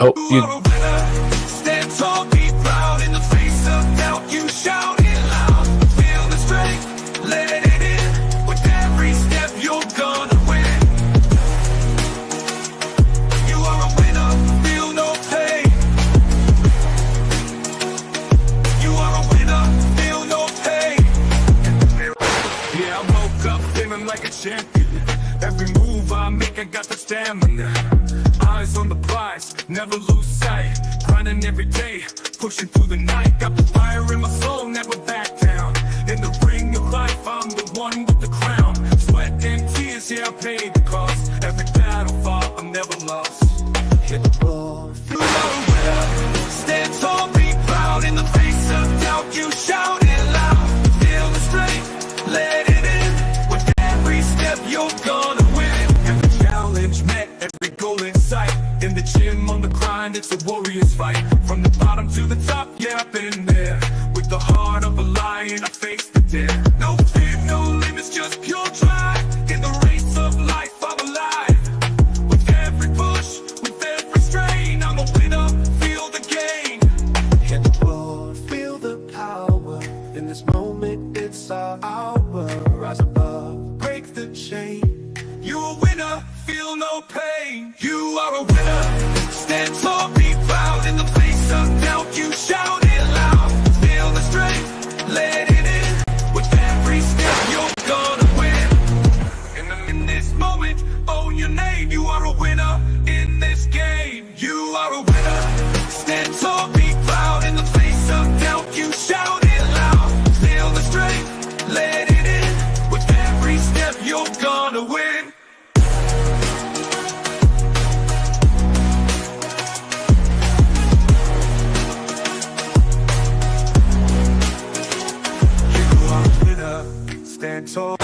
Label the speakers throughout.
Speaker 1: Oh,
Speaker 2: You are a winner. Stand tall, be proud. In the face of doubt, you shout it loud. Feel the strength, let it in. With every step, you're gonna win. You are a winner, feel no pain. You are a winner, feel no pain. Yeah, I woke up feeling like a champion. Every move I make, I got the stamina. Eyes on the prize, never lose sight. Grinding every day, pushing through the night. Got the fire in my soul, never back down. In the ring of life, I'm the one with the crown. Sweat and tears, yeah, I paid the cost. Every battle fought, I'm never lost. Hit the floor, you are a winner. Stand tall, be proud. In the face of doubt, you shout it loud. Feel the strength, let it in. With every step, you're gonna win. Every challenge met, every goal in sight. In the gym, on the grind, it's a warrior's fight. From the bottom to the top, yeah, I've been there. With the heart of a lion, I face the dare. No fear, no limits, just pure drive. In the race of life, I'm alive. With every push, with every strain, I'm a winner, feel the gain. Hit the floor, feel the power. In this moment, it's our hour. Rise above, break the chain. You're a winner, feel no pain. You are a winner. Stand tall, be proud. In the face of doubt, you shout it loud. Feel the strength, let it in. With every step, you're gonna win. In this moment, own your name. You are a winner in this game. You are a winner. Stand tall, be proud. In the face of doubt, you shout it loud. Feel the strength, let it in. With every step, you're gonna win. Stand tall,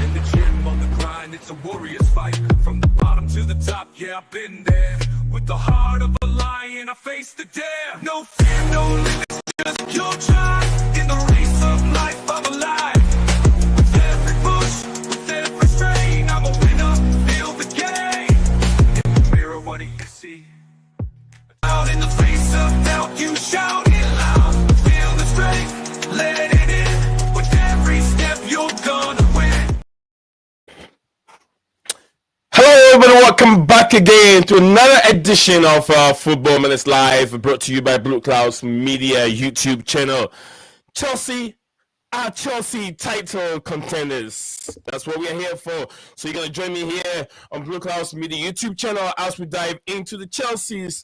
Speaker 2: in the gym, on the grind, it's a warrior's fight. From the bottom to the top, yeah, I've been there. With the heart of a lion, I face the dare. No fear, no limits, just pure drive. In the race of life, I'm alive. With every push, with every strain, I'm a winner, feel the gain. In the mirror, what do you see? Out in the face of doubt, you shout it loud. Feel the strength, let it in. With every step, you're gonna win.
Speaker 1: hello, everybody. Welcome back again to another edition of Football Minutes Live, brought to you by BlueClouds Media YouTube channel. Chelsea are Chelsea title contenders. That's what we are here for. So you're going to join me here on BlueClouds Media YouTube channel as we dive into the Chelsea's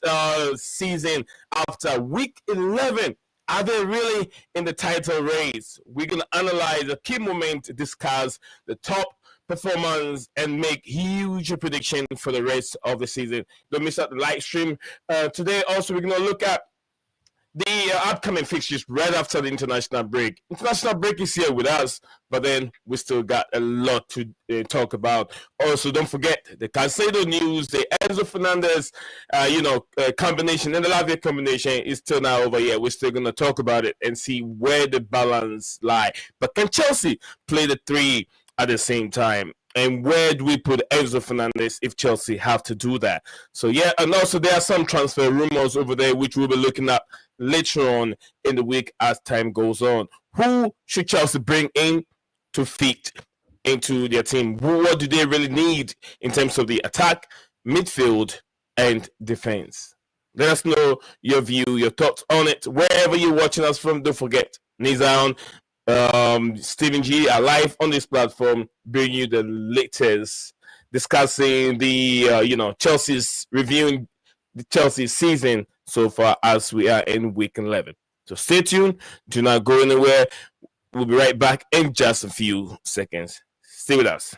Speaker 1: season after week 11. Are they really in the title race? We're going to analyze the key moment, discuss the top performance, and make huge prediction for the rest of the season. Don't miss out the live stream. Today, also, we're going to look at the upcoming fixtures right after the international break. International break is here with us, but then we still got a lot to talk about. Also, don't forget the Caicedo news, the Enzo Fernandez, combination, and the Lavia combination is still not over yet. We're still going to talk about it and see where the balance lie. But can Chelsea play the three at the same time? And where do we put Enzo Fernandez if Chelsea have to do that? So, yeah, and also there are some transfer rumors over there, which we'll be looking at later on in the week as time goes on. Who should Chelsea bring in to fit into their team? What do they really need in terms of the attack, midfield, and defense? Let us know your view, your thoughts on it. Wherever you're watching us from, don't forget, Nizan, Stephen G are live on this platform, bringing you the latest, discussing the Chelsea's reviewing the Chelsea season so far as we are in week 11. So stay tuned, do not go anywhere. We'll be right back in just a few seconds. Stay with us.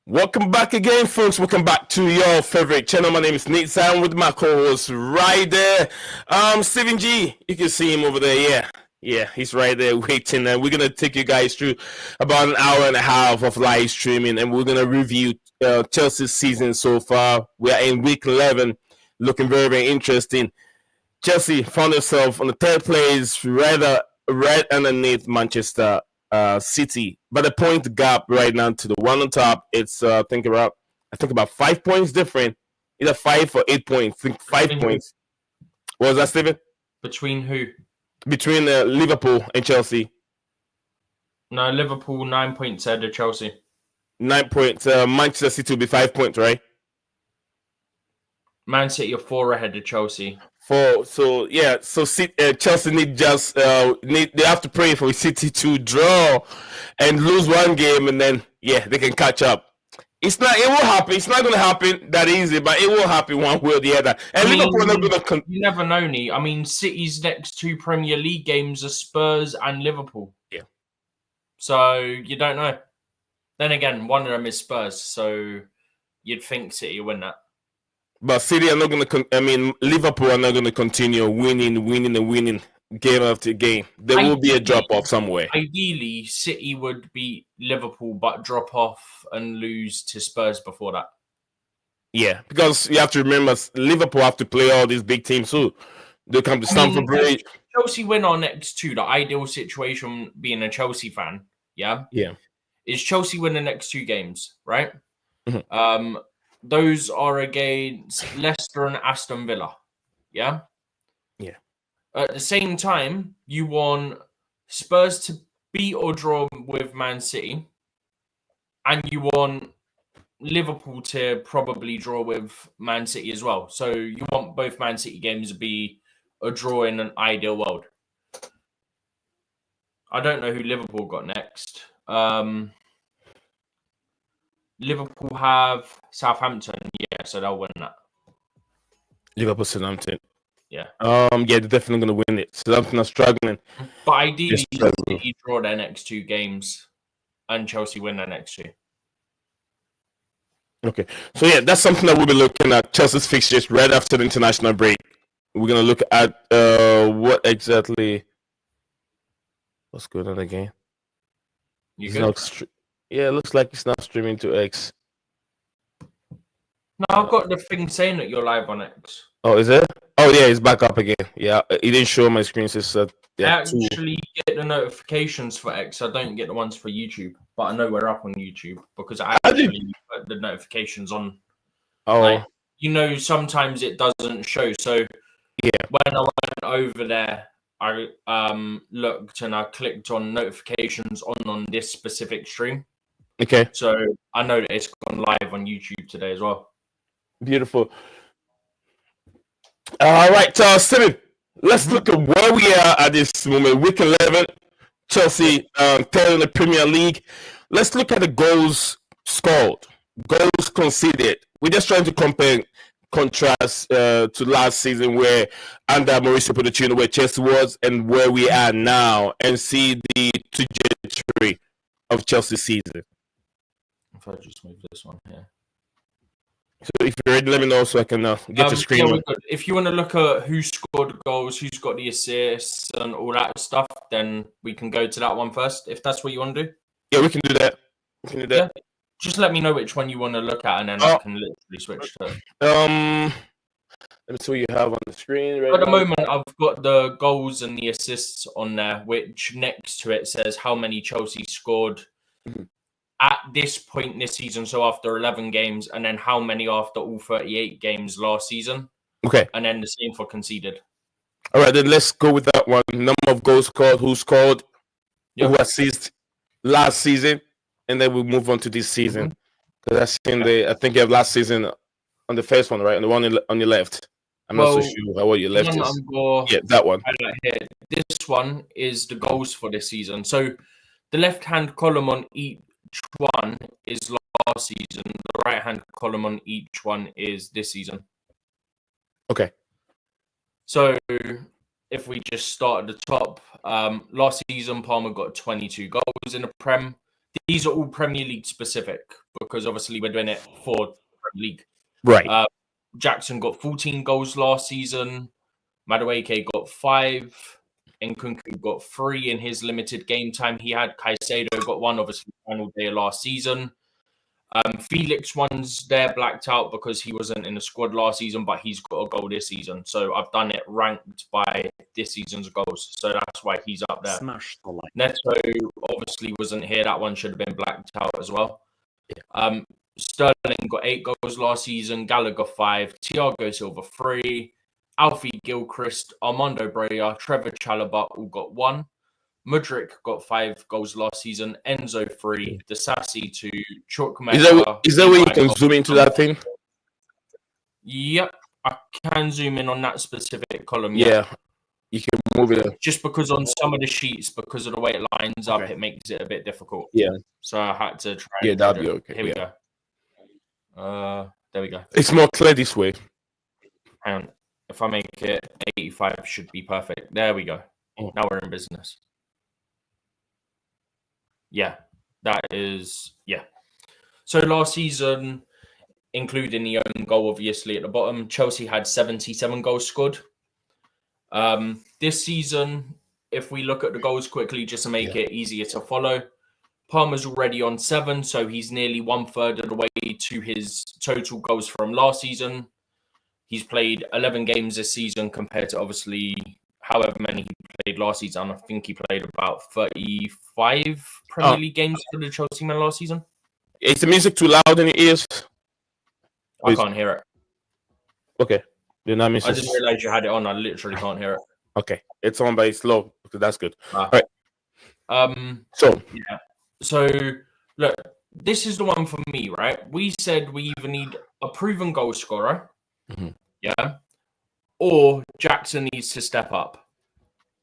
Speaker 1: Welcome back again, folks. Welcome back to your favorite channel. My name is Nate Sam with my co-host right there. Stephen G, you can see him over there. Yeah, he's right there waiting. And we're going to take you guys through about an hour and a half of live streaming. And we're going to review Chelsea's season so far. We are in week 11, looking very, very interesting. Chelsea found themselves on the third place, right underneath Manchester City. But the point gap right now to the one on top, it's I think about 5 points different, either 5 or 8 points. I think 5 points. What was that, Stephen?
Speaker 3: Between who?
Speaker 1: Between Liverpool and Chelsea.
Speaker 3: No, Liverpool 9 points ahead of Chelsea.
Speaker 1: 9 points. Manchester City will be 5 points, right?
Speaker 3: Man City are 4 ahead of Chelsea.
Speaker 1: So Chelsea they have to pray for City to draw and lose one game, and then they can catch up. It will happen. It's not going to happen that easy, but it will happen one way or the other. And Liverpool are not going to.
Speaker 3: You never know, Nee. I mean, City's next 2 Premier League games are Spurs and Liverpool.
Speaker 1: Yeah.
Speaker 3: So you don't know. Then again, one of them is Spurs, so you'd think City will win that.
Speaker 1: But City are not going to. Liverpool are not going to continue winning game after game. There will be a drop off somewhere.
Speaker 3: Ideally, City would beat Liverpool, but drop off and lose to Spurs before that.
Speaker 1: Yeah, because you have to remember, Liverpool have to play all these big teams too. They come to Stamford Bridge.
Speaker 3: Chelsea win our next 2. The ideal situation, being a Chelsea fan, is Chelsea win the next 2 games, right?
Speaker 1: Mm-hmm.
Speaker 3: Those are against Leicester and Aston Villa. Yeah?
Speaker 1: Yeah.
Speaker 3: At the same time, you want Spurs to beat or draw with Man City. And you want Liverpool to probably draw with Man City as well. So you want both Man City games to be a draw in an ideal world. I don't know who Liverpool got next. Liverpool have Southampton, so they'll win that.
Speaker 1: Liverpool, Southampton.
Speaker 3: Yeah.
Speaker 1: They're definitely going to win it. Southampton are struggling.
Speaker 3: But ideally, City draw their next 2 games and Chelsea win their next 2.
Speaker 1: Okay. So, that's something that we'll be looking at. Chelsea's fixtures right after the international break. We're going to look at what exactly... What's going on again?
Speaker 3: You good?
Speaker 1: It looks like it's not streaming to X.
Speaker 3: No, I've got the thing saying that you're live on X.
Speaker 1: Oh, is it? Oh, yeah, it's back up again. Yeah, it didn't show on my screen. So
Speaker 3: I actually get the notifications for X. I don't get the ones for YouTube, but I know we're up on YouTube because I actually put the notifications on.
Speaker 1: Oh.
Speaker 3: Sometimes it doesn't show. So when I went over there, I looked and I clicked on notifications on this specific stream.
Speaker 1: Okay.
Speaker 3: So I know that it's gone live on YouTube today as well.
Speaker 1: Beautiful. All right, Steven, let's look at where we are at this moment. Week 11, Chelsea 10 in the Premier League. Let's look at the goals scored, goals conceded. We're just trying to contrast to last season where under Mauricio Pochettino, where Chelsea was and where we are now, and see the trajectory of Chelsea's season.
Speaker 3: If I just move this one here.
Speaker 1: So if you're ready, let me know so I can get your screen.
Speaker 3: Yeah, if you want to look at who scored the goals, who's got the assists and all that stuff, then we can go to that one first, if that's what you want to do.
Speaker 1: Yeah, we can do that.
Speaker 3: Yeah. Just let me know which one you want to look at, and then I can literally switch to it.
Speaker 1: Let me see what you have on the screen right now.
Speaker 3: At the moment, I've got the goals and the assists on there, which next to it says how many Chelsea scored at this point this season, so after 11 games, and then how many after all 38 games last season.
Speaker 1: Okay.
Speaker 3: And then the same for conceded. All
Speaker 1: right, then let's go with that one. Number of goals scored, who scored, who assisted last season, and then we'll move on to this season. Because I think you have last season on the first one, right? And the one on your left. I'm not so sure what your left is. That one.
Speaker 3: Here. This one is the goals for this season. So the left-hand column on each one is last season. The right-hand column on each one is this season.
Speaker 1: Okay.
Speaker 3: So if we just start at the top, last season Palmer got 22 goals in the Prem. These are all Premier League specific because obviously we're doing it for the Premier League.
Speaker 1: Right.
Speaker 3: Jackson got 14 goals last season. Madueke got 5. Nkunku got 3 in his limited game time he had. Caicedo got 1, obviously, final day of last season. Felix one's there blacked out because he wasn't in the squad last season, but he's got a goal this season. So I've done it ranked by this season's goals. So that's why he's up there.
Speaker 4: Smash the like.
Speaker 3: Neto obviously wasn't here. That one should have been blacked out as well.
Speaker 4: Yeah.
Speaker 3: Sterling got 8 goals last season. Gallagher 5. Thiago Silva 3. Alfie Gilchrist, Armando Brea, Trevor Chalobah all got 1. Mudryk got 5 goals last season. Enzo 3. Disasi 2. Chukwuemeka.
Speaker 1: Is there a way you can zoom into that thing?
Speaker 3: Yep, I can zoom in on that specific column.
Speaker 1: Yeah, you can move it.
Speaker 3: Just because on some of the sheets, because of the way it lines up, it makes it a bit difficult.
Speaker 1: Yeah.
Speaker 3: So I had to try.
Speaker 1: Yeah, that'd be okay.
Speaker 3: Here we go. There we go.
Speaker 1: It's more clear this way.
Speaker 3: Hang on. If I make it 85, should be perfect. There we go. Now we're in business. Yeah, that is, yeah. So last season, including the own goal, obviously, at the bottom, Chelsea had 77 goals scored. This season, if we look at the goals quickly, just to make it easier to follow, Palmer's already on 7, so he's nearly 1/3 of the way to his total goals from last season. He's played 11 games this season compared to obviously however many he played last season. I think he played about 35 Premier League games for the Chelsea men last season.
Speaker 1: Is the music too loud in your ears?
Speaker 3: I can't hear it.
Speaker 1: Okay. Then that means
Speaker 3: I just realized you had it on. I literally can't hear it.
Speaker 1: Okay. It's on, but it's low. Okay, that's good. All right.
Speaker 3: So, yeah. So, look, this is the one for me, right? We said we either need a proven goal scorer, yeah, or Jackson needs to step up.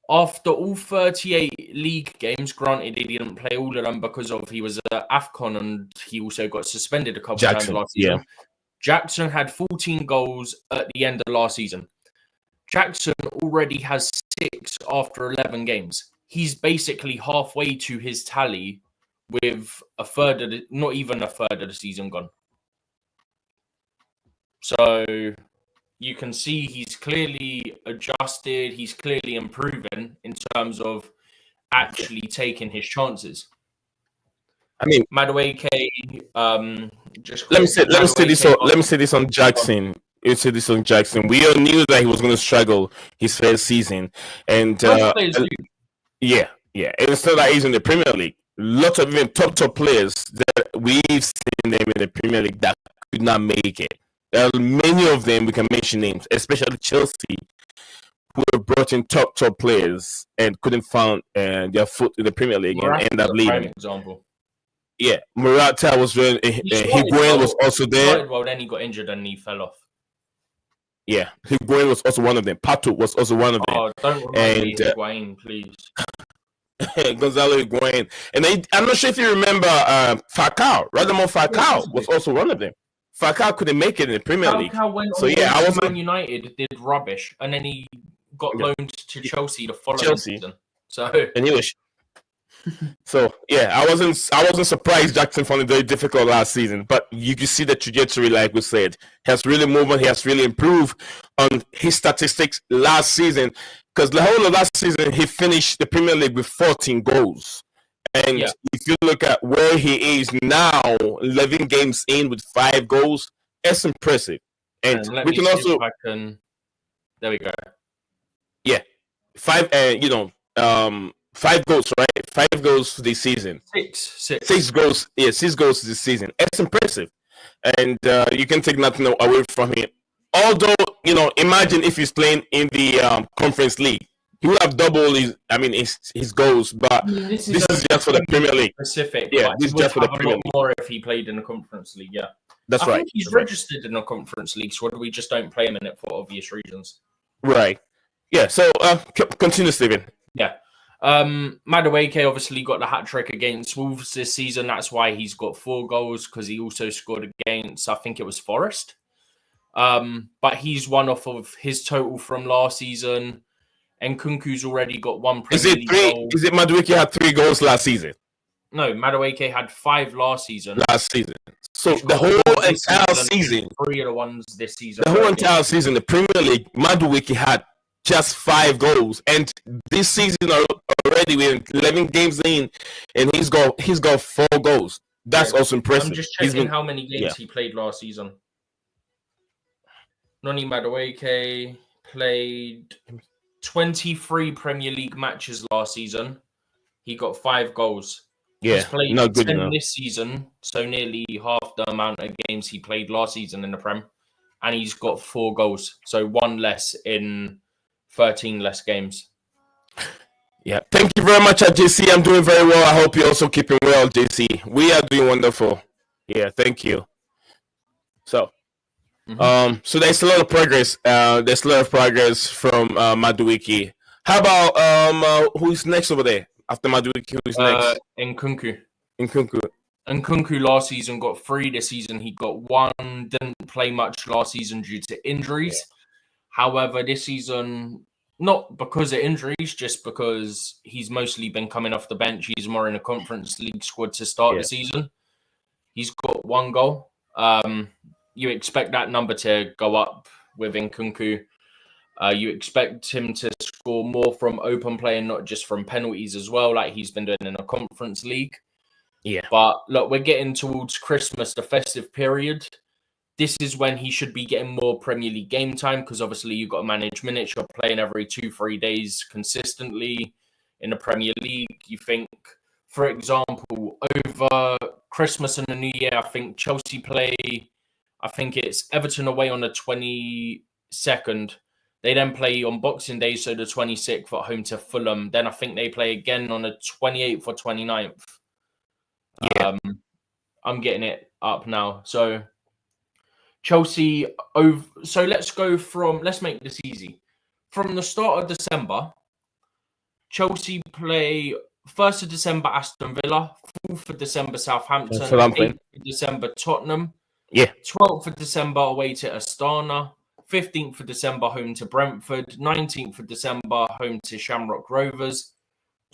Speaker 3: After all 38 league games, granted he didn't play all of them because of he was at AFCON and he also got suspended a couple of times last season.
Speaker 1: Yeah.
Speaker 3: Jackson had 14 goals at the end of last season. Jackson already has 6 after 11 games. He's basically halfway to his tally with not even a third of the season gone. So you can see he's clearly adjusted. He's clearly improving in terms of actually taking his chances.
Speaker 1: I mean,
Speaker 3: Madueke,
Speaker 1: let me say this on Jackson. You say this on Jackson. We all knew that he was going to struggle his first season, and yeah. And it's not that he's in the Premier League. Lots of even top players that we've seen them in the Premier League that could not make it. There are many of them we can mention names, especially Chelsea, who have brought in top players and couldn't find their foot in the Premier League and end up leaving.
Speaker 3: Example.
Speaker 1: Yeah, Morata was there. Higuain was also there.
Speaker 3: Well, then he got injured and he fell off.
Speaker 1: Yeah, Higuain was also one of them. Pato was also one of them.
Speaker 3: Oh, don't remind me Higuain, please.
Speaker 1: Gonzalo Higuain. And I'm not sure if you remember Falcao. Radamel Falcao was also one of them. Falcao couldn't make it in the Premier League.
Speaker 3: So yeah, I was Man United did rubbish, and then he got loaned to Chelsea the following season. So
Speaker 1: and he was. So yeah, I wasn't surprised Jackson found it very difficult last season, but you can see the trajectory, like we said, has really moved on. He has really improved on his statistics last season, because the whole of last season he finished the Premier League with 14 goals. And if you look at where he is now, 11 games in with 5 goals, that's impressive. And we can also
Speaker 3: there we go.
Speaker 1: Yeah, 5 5 goals, right? 5 goals this season. 6 goals. Yeah, 6 goals this season. It's impressive, and you can take nothing away from him. Although, imagine if he's playing in the Conference League, he would have doubled his goals. But this is just for the Premier League.
Speaker 3: Specific.
Speaker 1: Yeah, this is just for the Premier League.
Speaker 3: More if he played in the Conference League. Yeah,
Speaker 1: that's right.
Speaker 3: I think he's registered in the Conference League, so we just don't play him in it for obvious reasons.
Speaker 1: Right. Yeah. So continue, Stephen.
Speaker 3: Yeah. Madueke obviously got the hat-trick against Wolves this season. That's why he's got 4 goals, because he also scored against, I think it was Forest. But he's one off of his total from last season. And Kunku's already got 1 Premier League goal.
Speaker 1: Is it Madueke had 3 goals last season?
Speaker 3: No, Madueke had 5 last season.
Speaker 1: So the whole entire season.
Speaker 3: 3 of the ones this season.
Speaker 1: The whole entire season, the Premier League, Madueke had just 5 goals, and this season already we're 11 games in, and he's got 4 goals. That's
Speaker 3: Yeah.
Speaker 1: also impressive.
Speaker 3: I'm just
Speaker 1: He's
Speaker 3: checking
Speaker 1: been
Speaker 3: how many games he played last season. Noni Madueke played 23 Premier League matches last season. He got 5 goals. He's played
Speaker 1: not good
Speaker 3: 10
Speaker 1: enough.
Speaker 3: this season, so nearly half the amount of games he played last season in the Prem. And he's got 4 goals, so 1 less in 13 less games.
Speaker 1: Yeah, thank you very much, JC. I'm doing very well. I hope you're also keeping well, JC. We are doing wonderful. Yeah, thank you. So, so there's a lot of progress. There's a lot of progress from Madueke. How about who's next over there after Madueke? Who's next?
Speaker 3: Nkunku.
Speaker 1: Nkunku.
Speaker 3: Nkunku last season got 3. This season he got 1. Didn't play much last season due to injuries. Yeah. However, this season, not because of injuries, just because he's mostly been coming off the bench. He's more in a Conference League squad to start the season. He's got 1 goal. You expect that number to go up with Nkunku. You expect him to score more from open play and not just from penalties as well, like he's been doing in a Conference League.
Speaker 1: Yeah.
Speaker 3: But look, we're getting towards Christmas, the festive period. This is when he should be getting more Premier League game time because obviously you've got to manage minutes. You're playing every 2-3 days consistently in the Premier League. You think, for example, over Christmas and the New Year, I think Chelsea play, I think it's Everton away on the 22nd. They then play on Boxing Day, so the 26th at home to Fulham. Then I think they play again on the 28th or 29th. Yeah. I'm getting it up now. So Chelsea, so let's make this easy. From the start of December, Chelsea play 1st of December Aston Villa, 4th of December Southampton, 8th of December Tottenham, 12th of December away to Astana, 15th of December home to Brentford, 19th of December home to Shamrock Rovers,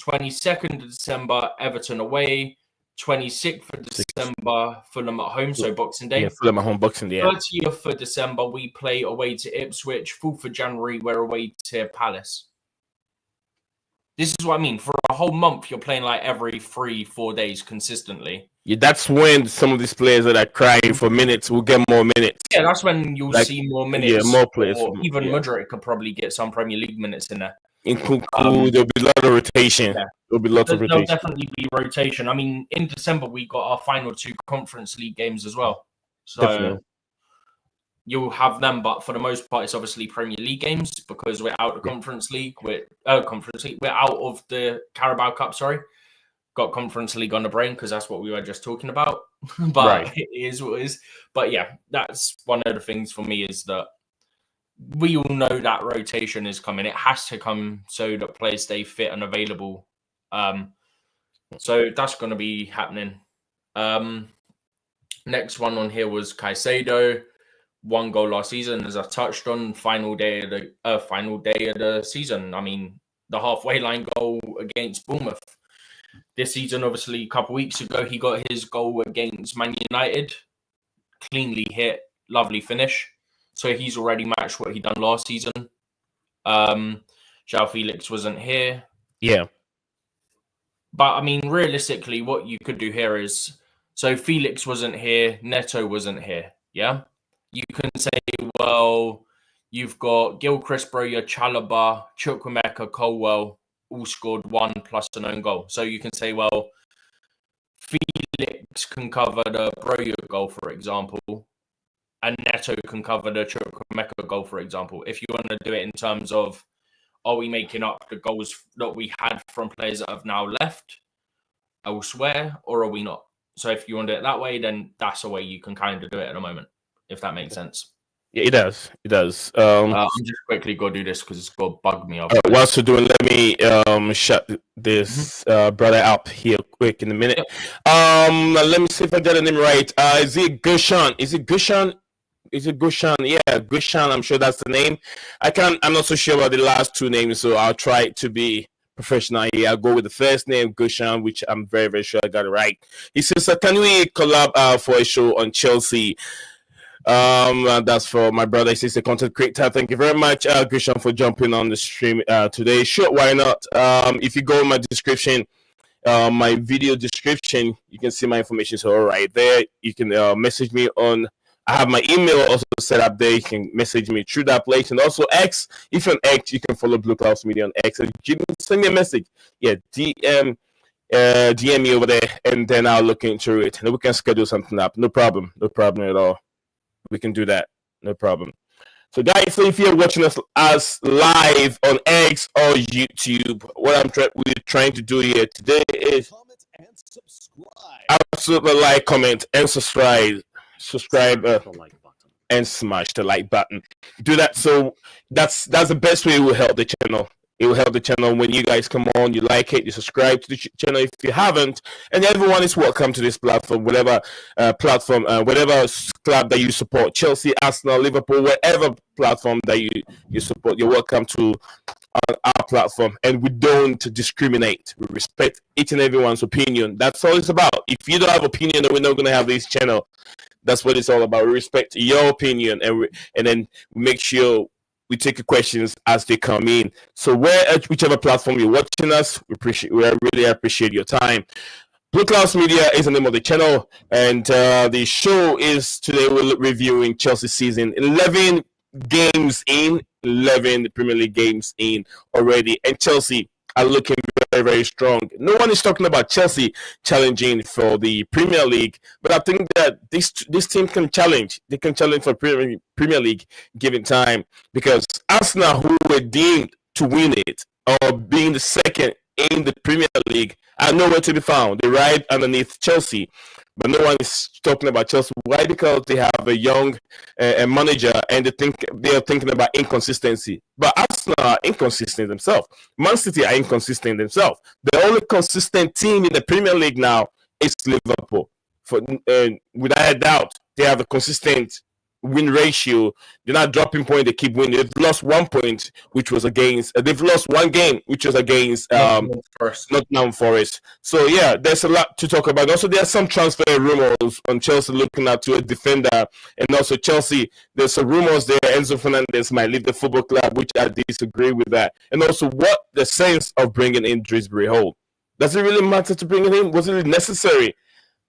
Speaker 3: 22nd of December Everton away, 26th of December Fulham at home, so Boxing Day.
Speaker 1: Yeah, Fulham at home, Boxing Day.
Speaker 3: 30th of December we play away to Ipswich, 4th of January we're away to Palace. This is what I mean. For a whole month, you're playing like every 3-4 days consistently.
Speaker 1: Yeah, that's when some of these players that are crying for minutes will get more minutes.
Speaker 3: Yeah, that's when you'll see more minutes.
Speaker 1: Yeah, more players.
Speaker 3: Or even Mudryk could probably get some Premier League minutes in there.
Speaker 1: In Nkunku, there'll be a lot of rotation. Yeah. There'll be lots of rotation.
Speaker 3: There'll definitely be rotation. I mean, in December, we got our final 2 Conference League games as well. So definitely. You'll have them, but for the most part, it's obviously Premier League games because we're out of Conference League. We're out of the Carabao Cup. Sorry, got Conference League on the brain because that's what we were just talking about. But it is what it is. But yeah, that's one of the things for me is that we all know that rotation is coming. It has to come so that players stay fit and available. So that's going to be happening. Next one on here was Caicedo. 1 goal last season, as I touched on. Final day of the season. I mean, the halfway line goal against Bournemouth. This season, obviously, a couple of weeks ago, he got his goal against Man United. Cleanly hit, lovely finish. So he's already matched what he done last season. João Felix wasn't here.
Speaker 1: Yeah. But,
Speaker 3: I mean, realistically, what you could do here is... So Felix wasn't here. Neto wasn't here. Yeah? You can say, well, you've got Gilchrist, Broja, Chalobah, Chukwuemeka, Colwell, all scored 1 plus an own goal. So you can say, well, Felix can cover the Broja goal, for example, and Neto can cover the Chukwuemeka goal, for example. If you want to do it in terms of, are we making up the goals that we had from players that have now left elsewhere, or are we not? So if you want to do it that way, then that's a way you can kind of do it at the moment, if that makes sense.
Speaker 1: Yeah, it does. It does.
Speaker 3: I'm just quickly going to do this because it's going to bug me up.
Speaker 1: Whilst you're doing, let me shut this brother up here quick in a minute. Yep. Let me see if I got the name right. Is it Gushan? Is it Gushan? Yeah, Gushan. I'm sure that's the name. I'm not so sure about the last 2 names, so I'll try to be professional here. I'll go with the first name, Gushan, which I'm very, very sure I got it right. He says, can we collab for a show on Chelsea? That's for my brother. He's a content creator. Thank you very much, Gushan, for jumping on the stream today. Sure, why not? If you go in my description, my video description. You can see my information so right there. You can message me on. I have my email also set up there. You can message me through that place, and also X. If you're on X, you can follow BlueClouds Media on X. And you can send me a message. Yeah, DM me over there, and then I'll look into it, and we can schedule something up. No problem at all. We can do that. No problem. So guys, so if you're watching us live on X or YouTube, what we're trying to do here today is absolutely like, comment, and subscribe, and smash the like button. Do that. So that's the best way it will help the channel. It will help the channel when you guys come on, you like it, you subscribe to the channel if you haven't, and everyone is welcome to this platform, whatever platform, whatever club that you support, Chelsea, Arsenal, Liverpool, whatever platform that you support, you're welcome to our platform, and we don't discriminate. We respect each and everyone's opinion. That's all it's about. If you don't have opinion, then we're not going to have this channel. That's what it's all about. We respect your opinion, and then we make sure we take your questions as they come in. So whichever platform you're watching us, we really appreciate your time. BlueClouds Media is the name of the channel, and the show is today we're reviewing Chelsea season 11 games in, 11 Premier League games in already, and Chelsea are looking very, very strong. No one is talking about Chelsea challenging for the Premier League, but I think that this team can challenge. They can challenge for Premier League given time, because Arsenal, who were deemed to win it or being the second in the Premier League, are nowhere to be found. They're right underneath Chelsea, but no one is talking about Chelsea. Why? Because they have a young manager, and they are thinking about inconsistency. But Arsenal are inconsistent themselves. Man City are inconsistent themselves. The only consistent team in the Premier League now is Liverpool. Without a doubt, they have a consistent win ratio. They're not dropping point. They keep winning. They've lost 1 point, which was against. They've lost one game, which was against Nottingham Forest. So yeah, there's a lot to talk about. Also, there are some transfer rumors on Chelsea looking at to a defender, and also Chelsea. There's some rumors there. Enzo Fernandez might leave the football club, which I disagree with that. And also, what the sense of bringing in Drisbury Hall? Does it really matter to bring it in? Was it really necessary,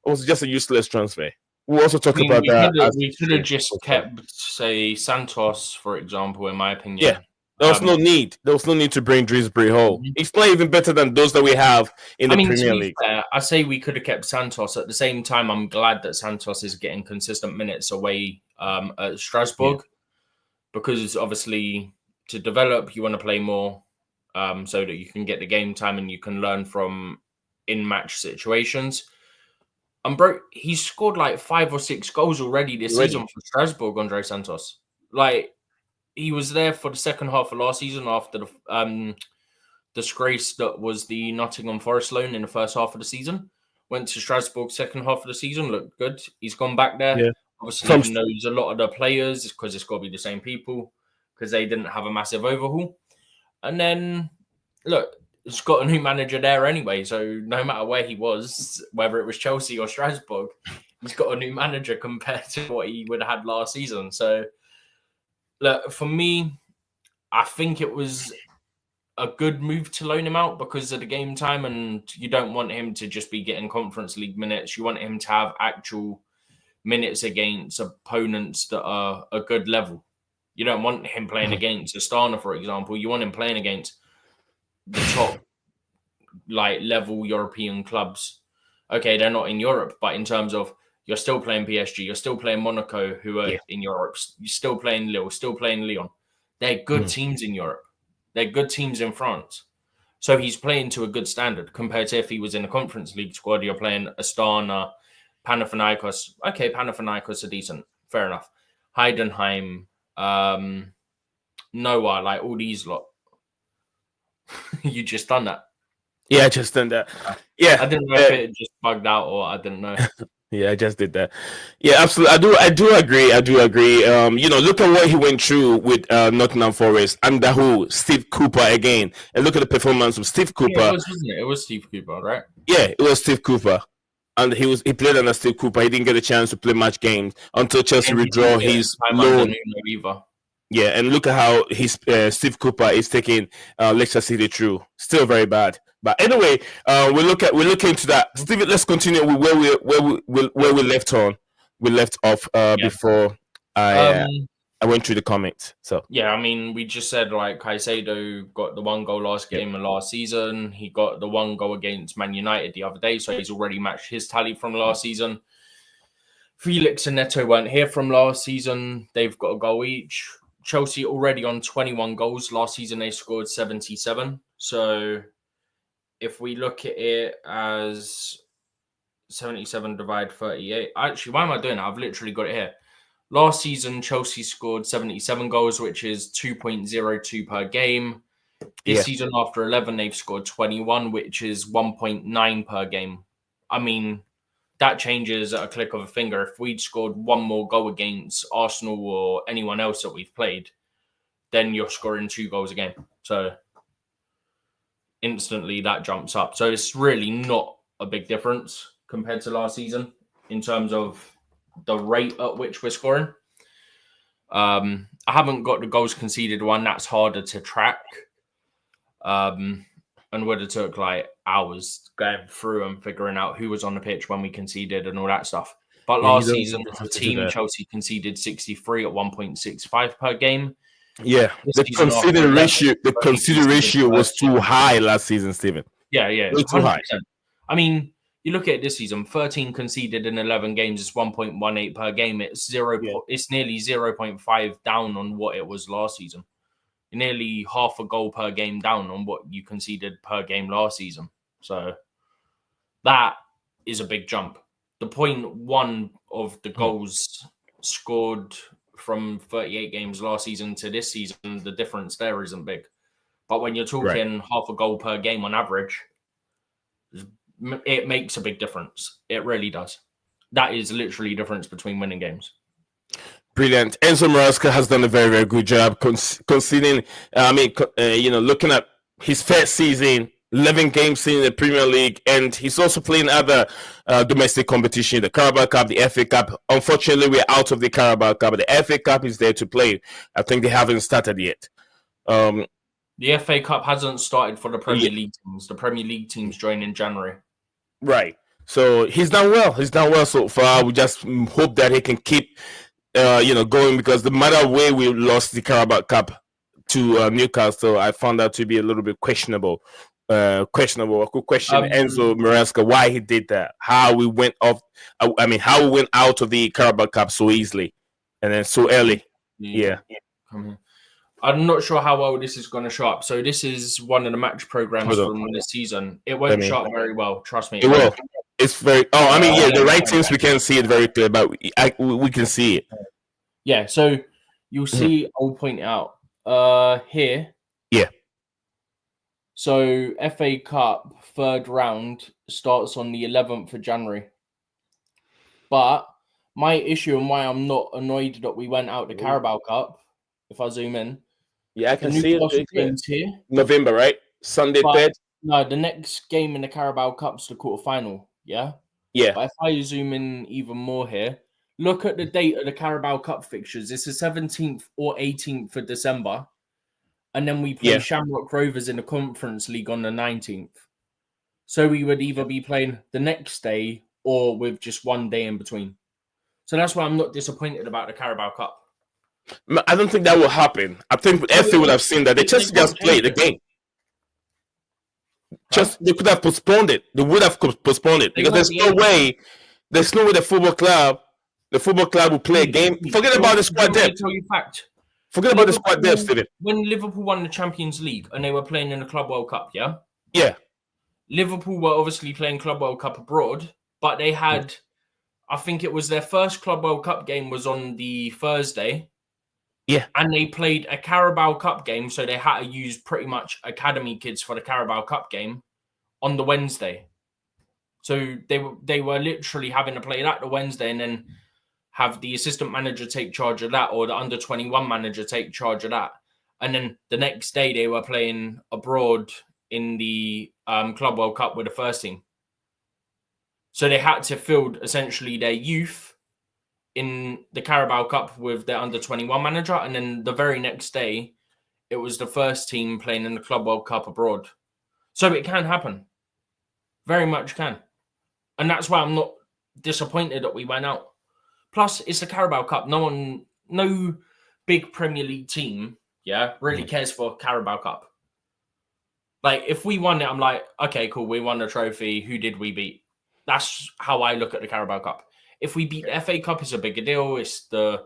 Speaker 1: or was it just a useless transfer? We'll also talk about that.
Speaker 3: We could have just kept, say, Santos, for example, in my opinion.
Speaker 1: Yeah, there was no need. There was no need to bring Drisbury Hall. It's not even better than those that we have in the Premier League.
Speaker 3: Fair, I say we could have kept Santos. At the same time, I'm glad that Santos is getting consistent minutes away at Strasbourg, because obviously to develop, you want to play more so that you can get the game time and you can learn from in-match situations. Bro, he's scored like 5 or 6 goals already this season for Strasbourg, Andre Santos. Like, he was there for the second half of last season after the disgrace that was the Nottingham Forest loan in the first half of the season. Went to Strasbourg second half of the season, looked good. He's gone back there. Yeah. Obviously, he knows a lot of the players because it's got to be the same people, because they didn't have a massive overhaul. And then, look, it's got a new manager there anyway, so no matter where he was, whether it was Chelsea or Strasbourg, he's got a new manager compared to what he would have had last season. So, look, for me, I think it was a good move to loan him out because of the game time, and you don't want him to just be getting Conference League minutes. You want him to have actual minutes against opponents that are a good level. You don't want him playing against Astana, for example. You want him playing against the top level European clubs. Okay, they're not in Europe, but in terms of you're still playing PSG, you're still playing Monaco, who are in Europe, you're still playing Lille, still playing Lyon. They're good teams in Europe. They're good teams in France. So he's playing to a good standard compared to if he was in a Conference League squad. You're playing Astana, Panathinaikos. Okay, Panathinaikos are decent. Fair enough. Heidenheim, Noah, like all these lot. You just done that.
Speaker 1: Yeah, I just done that. Yeah,
Speaker 3: I didn't know if it just bugged out or I didn't know.
Speaker 1: Yeah, I just did that. Yeah, absolutely. I do agree. Look at what he went through with Nottingham Forest under Steve Cooper again, and look at the performance of Steve Cooper.
Speaker 3: Yeah, it was Steve Cooper, right?
Speaker 1: Yeah, it was Steve Cooper, and he played under Steve Cooper. He didn't get a chance to play match games until Chelsea withdraw his loan. Yeah, and look at how Steve Cooper is taking Leicester City through. Still very bad. But anyway, we're looking into that. Steven, let's continue with where we left on. We left off before I went through the comments. So
Speaker 3: yeah, I mean, we just said like Caicedo got the 1 goal last game of last season. He got the 1 goal against Man United the other day, so he's already matched his tally from last season. Felix and Neto weren't here from last season. They've got a goal each. Chelsea already on 21 goals. Last season they scored 77. So if we look at it as 77 divided 38. Actually, why am I doing that? I've literally got it here. Last season, Chelsea scored 77 goals, which is 2.02 per game. This season, after 11, they've scored 21, which is 1.9 per game. I mean, that changes at a click of a finger. If we'd scored 1 more goal against Arsenal or anyone else that we've played, then you're scoring 2 goals a game. So instantly that jumps up. So it's really not a big difference compared to last season in terms of the rate at which we're scoring. I haven't got the goals conceded one. That's harder to track. And would have took like hours going through and figuring out who was on the pitch when we conceded and all that stuff. But last season, as a team, Chelsea conceded 63 at 1.65 per game.
Speaker 1: Yeah, the conceded ratio was too high last season, Steven.
Speaker 3: Yeah,
Speaker 1: it was too high.
Speaker 3: I mean, you look at it this season, 13 conceded in 11 games is 1.18 per game. It's it's nearly 0.5 down on what it was last season. Nearly half a goal per game down on what you conceded per game last season. So that is a big jump. The 0.1 of the goals scored from 38 games last season to this season, the difference there isn't big. But when you're talking half a goal per game on average, it makes a big difference. It really does. That is literally the difference between winning games.
Speaker 1: Brilliant. Enzo Maresca has done a very, very good job conceding. Looking at his first season, 11 games in the Premier League, and he's also playing other domestic competition, the Carabao Cup, the FA Cup. Unfortunately, we're out of the Carabao Cup, but the FA Cup is there to play. I think they haven't started yet.
Speaker 3: The FA Cup hasn't started for the Premier League teams. The Premier League teams join in January.
Speaker 1: Right. So he's done well. He's done well so far. We just hope that he can keep going, because the matter way we lost the Carabao Cup to Newcastle, I found that to be a little bit questionable. I could question Enzo Maresca why he did that, how we went off. How we went out of the Carabao Cup so easily and then so early. Yeah.
Speaker 3: I'm not sure how well this is going to show up. So this is one of the match programs from this season. It won't show up very well. Trust me.
Speaker 1: It will. It's very. The right teams we can see it very clear, but we can see it.
Speaker 3: Yeah. So you'll see. I'll point it out here.
Speaker 1: Yeah.
Speaker 3: So FA Cup 3rd round starts on the 11th of January. But my issue and why I'm not annoyed that we went out the Carabao Cup, if I zoom in.
Speaker 1: Yeah, I can see it.
Speaker 3: Here.
Speaker 1: November, right? Sunday 3rd.
Speaker 3: No, the next game in the Carabao Cup's the quarterfinal. Yeah.
Speaker 1: Yeah.
Speaker 3: But if I zoom in even more here, look at the date of the Carabao Cup fixtures. It's the 17th or 18th of December. And then we play Shamrock Rovers in the Conference League on the 19th. So we would either be playing the next day or with just 1 day in between. So that's why I'm not disappointed about the Carabao Cup.
Speaker 1: I don't think that will happen. I think FA would have seen that. They just played the game. They could have postponed it. They would have postponed it because there's no way the football club will play a game. Forget about the squad depth. Forget about the squad depth, Steven.
Speaker 3: When Liverpool won the Champions League and they were playing in the Club World Cup,
Speaker 1: yeah,
Speaker 3: Liverpool were obviously playing Club World Cup abroad, but they had, I think it was their first Club World Cup game was on the Thursday.
Speaker 1: Yeah.
Speaker 3: And they played a Carabao Cup game, so they had to use pretty much academy kids for the Carabao Cup game on the Wednesday. So they were literally having to play that the Wednesday and then have the assistant manager take charge of that or the under-21 manager take charge of that. And then the next day they were playing abroad in the Club World Cup with the first team. So they had to field essentially their youth in the Carabao Cup with their under-21 manager, and then the very next day, it was the first team playing in the Club World Cup abroad. So it can happen. Very much can. And that's why I'm not disappointed that we went out. Plus, it's the Carabao Cup. No big Premier League team, really cares for Carabao Cup. Like, if we won it, I'm like, okay, cool, we won the trophy. Who did we beat? That's how I look at the Carabao Cup. If we beat the FA Cup, it's a bigger deal. It's the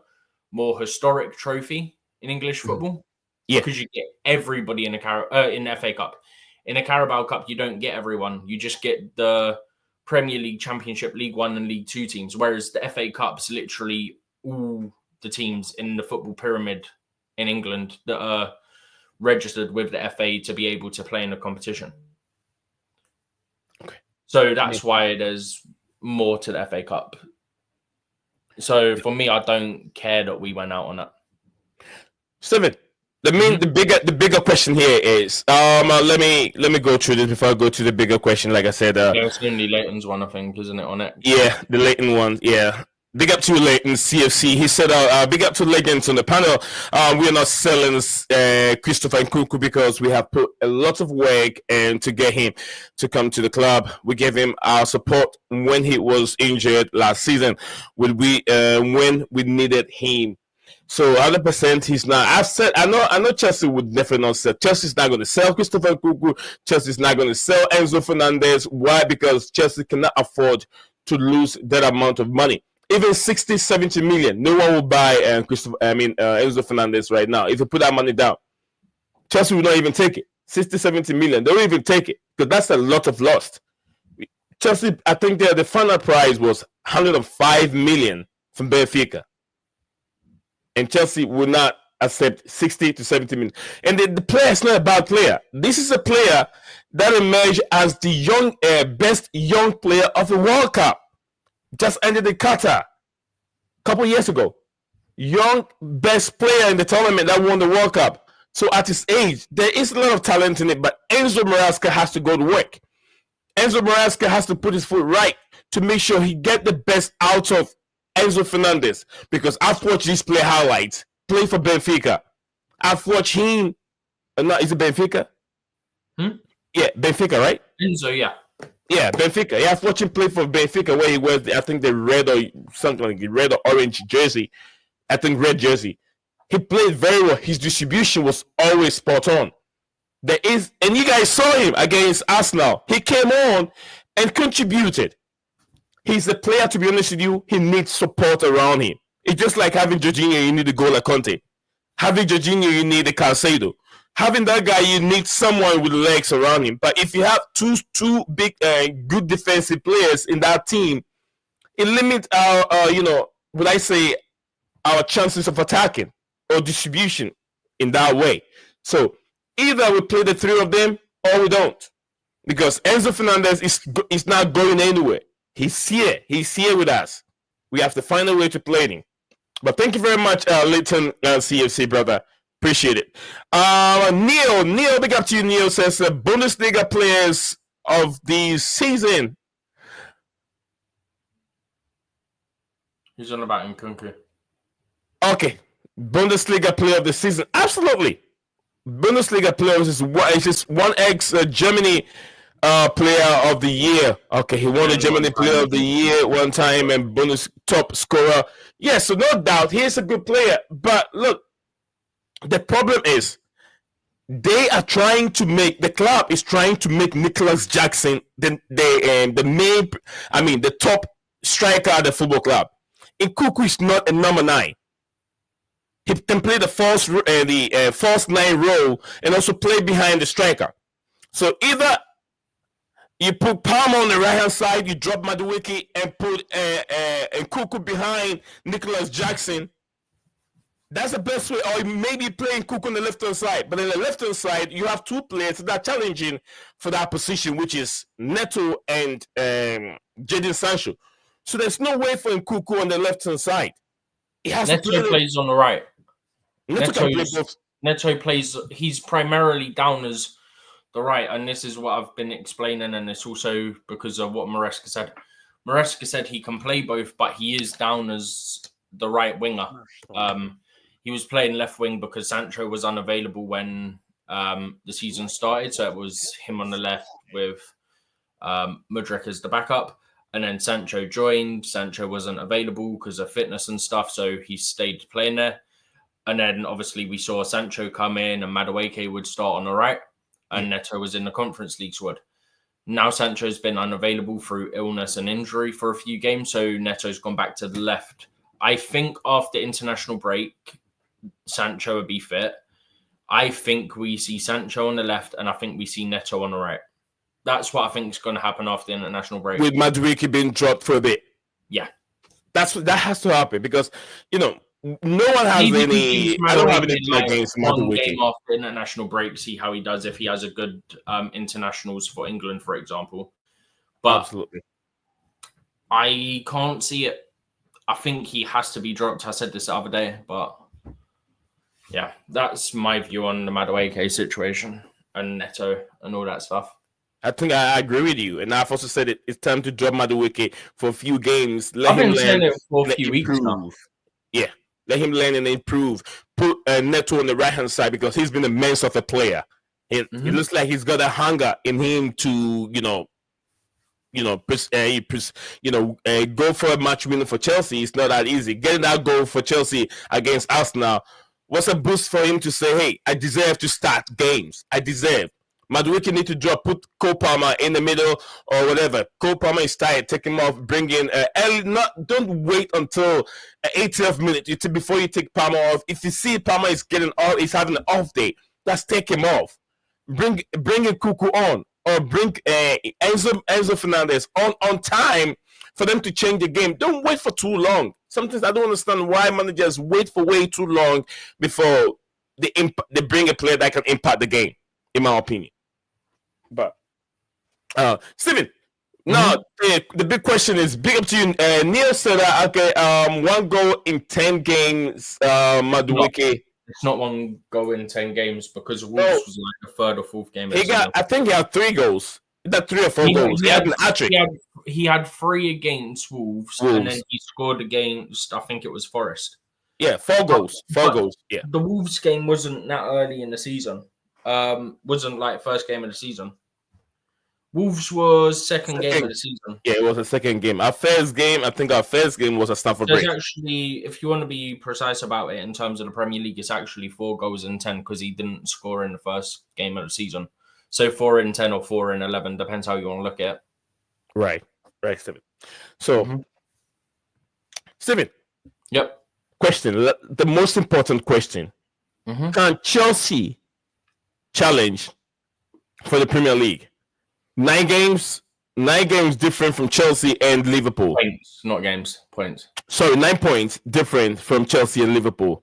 Speaker 3: more historic trophy in English football.
Speaker 1: Yeah.
Speaker 3: Because you get everybody in the FA Cup. In a Carabao Cup, you don't get everyone. You just get the Premier League, Championship, League One, and League Two teams. Whereas the FA Cup's literally all the teams in the football pyramid in England that are registered with the FA to be able to play in the competition.
Speaker 1: Okay.
Speaker 3: So that's why there's more to the FA Cup. So for me, I don't care that we went out on that.
Speaker 1: Steven, the bigger question here is let me go through this before I go to the bigger question. Like I said,
Speaker 3: it's only Leighton's one, I think, isn't it, on it?
Speaker 1: Yeah, the Leighton one. Yeah. Big up to Leighton, CFC. He said, big up to legends on the panel. We are not selling Christopher Nkunku because we have put a lot of work and to get him to come to the club. We gave him our support when he was injured last season when we needed him. So 100% he's not. I've said I know Chelsea would definitely not sell. Chelsea's not going to sell Christopher Nkunku. Chelsea's not going to sell Enzo Fernandez. Why? Because Chelsea cannot afford to lose that amount of money. Even 60, 70 million, no one will buy Enzo Fernandez right now. If you put that money down, Chelsea will not even take it. 60, 70 million, they won't even take it because that's a lot of loss. Chelsea, I think the final price was 105 million from Benfica. And Chelsea will not accept 60 to 70 million. And the player is not a bad player. This is a player that emerged as the best young player of the World Cup. Just ended in Qatar a couple years ago. Young best player in the tournament that won the World Cup. So at his age, there is a lot of talent in it, but Enzo Maresca has to go to work. Enzo Maresca has to put his foot right to make sure he get the best out of Enzo Fernandez. Because I've watched this play highlights, play for Benfica. I've watched him. Is it Benfica? Yeah, Benfica, right?
Speaker 3: Enzo, yeah.
Speaker 1: Yeah, Benfica. Yeah, I've watched him play for Benfica where he wears, I think, the red or something like the red or orange jersey. I think red jersey. He played very well. His distribution was always spot on. And you guys saw him against Arsenal. He came on and contributed. He's a player, to be honest with you, he needs support around him. It's just like having Jorginho, you need a goal like Conte. Having Jorginho, you need a Caicedo. Having that guy, you need someone with legs around him. But if you have two big, good defensive players in that team, it limits our chances of attacking or distribution in that way. So either we play the three of them or we don't. Because Enzo Fernandez is not going anywhere. He's here. He's here with us. We have to find a way to play him. But thank you very much, Leighton CFC, brother. Appreciate it. Neil, big up to you, Neil, says Bundesliga players of the season.
Speaker 3: He's on about Nkunku.
Speaker 1: Okay. Bundesliga player of the season. Absolutely. Bundesliga players is just one Germany player of the year. Okay, he won the Germany player of the year one time and Bundes top scorer. Yeah, so no doubt he's a good player. But look, the problem is the club is trying to make Nicholas Jackson the top striker at the football club. Nkunku is not a number 9. He can play the false 9 role and also play behind the striker. So either you put Palmer on the right hand side, you drop Madueke and put Nkunku behind Nicholas Jackson. That's the best way. Or maybe playing Nkunku on the left hand side. But on the left hand side, you have two players that are challenging for that position, which is Neto and Jadon Sancho. So there's no way for Nkunku on the left hand side.
Speaker 3: Neto plays on the right.
Speaker 1: Neto
Speaker 3: plays. He's primarily down as the right, and this is what I've been explaining, and it's also because of what Maresca said. Maresca said he can play both, but he is down as the right winger. He was playing left wing because Sancho was unavailable when the season started. So it was him on the left with Mudryk as the backup. And then Sancho joined. Sancho wasn't available because of fitness and stuff, so he stayed playing there. And then obviously we saw Sancho come in and Madueke would start on the right and Neto was in the Conference League squad. Now Sancho's been unavailable through illness and injury for a few games, so Neto's gone back to the left. I think after international break, Sancho would be fit. I think we see Sancho on the left and I think we see Neto on the right. That's what I think is going to happen after the international break.
Speaker 1: With Madueke being dropped for a bit.
Speaker 3: Yeah.
Speaker 1: That has to happen because, no one has any... I don't have anything against
Speaker 3: one
Speaker 1: Madueke.
Speaker 3: game after international break, see how he does if he has a good internationals for England, for example. But
Speaker 1: absolutely.
Speaker 3: I can't see it. I think he has to be dropped. I said this the other day, but yeah, that's my view on the Madueke situation and Neto and all that stuff.
Speaker 1: I think I agree with you, and I've also said it's time to drop Madueke for a few games.
Speaker 3: I've been saying it for a few weeks now.
Speaker 1: Yeah, let him learn and improve. Put Neto on the right hand side because he's been a immense of a player. It looks like he's got a hunger in him to go for a match winner for Chelsea. It's not that easy. Getting that goal for Chelsea against Arsenal was a boost for him to say, "Hey, I deserve to start games. I deserve." Madueke need to drop, put Cole Palmer in the middle or whatever. Cole Palmer is tired, take him off, bring in don't wait until 80th minute before you take Palmer off. If you see Palmer is he's having an off day, just take him off. Bring in Kuku on or bring Enzo Fernandez on time for them to change the game. Don't wait for too long. Sometimes I don't understand why managers wait for way too long before they bring a player that can impact the game, in my opinion. But Steven, now the big question is big up to you. Neil said that okay, 1 goal in 10 games. Madueke.
Speaker 3: It's not 1 goal in 10 games because Wolves was like the 3rd or 4th game.
Speaker 1: I think he had 3 goals. He had 3 or 4 goals. He had an hat-trick.
Speaker 3: He had 3 against Wolves, and then he scored against, I think it was Forest.
Speaker 1: Yeah, 4 goals. 4 goals. Yeah.
Speaker 3: The Wolves game wasn't that early in the season. Wasn't like first game of the season. Wolves was second game of the season.
Speaker 1: Yeah, it was a second game. I think our first game was a Stamford Bridge.
Speaker 3: Actually, if you want to be precise about it in terms of the Premier League, it's actually 4 goals in 10 because he didn't score in the first game of the season. So 4 in 10 or 4 in 11, depends how you want to look at it.
Speaker 1: Right, Steven. So, Steven.
Speaker 3: Yep.
Speaker 1: Question, the most important question. Can Chelsea challenge for the Premier League? 9 games different from Chelsea and Liverpool.
Speaker 3: Points, not games. Points.
Speaker 1: Sorry, 9 points different from Chelsea and Liverpool.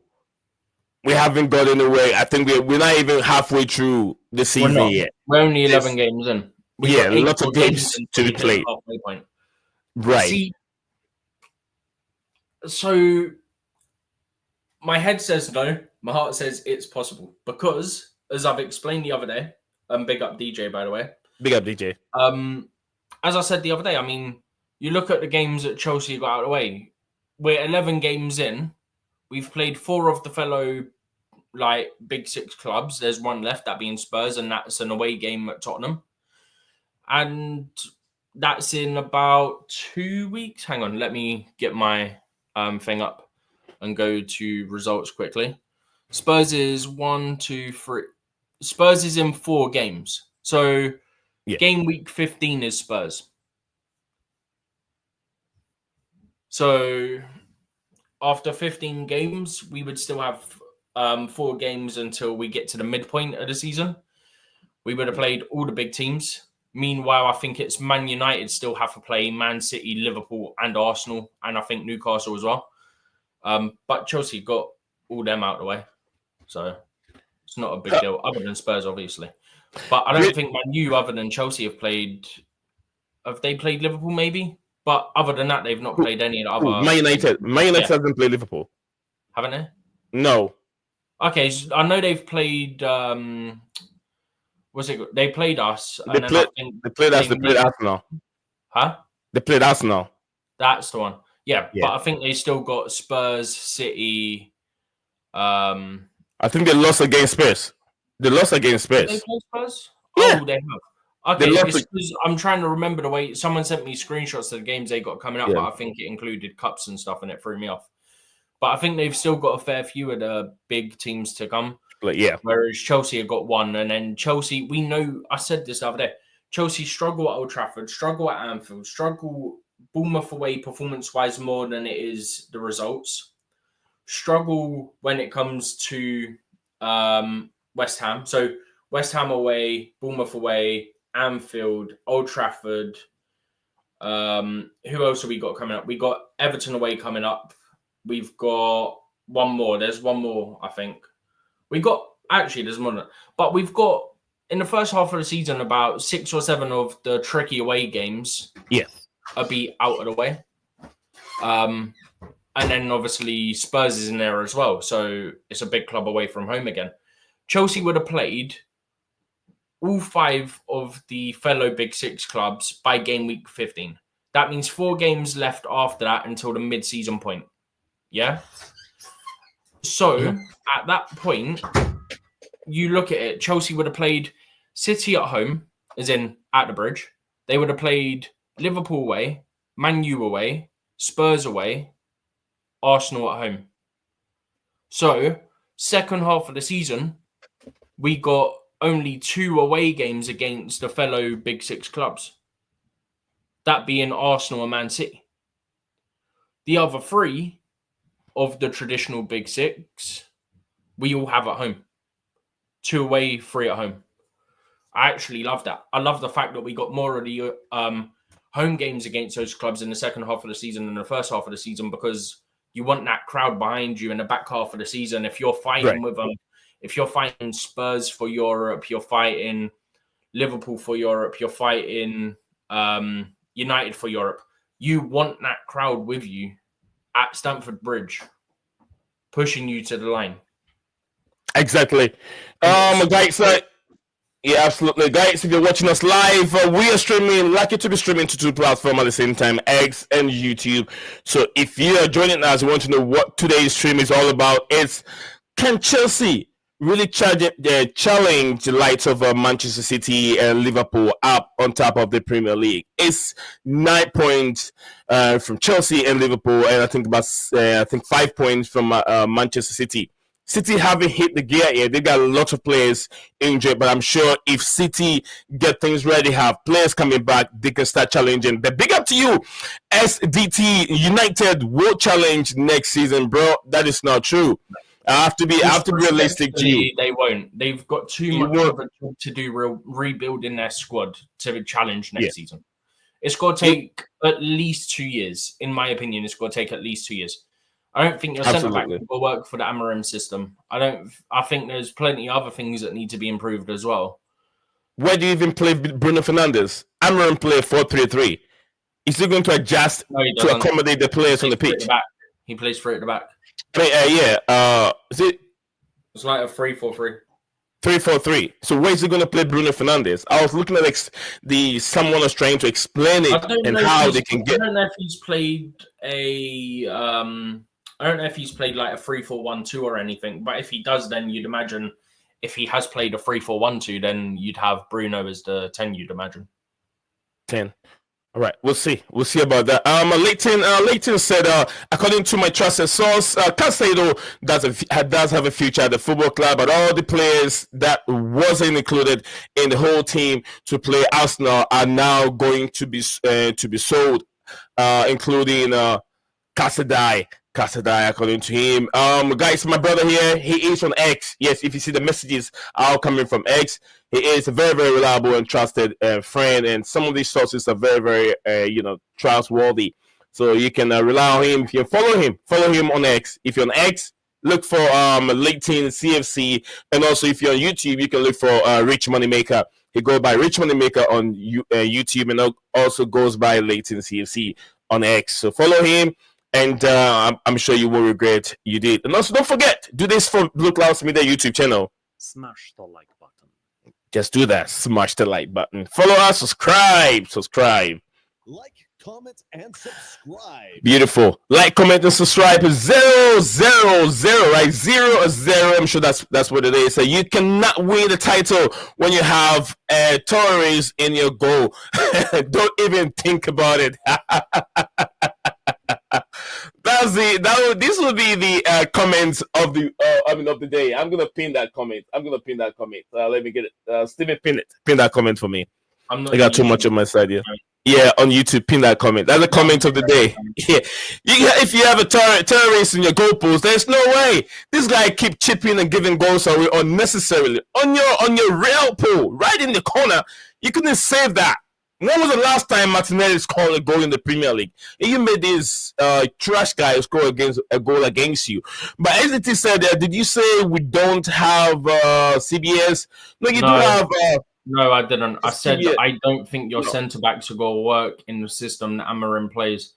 Speaker 1: We haven't got anywhere. I think we're not even halfway through the season yet.
Speaker 3: We're only 11 games in.
Speaker 1: Lots of games to be played.
Speaker 3: Point.
Speaker 1: Right.
Speaker 3: See, so my head says no. My heart says it's possible because, as I've explained the other day, big up DJ, by the way.
Speaker 1: Big up DJ.
Speaker 3: As I said the other day, I mean, you look at the games that Chelsea got out of the way. We're 11 games in. We've played 4 of the fellow big 6 clubs. There's 1 left, that being Spurs, and that's an away game at Tottenham. And that's in about 2 weeks. Hang on, let me get my thing up and go to results quickly. Spurs is 1, 2, 3. Spurs is in 4 games. So game week 15 is Spurs. So after 15 games, we would still have 4 games until we get to the midpoint of the season. We would have played all the big teams. Meanwhile, I think it's Man United still have to play Man City, Liverpool, and Arsenal, and I think Newcastle as well. But Chelsea got all them out of the way. So it's not a big deal, other than Spurs, obviously. But I don't think Man U, other than Chelsea, have played... Have they played Liverpool, maybe? But other than that, they've not played any of the other...
Speaker 1: Man United hasn't played Liverpool.
Speaker 3: Haven't they?
Speaker 1: No.
Speaker 3: Okay, so I know they've played... what's it? They played us.
Speaker 1: They played Arsenal.
Speaker 3: Huh?
Speaker 1: They played Arsenal.
Speaker 3: That's the one. Yeah, but I think they still got Spurs, City...
Speaker 1: I think they lost against Spurs. They lost against
Speaker 3: Did they
Speaker 1: Spurs.
Speaker 3: play Spurs?
Speaker 1: Yeah.
Speaker 3: Oh, they have.
Speaker 1: They
Speaker 3: Okay,
Speaker 1: lost
Speaker 3: it's 'cause I'm trying to remember the way someone sent me screenshots of the games they got coming up,
Speaker 1: Yeah.
Speaker 3: but I think it included cups and stuff, and it threw me off. But I think they've still got a fair few of the big teams to come.
Speaker 1: Like, yeah.
Speaker 3: Whereas Chelsea have got one, and then Chelsea, we know. I said this the other day. Chelsea struggle at Old Trafford, struggle at Anfield, struggle Bournemouth away performance-wise more than it is the results. Struggle when it comes to West Ham. So West Ham away, Bournemouth away, Anfield, Old Trafford. Who else have we got coming up? We got Everton away coming up. We've got one more. There's one more, I think. There's more than that. But we've got, in the first half of the season, about 6 or 7 of the tricky away games.
Speaker 1: Yeah.
Speaker 3: A be out of the way. And then obviously Spurs is in there as well. So it's a big club away from home again. Chelsea would have played all 5 of the fellow Big 6 clubs by game week 15. That means 4 games left after that until the mid-season point. Yeah? So at that point, you look at it, Chelsea would have played City at home, as in at the Bridge. They would have played Liverpool away, Man U away, Spurs away, Arsenal at home. So, second half of the season, we got only 2 away games against the fellow Big 6 clubs. That being Arsenal and Man City. The other 3 of the traditional Big 6, we all have at home. 2 away, 3 at home. I actually love that. I love the fact that we got more of the home games against those clubs in the second half of the season than the first half of the season, because you want that crowd behind you in the back half of the season. If you're fighting with them, if you're fighting Spurs for Europe, you're fighting Liverpool for Europe, you're fighting United for Europe, you want that crowd with you at Stamford Bridge, pushing you to the line.
Speaker 1: Exactly. Guys, yeah, absolutely. Guys, if you're watching us live, we are streaming, lucky to be streaming to 2 platforms at the same time, X and YouTube. So if you are joining us, you want to know what today's stream is all about, it's can Chelsea really challenge the likes of Manchester City and Liverpool up on top of the Premier League? It's 9 points from Chelsea and Liverpool, and I think 5 points from Manchester City. City haven't hit the gear yet. They got a lot of players injured, but I'm sure if City get things ready, have players coming back, they can start challenging. But big up to you, SDT United will challenge next season, bro. That is not true. I have to be realistic to you.
Speaker 3: They won't. They've got too much of a job to do rebuilding their squad to challenge next season. It's going to take at least 2 years. In my opinion, it's going to take at least 2 years. I don't think your centre back will work for the Amorim system. I think there's plenty of other things that need to be improved as well.
Speaker 1: Where do you even play Bruno Fernandes? Amorim play 4-3-3. Is he going to adjust to accommodate the players on the pitch?
Speaker 3: He plays 3 at the back.
Speaker 1: Is it?
Speaker 3: It's like a 3-4-3.
Speaker 1: 3-4-3. So where is he going to play Bruno Fernandes? I was looking at someone was trying to explain it and how they can get.
Speaker 3: I don't know if he's played I don't know if he's played like a 3-4-1-2 or anything, but if he does, then you'd imagine if he has played a 3-4-1-2, then you'd have Bruno as the 10, you'd imagine.
Speaker 1: 10. All right, we'll see. We'll see about that. Leighton said, according to my trusted source, Caicedo does have a future at the football club, but all the players that wasn't included in the whole team to play Arsenal are now going to be sold, including Casadai, according to him. Guys, my brother here, he is on X. Yes, if you see the messages are coming from X, he is a very, very reliable and trusted friend, and some of these sources are very, very, trustworthy. So you can rely on him. If you follow him on X. If you're on X, look for Leighton CFC, and also if you're on YouTube, you can look for Rich Moneymaker. He goes by Rich Moneymaker on YouTube, and also goes by Leighton CFC on X. So follow him. And I'm sure you will regret you did. And also, don't forget, do this for BlueClouds Media YouTube channel.
Speaker 4: Smash the like button.
Speaker 1: Just do that. Smash the like button. Follow us. Subscribe.
Speaker 4: Like,
Speaker 5: comment, and subscribe.
Speaker 1: Beautiful. Like, comment, and subscribe. 000, right? 0-0. I'm sure that's what it is. So you cannot win the title when you have Torres in your goal. Don't even think about it. This will be the comments of the of the day. I'm gonna pin that comment. Let me get it. Steven, pin that comment for me.
Speaker 3: I'm not.
Speaker 1: I got too much on my side here. Yeah, on YouTube, pin that comment. That's the comment of the day. Yeah, if you have a terrorist in your goalpost, there's no way this guy keep chipping and giving goals away unnecessarily on your real pool, right in the corner. You couldn't save that. When was the last time Martinelli scored a goal in the Premier League? And you made this trash guy score a goal against you. But as it is said there, did you say we don't have CBS? No, you do have.
Speaker 3: No, I didn't. I said
Speaker 1: CBS.
Speaker 3: I don't think your centre backs are going to work in the system that Amarim plays.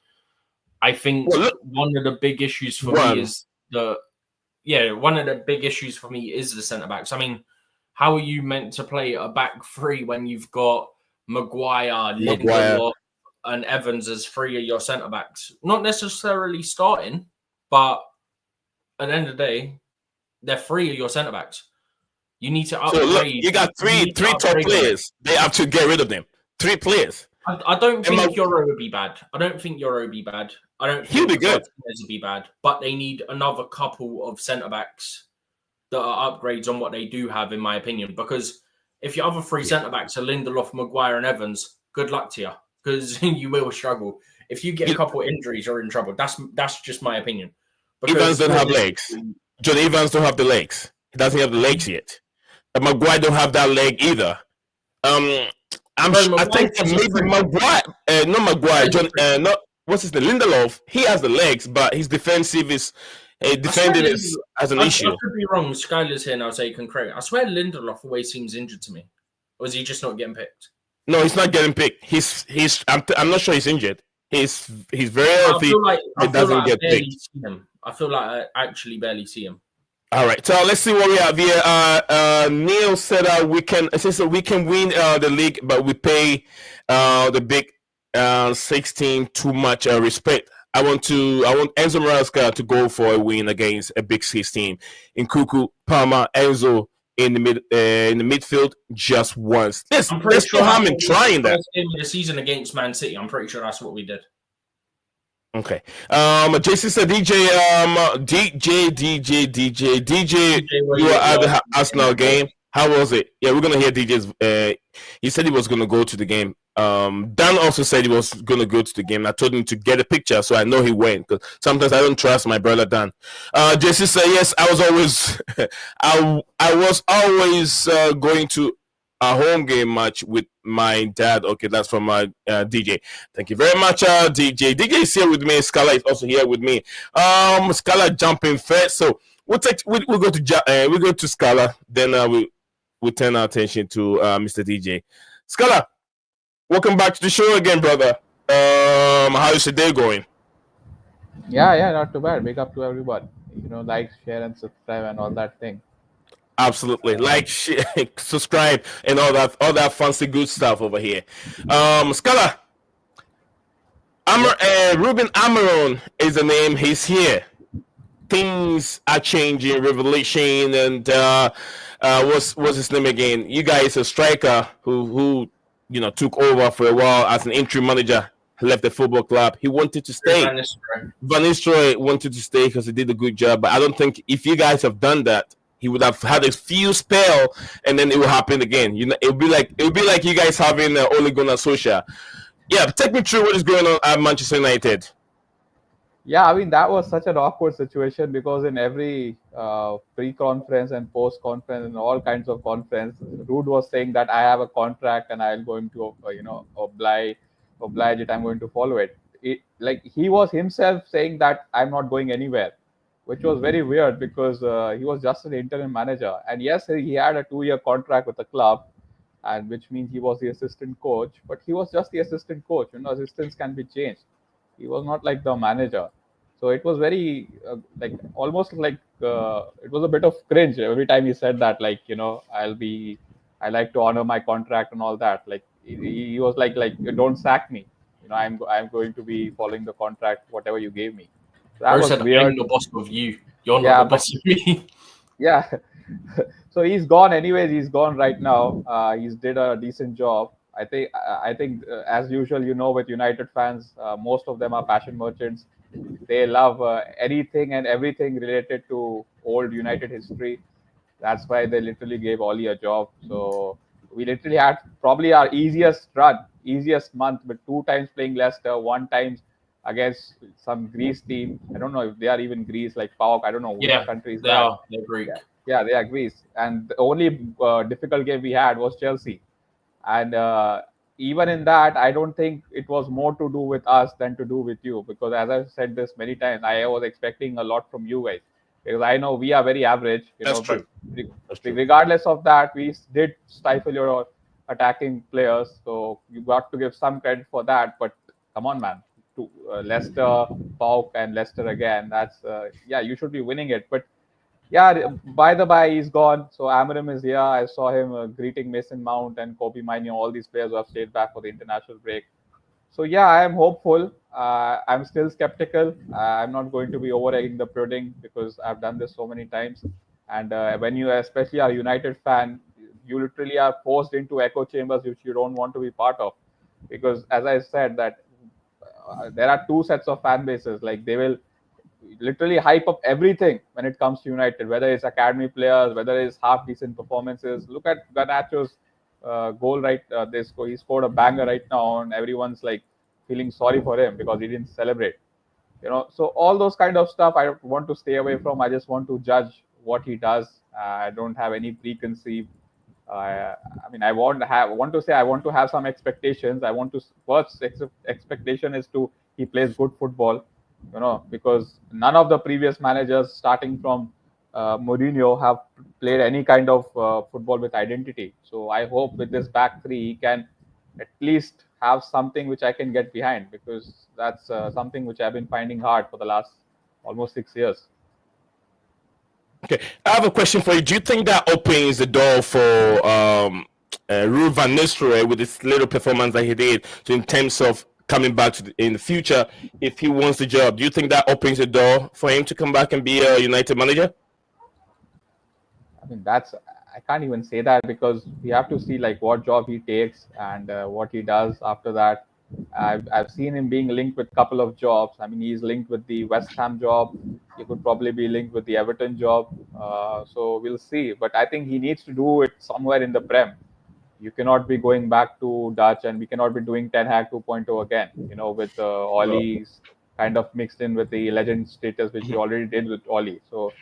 Speaker 3: I think one of the big issues for me is the centre backs. I mean, how are you meant to play a back three when you've got Maguire, Lindelof, and Evans as three of your centre backs? Not necessarily starting, but at the end of the day, they're three of your centre backs. You need to upgrade.
Speaker 1: So look, you got three top players. They have to get rid of them. 3 players.
Speaker 3: I don't think Euro would be bad. I don't think
Speaker 1: He'll be good.
Speaker 3: Would be bad. But they need another couple of centre backs that are upgrades on what they do have, in my opinion. Because if your other 3 centre backs are Lindelof, Maguire, and Evans, good luck to you, because you will struggle. If you get a couple of injuries, you're in trouble. That's just my opinion.
Speaker 1: Evans don't have legs. John Evans don't have the legs. He doesn't have the legs yet. Maguire don't have that leg either. I think maybe Maguire, not Maguire, John, not what's his name, Lindelof. He has the legs, but his defensive is defending as an issue.
Speaker 3: I could be wrong. Skylar's here now, so you can correct. I swear Lindelof always seems injured to me. Or is he just not getting picked?
Speaker 1: No, he's not getting picked. I'm not sure he's injured. He's very healthy.
Speaker 3: I feel like I actually barely see him.
Speaker 1: All right, so let's see what we have here. Neil said we can win the league, but we pay the big 16 too much respect. I want Enzo Maresca to go for a win against a big 16 in Kuku, Palmer, Enzo in the midfield just once. Let's show him in trying that.
Speaker 3: Game of the season against Man City. I'm pretty sure that's what we did.
Speaker 1: Okay. Jason said DJ, you were at the Arsenal game. How was it? Yeah, we're gonna hear DJ's. He said he was gonna go to the game. Dan also said he was gonna go to the game. I told him to get a picture, so I know he went. Because sometimes I don't trust my brother Dan. Jason said yes. I was always, I was always going to a home game match with my dad. Okay, that's from my DJ. Thank you very much, DJ. DJ is here with me. Scala is also here with me. Scala jumping first, so we'll go to Scala. Then we turn our attention to Mr. DJ. Scala, welcome back to the show again, brother. How is your day going?
Speaker 6: Yeah, not too bad. Big up to everybody. Like, share, and subscribe, and all that thing.
Speaker 1: Absolutely. Like, share, subscribe, and all that fancy good stuff over here. Scala, Ruben Amaron is the name. He's here. Things are changing. Revelation and what's his name again? You guys, a striker who took over for a while as an interim manager. Left the football club. He wanted to stay. Van Nistelrooy wanted to stay because he did a good job. But I don't think if you guys have done that, he would have had a few spell, and then it will happen again. It would be like you guys having Ole Gunnar Solskjaer. Yeah, take me through what is going on at Manchester United.
Speaker 6: Yeah, I mean, that was such an awkward situation because in every pre-conference and post-conference and all kinds of conference, Ruud was saying that I have a contract and I'm going to, oblige it. I'm going to follow it. Like he was himself saying that I'm not going anywhere, which was very weird because he was just an interim manager. And yes, he had a 2-year contract with the club, and which means he was the assistant coach, but he was just the assistant coach. Assistants can be changed. He was not like the manager. So it was very it was a bit of cringe every time he said that, I like to honor my contract and all that. Like he was like don't sack me. I'm going to be following the contract, whatever you gave me. So that
Speaker 3: Bro
Speaker 6: was
Speaker 3: said,
Speaker 6: weird.
Speaker 3: I'm the boss of you. You're not
Speaker 6: Yeah,
Speaker 3: the boss of me.
Speaker 6: yeah. So he's gone anyways. He's gone right now. He's did a decent job. I think as usual, with United fans, most of them are passion merchants. They love anything and everything related to old United history. That's why they literally gave Oli a job. So we literally had probably our easiest run, easiest month, with 2 times playing Leicester, 1 time against some Greece team. I don't know if they are even Greece, like PAOK. I don't know which
Speaker 3: Yeah,
Speaker 6: country is
Speaker 3: they
Speaker 6: that.
Speaker 3: are. They're Greek.
Speaker 6: Yeah, they are Greece. And the only difficult game we had was Chelsea. And even in that, I don't think it was more to do with us than to do with you. Because as I've said this many times, I was expecting a lot from you guys. Because I know we are very average,
Speaker 1: That's
Speaker 6: but
Speaker 1: true. That's true.
Speaker 6: regardless of that, we did stifle your attacking players. So you got to give some credit for that. But come on, man. To Leicester, PAOK, and Leicester again. That's you should be winning it. But yeah, by the by, he's gone. So Amarim is here. I saw him greeting Mason Mount and Kobe Mainoo, all these players who have stayed back for the international break. So yeah, I am hopeful. I'm still skeptical. I'm not going to be over egging the pudding because I've done this so many times. And when you, especially are a United fan, you literally are forced into echo chambers which you don't want to be part of. Because as I said, that there are two sets of fan bases. Like they will literally hype up everything when it comes to United, whether it's academy players, whether it's half decent performances. Look at Garnacho's goal he scored a banger right now, and everyone's like feeling sorry for him because he didn't celebrate. So all those kind of stuff I want to stay away from. I just want to judge what he does. I don't have any preconceived. I want to say I want to have some expectations. I want to first expectation is to he plays good football, because none of the previous managers, starting from Mourinho, have played any kind of football with identity. So I hope with this back three, he can at least have something which I can get behind, because that's something which I've been finding hard for the last almost 6 years.
Speaker 1: Okay, I have a question for you. Do you think that opens the door for Ruud van Nistelrooy with this little performance that he did, so in terms of coming back in the future, if he wants the job? Do you think that opens the door for him to come back and be a United manager?
Speaker 6: I can't even say that, because we have to see like what job he takes and what he does after that. I've seen him being linked with a couple of jobs. He's linked with the West Ham job. He could probably be linked with the Everton job. So we'll see. But I think he needs to do it somewhere in the Prem. You cannot be going back to Dutch, and we cannot be doing Ten Hag 2.0 again. With Ollie's kind of mixed in with the legend status, which he already did with Ollie. So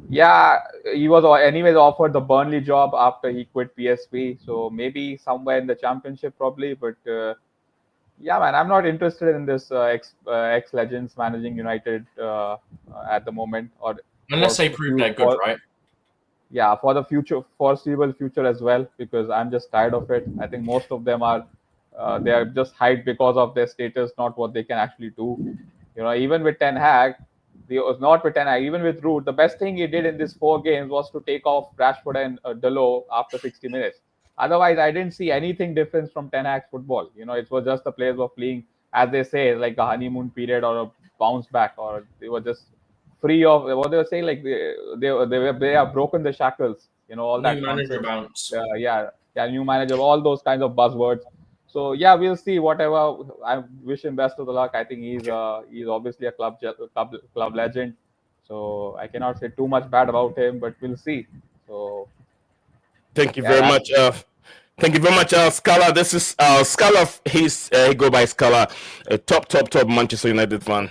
Speaker 6: yeah, he was anyways offered the Burnley job after he quit PSV. So maybe somewhere in the Championship, probably. But yeah, man, I'm not interested in this ex legends managing United at the moment, or
Speaker 3: Unless they prove they're good, right?
Speaker 6: Yeah, for the future, foreseeable future as well, because I'm just tired of it. I think most of them are they are just hyped because of their status, not what they can actually do. Even with Ten Hag, not with Ten Hag, even with Root, the best thing he did in these 4 games was to take off Rashford and Dalot after 60 minutes. Otherwise, I didn't see anything different from Ten Hag's football. It was just the players were playing, as they say, like a honeymoon period or a bounce back, or they were just free of what they were saying, like they have broken the shackles, all that
Speaker 3: New manager
Speaker 6: nonsense.
Speaker 3: bounce.
Speaker 6: New manager, all those kinds of buzzwords. So yeah, we'll see. Whatever, I wish him best of the luck. I think he's obviously a club legend, so I cannot say too much bad about him, but we'll see. So
Speaker 1: Thank you
Speaker 6: yeah,
Speaker 1: very much. Thank you very much, Scala. This is Scala. He go by Scala, a top Manchester United fan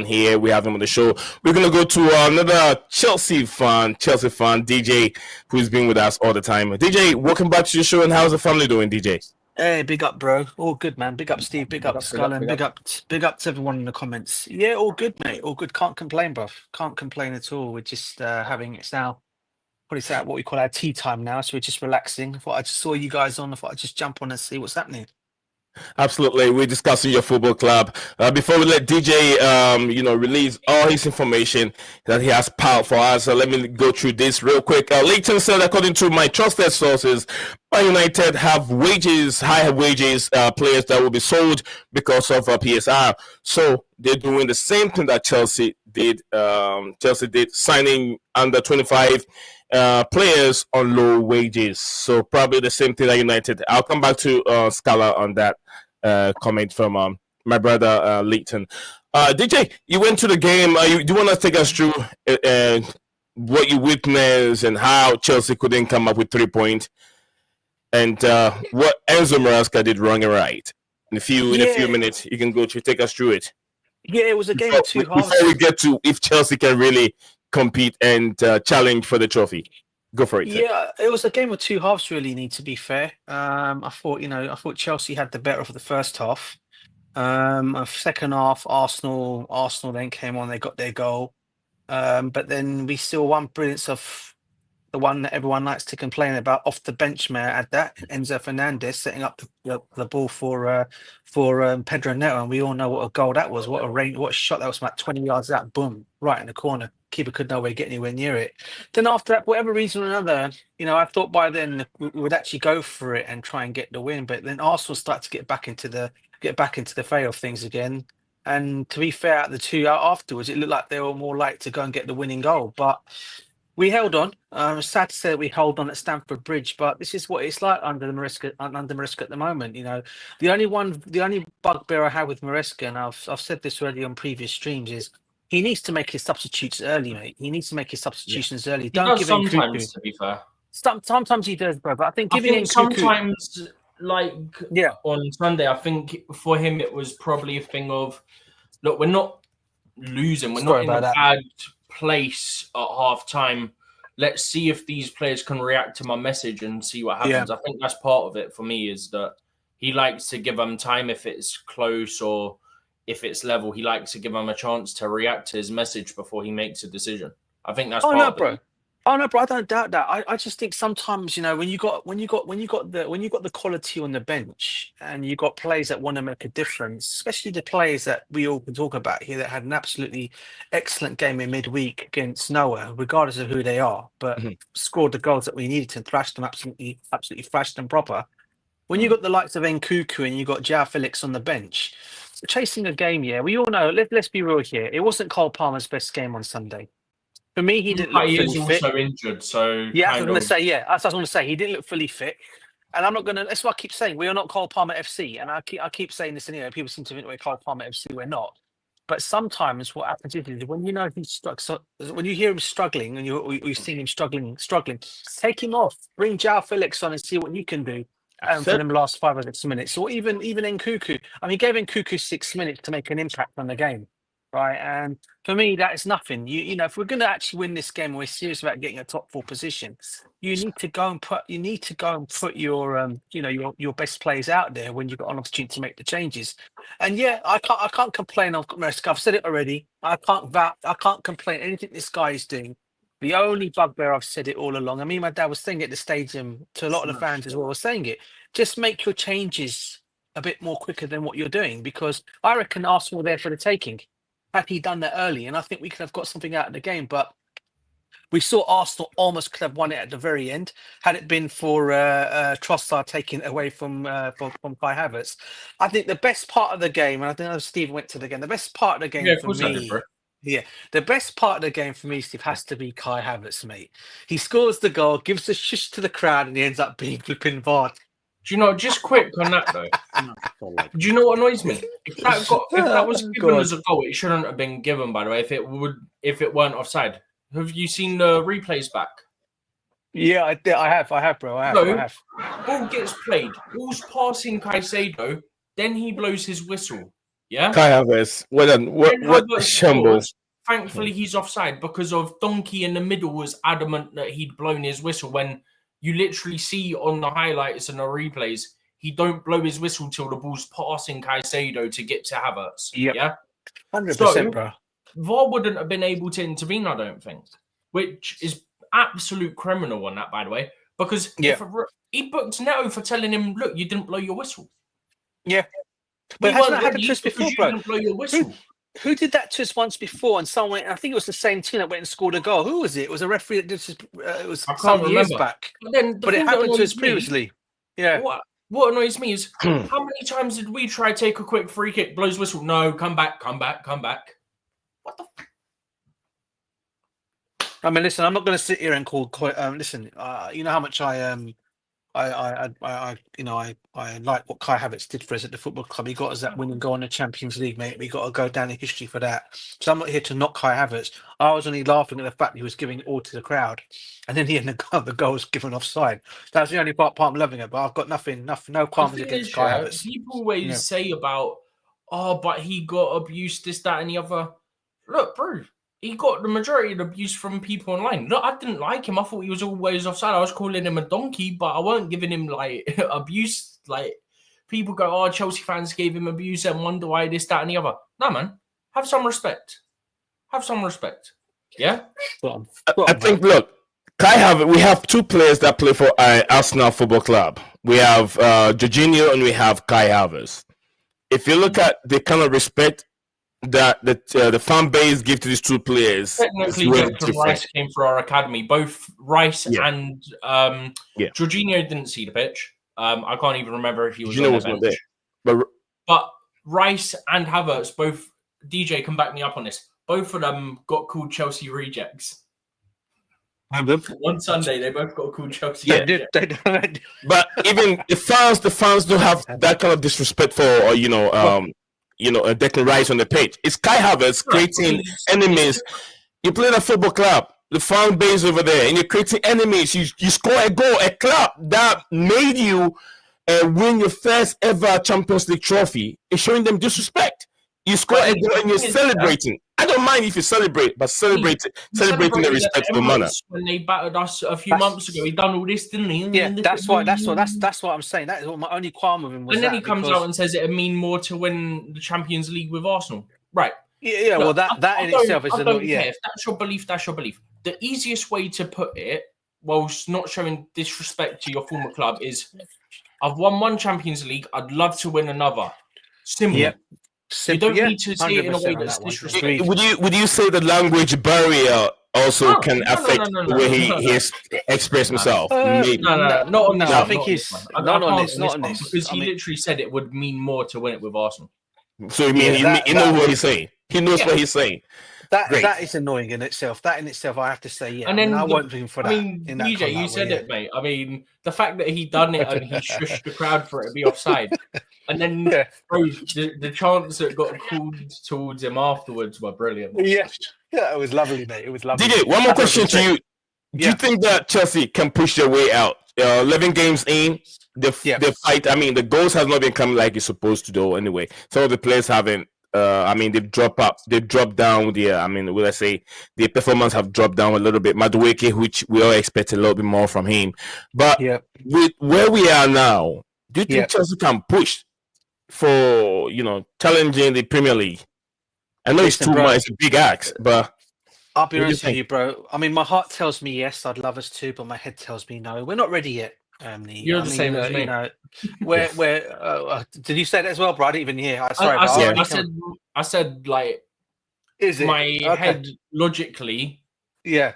Speaker 1: here. We have him on the show. We're gonna go to another Chelsea fan, DJ, who's been with us all the time. DJ, welcome back to the show. And how's the family doing, DJ?
Speaker 4: Hey, big up, bro. All good, man. Big up, Steve. Big up, Skull, and big up to everyone in the comments. Yeah, all good, mate. All good. Can't complain, bruv. Can't complain at all. We're just it's now what we call our tea time now. So we're just relaxing. I just saw you guys on. I thought I'd just jump on and see what's happening.
Speaker 1: Absolutely. We're discussing your football club. Before we let DJ, release all his information that he has piled for us, let me go through this real quick. Leighton said, according to my trusted sources, Man United have higher wages, players that will be sold because of PSR. So they're doing the same thing that Chelsea did. Chelsea did, signing under 25 players on low wages. So probably the same thing that United. I'll come back to Scala on that comment from my brother Leighton. DJ, you went to the game. Do you want to take us through what you witnessed and how Chelsea couldn't come up with 3 points, and what Enzo Maresca did wrong and right? In a few minutes, you can take us through it.
Speaker 4: Yeah, it was a game of two halves.
Speaker 1: Before we get to if Chelsea can really compete and challenge for the trophy, go for it.
Speaker 4: Yeah, it was a game of two halves. Really, need to be fair. I thought Chelsea had the better of the first half. Second half, Arsenal then came on. They got their goal, but then we still won. Brilliance of the one that everyone likes to complain about, off the bench, may I add that, Enzo Fernandez setting up the ball for Pedro Neto, and we all know what a goal that was. What a shot that was, about 20 yards out, boom, right in the corner. Keeper could nowhere get anywhere near it. Then after that, for whatever reason or another, I thought by then we would actually go for it and try and get the win. But then Arsenal started to get back into the fray of things again. And to be fair, at the two afterwards, it looked like they were more likely to go and get the winning goal. But we held on. It's sad to say that we held on at Stamford Bridge, but this is what it's like under Maresca at the moment. The only bugbear I have with Maresca, and I've said this already on previous streams, is he needs to make his substitutes early, mate. He needs to make his substitutions early.
Speaker 3: He
Speaker 4: Don't
Speaker 3: does
Speaker 4: give
Speaker 3: sometimes,
Speaker 4: Nkunku.
Speaker 3: to be fair.
Speaker 4: Sometimes he does, bro. But I think giving Nkunku
Speaker 3: sometimes, like on Sunday, I think for him it was probably a thing of, look, we're not losing. We're not in a bad place at half time. Let's see if these players can react to my message and see what happens. I think that's part of it for me, is that he likes to give them time if it's close or if it's level. He likes to give them a chance to react to his message before he makes a decision. I think that's part of it.
Speaker 4: Oh no, bro, I don't doubt that. I just think sometimes, when you got the quality on the bench and you got players that want to make a difference, especially the players that we all can talk about here that had an absolutely excellent game in midweek against Noah, regardless of who they are, but scored the goals that we needed to thrash them absolutely thrashed them proper. When you got the likes of Nkunku and you got João Felix on the bench, chasing a game, we all know. Let's be real here. It wasn't Cole Palmer's best game on Sunday. For me, he didn't look fully fit.
Speaker 3: He is also injured, so
Speaker 4: I was going to say he didn't look fully fit, and I'm not going to. That's what I keep saying. We are not Cole Palmer FC, and I keep saying this. And people seem to think we're Cole Palmer FC. We're not. But sometimes what happens is when when you hear him struggling and you've seen him struggling, take him off, bring João Felix on and see what you can do. For them last 5 or 6 minutes, or even Nkunku. I mean, he gave Nkunku 6 minutes to make an impact on the game. Right, and for me, that is nothing. If we're going to actually win this game, we're serious about getting a top 4 position. You need to go and put your your best players out there when you've got an opportunity to make the changes. And I can't complain on Maresca. I've said it already. I can't complain anything this guy is doing. The only bugbear, I've said it all along. I mean, my dad was saying it at the stadium to a lot of the fans as well. Was saying it. Just make your changes a bit more quicker than what you're doing, because I reckon Arsenal were there for the taking. Had he done that early, and I think we could have got something out of the game, but we saw Arsenal almost could have won it at the very end had it been for Trossard taking it away from Kai Havertz. I think the best part of the game, and I don't know if Steve went to the game, the best part of the game for me, the best part of the game for me, Steve, has to be Kai Havertz, mate. He scores the goal, gives a shush to the crowd, and he ends up being flipping VAR.
Speaker 3: Do you know, just quick on that though, do you know what annoys me? If that was given as a goal, it shouldn't have been given, by the way, if it weren't offside. Have you seen the replays back?
Speaker 4: Yeah, I have, bro. I have.
Speaker 3: Ball gets played, ball's passing Caicedo, then he blows his whistle. Yeah?
Speaker 1: Kai Havertz, what shambles.
Speaker 3: Thankfully, he's offside because of Donkey in the middle was adamant that he'd blown his whistle, when you literally see on the highlights and the replays, he don't blow his whistle till the ball's passing Caicedo to get to Havertz.
Speaker 4: Yep.
Speaker 3: Yeah?
Speaker 4: 100%, bro.
Speaker 3: VAR wouldn't have been able to intervene, I don't think, which is absolute criminal on that, by the way, because he booked Neto for telling him, look, you didn't blow your whistle.
Speaker 4: Yeah.
Speaker 3: We
Speaker 4: But hasn't
Speaker 3: weren't
Speaker 4: that happened to
Speaker 3: ready
Speaker 4: us
Speaker 3: because
Speaker 4: before,
Speaker 3: you
Speaker 4: bro?
Speaker 3: didn't blow your whistle.
Speaker 4: Who did that to us once before? And someone, I think it was the same team that went and scored a goal. Who was it? It was a referee that did this. It was
Speaker 3: I can't
Speaker 4: some years
Speaker 3: remember.
Speaker 4: back.
Speaker 3: But then the
Speaker 4: But it
Speaker 3: thing that
Speaker 4: happened to us
Speaker 3: annoys me,
Speaker 4: previously. Yeah.
Speaker 3: what annoys me is how many times did we try to take a quick free kick, blows whistle? No, come back. What the?
Speaker 4: I mean, listen, I'm not going to sit here and call. Listen, you know how much I like what Kai Havertz did for us at the football club. He got us that win and go on the Champions League, mate. We got to go down in history for that. So I'm not here to knock Kai Havertz. I was only laughing at the fact he was giving it all to the crowd, and then the goal was given offside. That's the only part I'm loving it. But I've got no qualms against Kai Havertz.
Speaker 3: People always say about, but he got abused, this, that, and the other. Look, bro. He got the majority of the abuse from people online. Look, I didn't like him. I thought he was always offside. I was calling him a donkey, but I weren't giving him like abuse. Like people go, Chelsea fans gave him abuse and wonder why this, that, and the other. No, man. Have some respect. Yeah.
Speaker 1: I think. Look, Kai Havertz. We have two players that play for Arsenal Football Club. We have Jorginho and we have Kai Havertz. If you look at the kind of respect that the fan base give to these two players,
Speaker 3: technically, Declan Rice came for our academy. Both Rice and Jorginho didn't see the pitch. I can't even remember if he was on the bench. But Rice and Havertz, both, DJ can back me up on this. Both of them got called Chelsea rejects. One Sunday, they both got called Chelsea rejects.
Speaker 1: But even the fans don't have that kind of disrespect for Declan Rice on the pitch. It's Kai Havertz creating enemies. You play in a football club, the fan base over there, and you're creating enemies. You score a goal, a club that made you win your first ever Champions League trophy. It's showing them disrespect. You score a goal and you're celebrating. I don't mind if you celebrate, but celebrating the respectful manner.
Speaker 3: When they battered us a few months ago, he done all this, didn't he?
Speaker 4: Yeah, that's what I'm saying. That is what my only qualm with him was.
Speaker 3: And then he comes out and says it'd mean more to win the Champions League with Arsenal. Right.
Speaker 4: Yeah, well, that in itself is
Speaker 3: if that's your belief, that's your belief. The easiest way to put it, whilst not showing disrespect to your former club, is I've won one Champions League, I'd love to win another. Simple. Yep. You don't need to say it in a way that's disrespectful.
Speaker 1: Would you say the language barrier also can affect the way he expressed himself?
Speaker 3: Maybe. No, not on this.
Speaker 4: I think he's not on this.
Speaker 3: Because he literally said it would mean more to win it with Arsenal.
Speaker 1: So he knows what he's saying. He knows what he's saying.
Speaker 4: That is annoying in itself. That in itself, I have to say, yeah.
Speaker 3: And then
Speaker 4: I won't blame for that.
Speaker 3: I mean, DJ, you said it, mate. I mean, the fact that he done it and he shushed the crowd for it to be offside, and then bro, the chants that got called towards him afterwards were brilliant.
Speaker 4: Yeah, it was lovely, mate. It was lovely.
Speaker 1: DJ, one more question to you. Do you think that Chelsea can push their way out? 11 games in, the fight. I mean, the goals has not been coming like it's supposed to do. Anyway, some of the players haven't. They've dropped down. The performance have dropped down a little bit. Madueke, which we all expect a little bit more from him, but with where we are now, do you think Chelsea can push for challenging the Premier League? I know it's too much, it's a big ask, but
Speaker 4: I'll be honest with you, bro. I mean, my heart tells me yes, I'd love us to, but my head tells me no. We're not ready yet.
Speaker 3: You're the same as me.
Speaker 4: Did you say that as well, bro? I didn't even hear.
Speaker 3: I said like,
Speaker 4: is it
Speaker 3: my head logically?
Speaker 4: Yeah.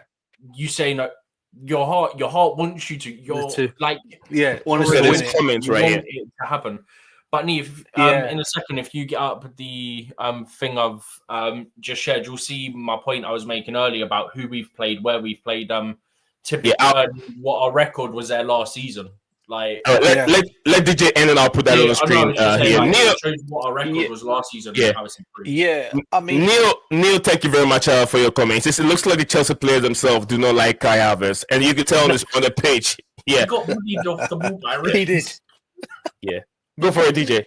Speaker 3: You say no. Your heart wants you to. Like,
Speaker 4: want
Speaker 1: to comments right here
Speaker 3: it to happen. But Neve, in a second, if you get up the thing of just shared, you'll see my point I was making earlier about who we've played, where we've played. Typically, what our record was there last season. Like,
Speaker 1: let DJ end and I'll put that on the screen here.
Speaker 3: Neil shows what our record was last season.
Speaker 4: I mean,
Speaker 1: Neil, thank you very much for your comments. It looks like the Chelsea players themselves do not like Kai Havertz, and you can tell on the page. Yeah,
Speaker 3: he got bullied off the ball by Rick.
Speaker 4: He did.
Speaker 1: Yeah. Go for it, DJ.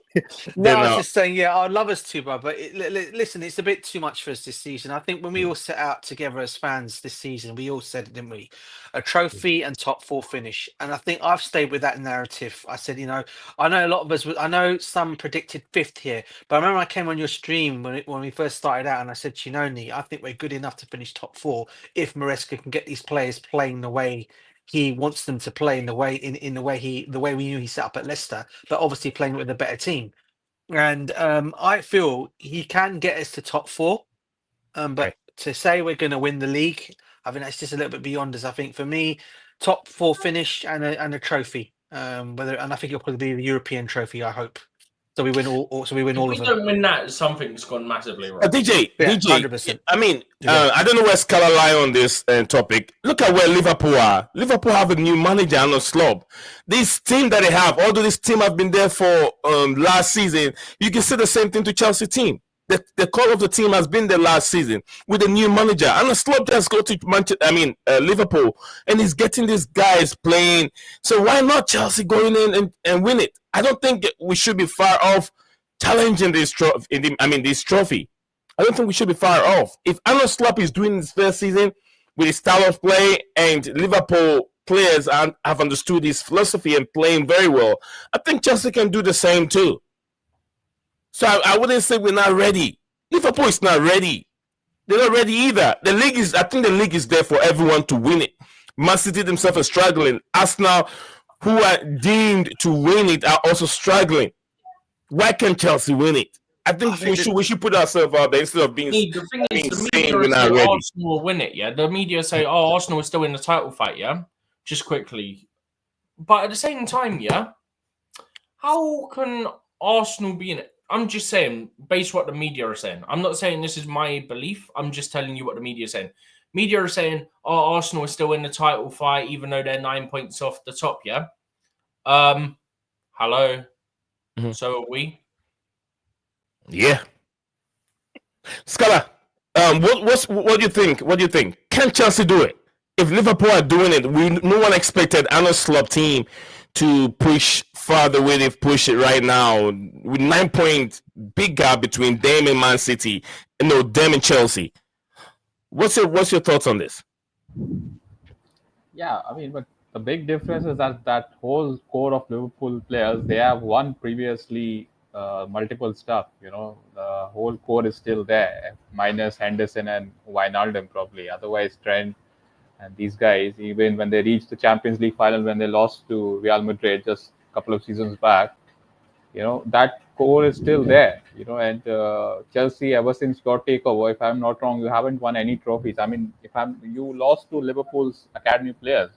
Speaker 4: No, I was just saying, I'd love us to, bro. But listen, it's a bit too much for us this season. I think when we all set out together as fans this season, we all said, didn't we? A trophy and top 4 finish. And I think I've stayed with that narrative. I said, I know a lot of us, I know some predicted 5th here, but I remember I came on your stream when we first started out and I said, Nee, I think we're good enough to finish top 4 if Maresca can get these players playing the way he wants them to play in the way we knew he set up at Leicester, but obviously playing with a better team. And I feel he can get us to top 4. But
Speaker 1: Okay.
Speaker 4: to say we're going to win the league, I think that's just a little bit beyond us. I think for me, top 4 finish and a trophy. And I think it'll probably be the European trophy. I hope. So we win all. So we win
Speaker 3: If
Speaker 4: all
Speaker 3: we
Speaker 4: of them.
Speaker 3: don't win that, something's gone massively wrong.
Speaker 1: DJ,
Speaker 4: Yeah,
Speaker 1: DJ.
Speaker 4: 100%.
Speaker 1: I mean,
Speaker 4: Yeah.
Speaker 1: I don't know where Scala lie on this topic. Look at where Liverpool are. Liverpool have a new manager and a slob. This team that they have, although this team have been there for last season, you can say the same thing to Chelsea team. The core of the team has been there last season with a new manager, and the slob just go to Liverpool, and he's getting these guys playing. So why not Chelsea going in and win it? I don't think we should be far off challenging this trophy. I don't think we should be far off. If Arne Slot is doing his first season with his style of play, and Liverpool players have understood his philosophy and playing very well, I think Chelsea can do the same too. So I wouldn't say we're not ready. Liverpool is not ready. They're not ready either. I think the league is there for everyone to win it. Man City themselves are struggling. Arsenal, who are deemed to win it, are also struggling. Why can't Chelsea win it? I think we should put ourselves out there instead of being
Speaker 3: The thing is, the
Speaker 1: saying we're
Speaker 3: media
Speaker 1: not
Speaker 3: say
Speaker 1: ready.
Speaker 3: Arsenal will win it, yeah? The media say, oh, Arsenal is still in the title fight, yeah? Just quickly. But at the same time, yeah, how can Arsenal be in it? I'm just saying, based what the media are saying. I'm not saying this is my belief. I'm just telling you what the media is saying. Media are saying, oh, Arsenal is still in the title fight, even though they're 9 points off the top, yeah? Hello?
Speaker 1: Mm-hmm.
Speaker 3: So are we?
Speaker 1: Yeah. Scala, what do you think? What do you think? Can Chelsea do it? If Liverpool are doing it, no one expected Arne Slot team to push far the way they've pushed it right now, with 9 point big gap between them and Man City, them and Chelsea. What's your thoughts on this?
Speaker 6: Yeah, I mean, but the big difference is that whole core of Liverpool players, they have won previously multiple stuff. The whole core is still there, minus Henderson and Wijnaldum probably. Otherwise, Trent and these guys, even when they reached the Champions League final, when they lost to Real Madrid just a couple of seasons back, that core is still there. And Chelsea, ever since your takeover, if I'm not wrong, you haven't won any trophies. I mean, you lost to Liverpool's academy players.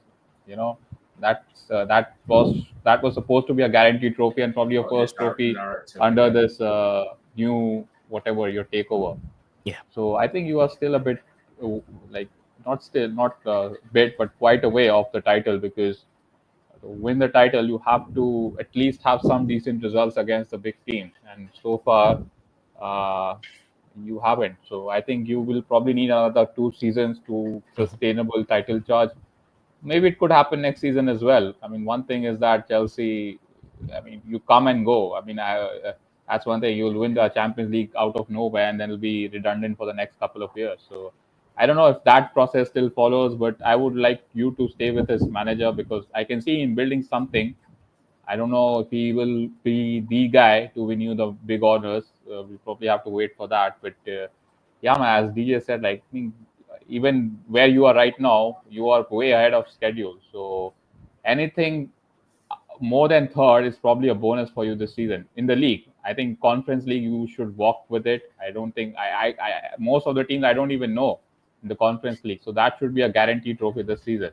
Speaker 6: That was supposed to be a guaranteed trophy and probably your first trophy under this new whatever your takeover.
Speaker 1: Yeah.
Speaker 6: So I think you are still a bit not a bit, but quite a way off the title, because to win the title, you have to at least have some decent results against the big teams. And so far, you haven't. So I think you will probably need another 2 seasons to sustainable title charge. Maybe it could happen next season as well. I mean, one thing is that Chelsea, I mean, you come and go. I mean, that's one thing. You'll win the Champions League out of nowhere, and then it'll be redundant for the next couple of years. So I don't know if that process still follows, but I would like you to stay with his manager, because I can see him building something. I don't know if he will be the guy to win you the big honors. We probably have to wait for that. But yeah, man, as DJ said, like, I mean, even where you are right now, you are way ahead of schedule. So anything more than third is probably a bonus for you this season in the league. I think Conference League, you should walk with it. I don't think most of the teams I don't even know in the Conference League. So that should be a guaranteed trophy this season.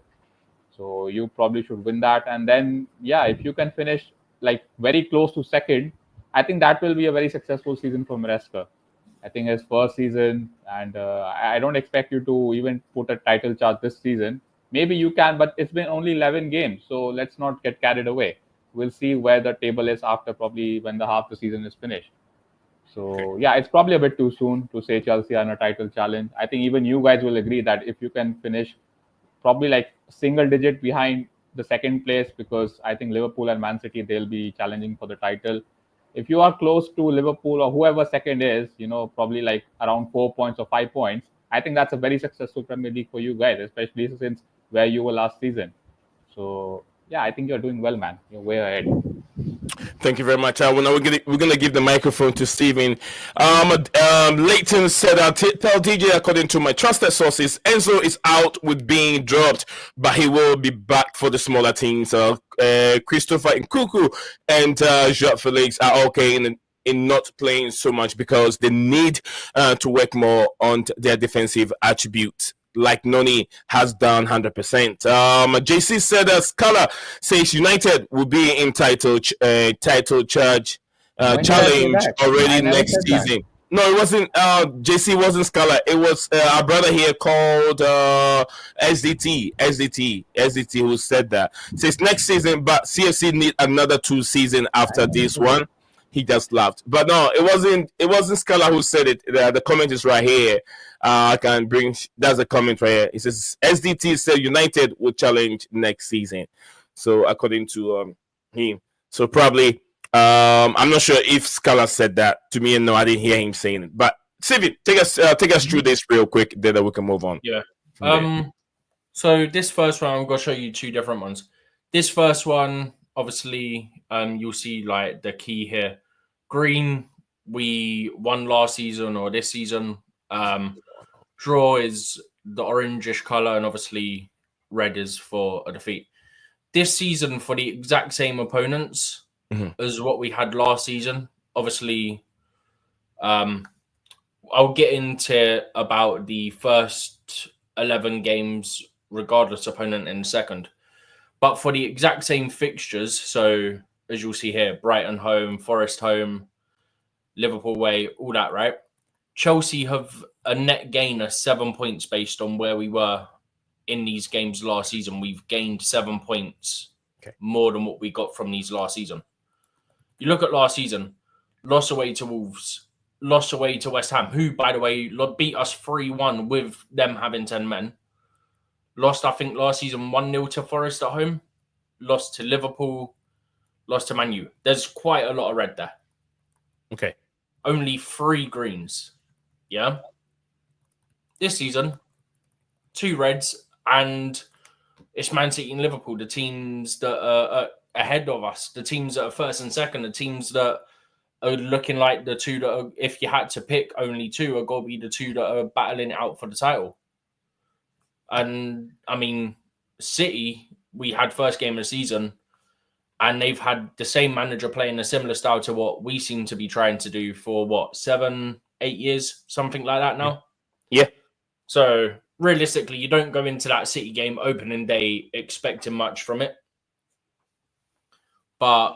Speaker 6: So you probably should win that. And then, yeah, if you can finish like very close to second, I think that will be a very successful season for Maresca. I think his first season, and I don't expect you to even put a title chart this season. Maybe you can, but it's been only 11 games. So let's not get carried away. We'll see where the table is after probably when half the season is finished. So, yeah, it's probably a bit too soon to say Chelsea are in a title challenge. I think even you guys will agree that if you can finish probably like single digit behind the second place, because I think Liverpool and Man City, they'll be challenging for the title. If you are close to Liverpool or whoever second is, probably like around 4 points or 5 points, I think that's a very successful Premier League for you guys, especially since where you were last season. So, yeah, I think you're doing well, man. You're way ahead.
Speaker 1: Thank you very much. We're gonna give the microphone to Stephen. Leighton said, "Tell DJ, according to my trusted sources, Enzo is out with being dropped, but he will be back for the smaller teams. Christopher Nkuku and Joao Felix are okay in not playing so much because they need to work more on their defensive attributes, like Noni has done 100%. JC said Scala says United will be in title challenge already next season. No, it wasn't. JC wasn't Scala. It was our brother here called SDT who said that. Says next season, but CFC need another 2 seasons after this one. He just laughed. But no, it wasn't Scala who said it. The comment is right here. I can bring. That's a comment right here. It says SDT said United will challenge next season. So according to him, so probably. I'm not sure if Scala said that to me, and no, I didn't hear him saying it. But Steven, take us through this real quick, then we can move on.
Speaker 3: Yeah. So this first one, I'm gonna show you 2 different ones. This first one, obviously, you'll see like the key here. Green, we won last season or this season. Draw is the orangish color, and obviously red is for a defeat. This season, for the exact same opponents. As what we had last season. Obviously, I'll get into about the first 11 games, regardless opponent in the second. But for the exact same fixtures, so as you'll see here, Brighton home, Forest home, Liverpool away, all that, right? Chelsea have a net gain of 7 points based on where we were in these games last season. We've gained 7 points more than what we got from these last season. You look at last season, lost away to Wolves, lost away to West Ham, who, by the way, beat us 3-1 with them having 10 men. Lost, I think, last season 1-0 to Forest at home. Lost to Liverpool. Lost to Man U. There's quite a lot of red there.
Speaker 1: Okay.
Speaker 3: Only 3 greens. Yeah. This season, 2 reds, and it's Man City and Liverpool, the teams that are ahead of us, the teams that are first and second, the teams that are looking like the 2 that are, if you had to pick only 2, are going to be the 2 that are battling it out for the title. And I mean, City, we had first game of the season, and they've had the same manager playing a similar style to what we seem to be trying to do for 7-8 years, something like that now.
Speaker 1: Yeah.
Speaker 3: So realistically, you don't go into that City game opening day expecting much from it. But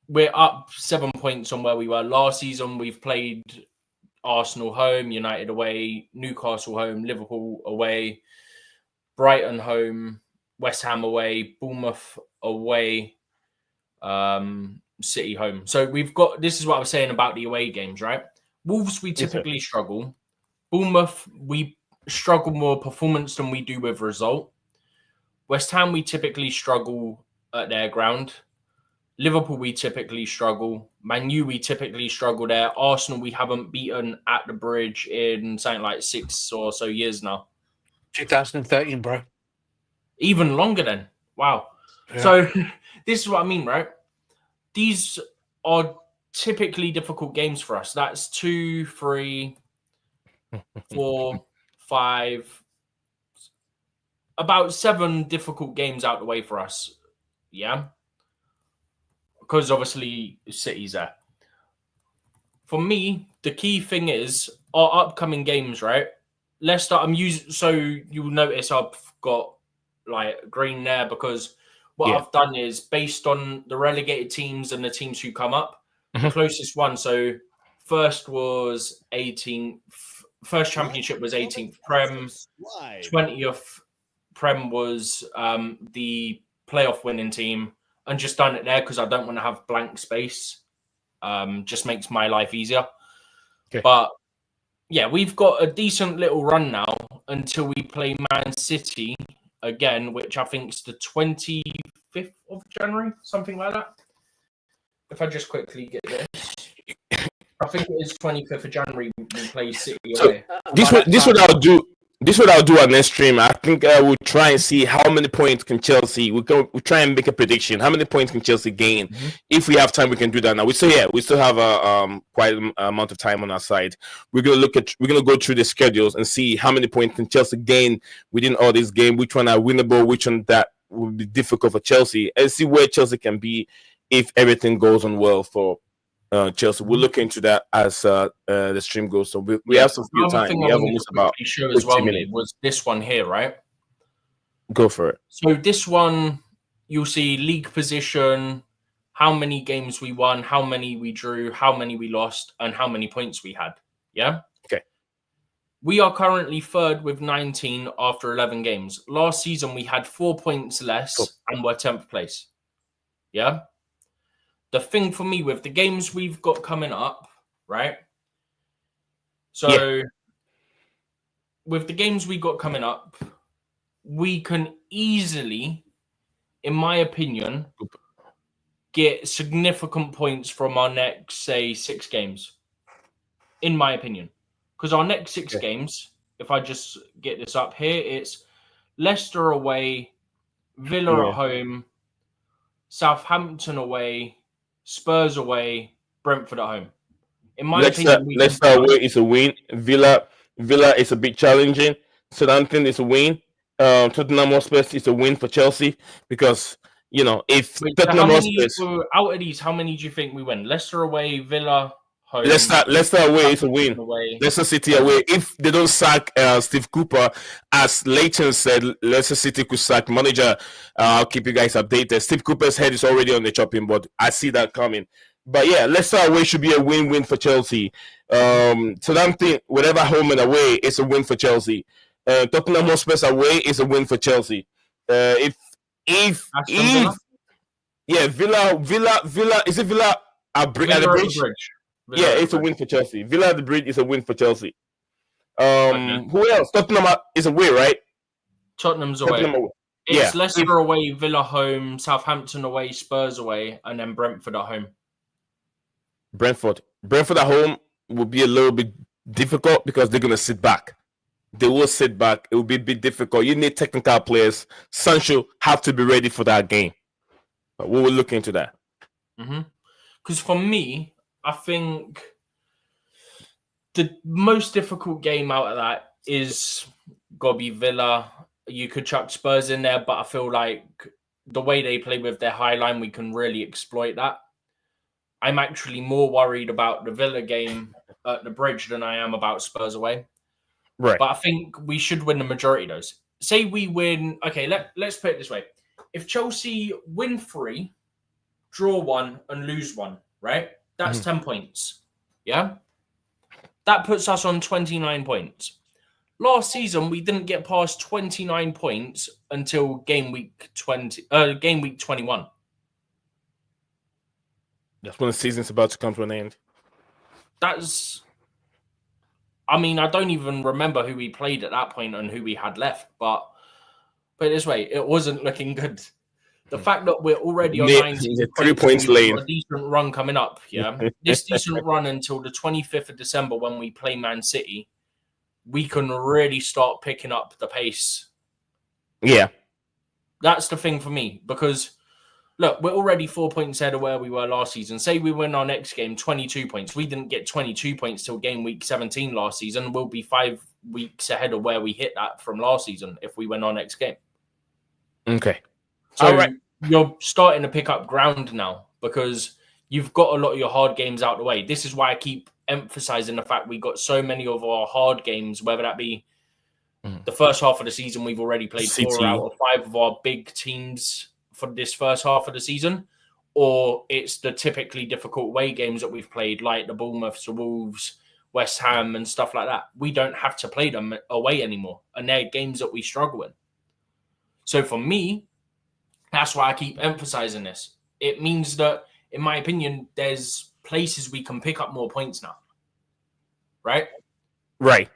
Speaker 3: we're up 7 points on where we were last season. We've played Arsenal home, United away, Newcastle home, Liverpool away, Brighton home, West Ham away, Bournemouth away, City home. So we've got, this is what I was saying about the away games, right? Wolves, we typically struggle. Bournemouth, we struggle more performance than we do with result. West Ham, we typically struggle at their ground. Liverpool, we typically struggle. Man U, we typically struggle there. Arsenal, we haven't beaten at the Bridge in something like 6 or so years now.
Speaker 4: 2013, bro.
Speaker 3: Even longer then. Wow. Yeah. So this is what I mean, right? These are typically difficult games for us. That's 2, 3, 4, 5, about 7 difficult games out the way for us. Yeah. Because obviously City's there. For me, the key thing is our upcoming games, right? Let's start. So you'll notice I've got like green there because what I've done is based on the relegated teams and the teams who come up, the closest one. So first was 18th. First championship was 18th Prem. 20th Prem was the playoff winning team. And just done it there because I don't want to have blank space. Just makes my life easier. Okay. But yeah, we've got a decent little run now until we play Man City again, which I think is the 25th of January, something like that. If I just quickly get this. I think it is 25th of January we play City away.
Speaker 1: This what I'll do. This is what I'll do on next stream. I think we'll try and see how many points can Chelsea. We'll try and make a prediction. How many points can Chelsea gain? Mm-hmm. If we have time, we can do that now. We still have a quite an amount of time on our side. We're gonna go through the schedules and see how many points can Chelsea gain within all these games. Which one are winnable? Which one that will be difficult for Chelsea? And see where Chelsea can be if everything goes on well for Chelsea. We'll look into that as the stream goes. So we have some few
Speaker 3: Another
Speaker 1: time.
Speaker 3: thing
Speaker 1: We
Speaker 3: I
Speaker 1: have
Speaker 3: wanted
Speaker 1: almost
Speaker 3: to
Speaker 1: about
Speaker 3: quickly show as
Speaker 1: 50
Speaker 3: well, mate,
Speaker 1: minutes.
Speaker 3: was this one here, right?
Speaker 1: Go for it.
Speaker 3: So this one, you'll see league position, how many games we won, how many we drew, how many we lost, and how many points we had. Yeah?
Speaker 1: Okay.
Speaker 3: We are currently third with 19 after 11 games. Last season, we had 4 points less and were 10th place. Yeah? The thing for me with the games we've got coming up, right? So with the games we got coming up, we can easily, in my opinion, get significant points from our next, say, 6 games. In my opinion. Because our next 6 games, if I just get this up here, it's Leicester away, Villa at home, Southampton away, Spurs away, Brentford at home. In my opinion,
Speaker 1: Leicester away is a win. Villa is a bit challenging. Southampton is a win. Tottenham Hotspur is a win for Chelsea because if Tottenham Hotspur
Speaker 3: out of these, how many do you think we win? Leicester away, Villa home.
Speaker 1: Leicester away is a win. Leicester City away. If they don't sack Steve Cooper, as Leighton said, Leicester City could sack manager. I'll keep you guys updated. Steve Cooper's head is already on the chopping board. I see that coming. But yeah, Leicester away should be a win-win for Chelsea. Southampton, whatever home and away, is a win for Chelsea. Tottenham Hotspur away is a win for Chelsea. Villa, is it Villa at the Bridge? Yeah, it's a win for Chelsea. Villa at the Bridge is a win for Chelsea. Who else? Tottenham is away, right?
Speaker 3: Tottenham's away. It's Leicester away, Villa home, Southampton away, Spurs away, and then Brentford at home.
Speaker 1: Brentford at home will be a little bit difficult because they're going to sit back. They will sit back. It will be a bit difficult. You need technical players. Sancho have to be ready for that game. But we will look into that.
Speaker 3: Because for me, I think the most difficult game out of that is got to be Villa. You could chuck Spurs in there, but I feel like the way they play with their high line, we can really exploit that. I'm actually more worried about the Villa game at the Bridge than I am about Spurs away.
Speaker 1: Right.
Speaker 3: But I think we should win the majority of those. Say we win. Okay, let's put it this way. If Chelsea win 3, draw 1, and lose 1, right? That's 10 points. Yeah? That puts us on 29 points. Last season, we didn't get past 29 points until game week 21.
Speaker 1: That's when the season's about to come to an end.
Speaker 3: I don't even remember who we played at that point and who we had left, but put it this way, it wasn't looking good. The fact that we're already on 19
Speaker 1: 3 points lane.
Speaker 3: A decent run coming up, yeah. This decent run until the 25th of December when we play Man City, we can really start picking up the pace.
Speaker 1: Yeah.
Speaker 3: That's the thing for me, because look, we're already 4 points ahead of where we were last season. Say we win our next game, 22 points. We didn't get 22 points till game week 17 last season. We'll be 5 weeks ahead of where we hit that from last season if we win our next game.
Speaker 1: Okay.
Speaker 3: So
Speaker 1: all right.
Speaker 3: You're starting to pick up ground now because you've got a lot of your hard games out of the way. This is why I keep emphasizing the fact we got so many of our hard games, whether that be the first half of the season, we've already played
Speaker 1: City.
Speaker 3: 4 out of 5 of our big teams for this first half of the season, or it's the typically difficult away games that we've played, like the Bournemouths, the Wolves, West Ham, and stuff like that. We don't have to play them away anymore, and they're games that we struggle in. So for me, that's why I keep emphasizing this. It means that, in my opinion, there's places we can pick up more points now. Right?
Speaker 1: Right.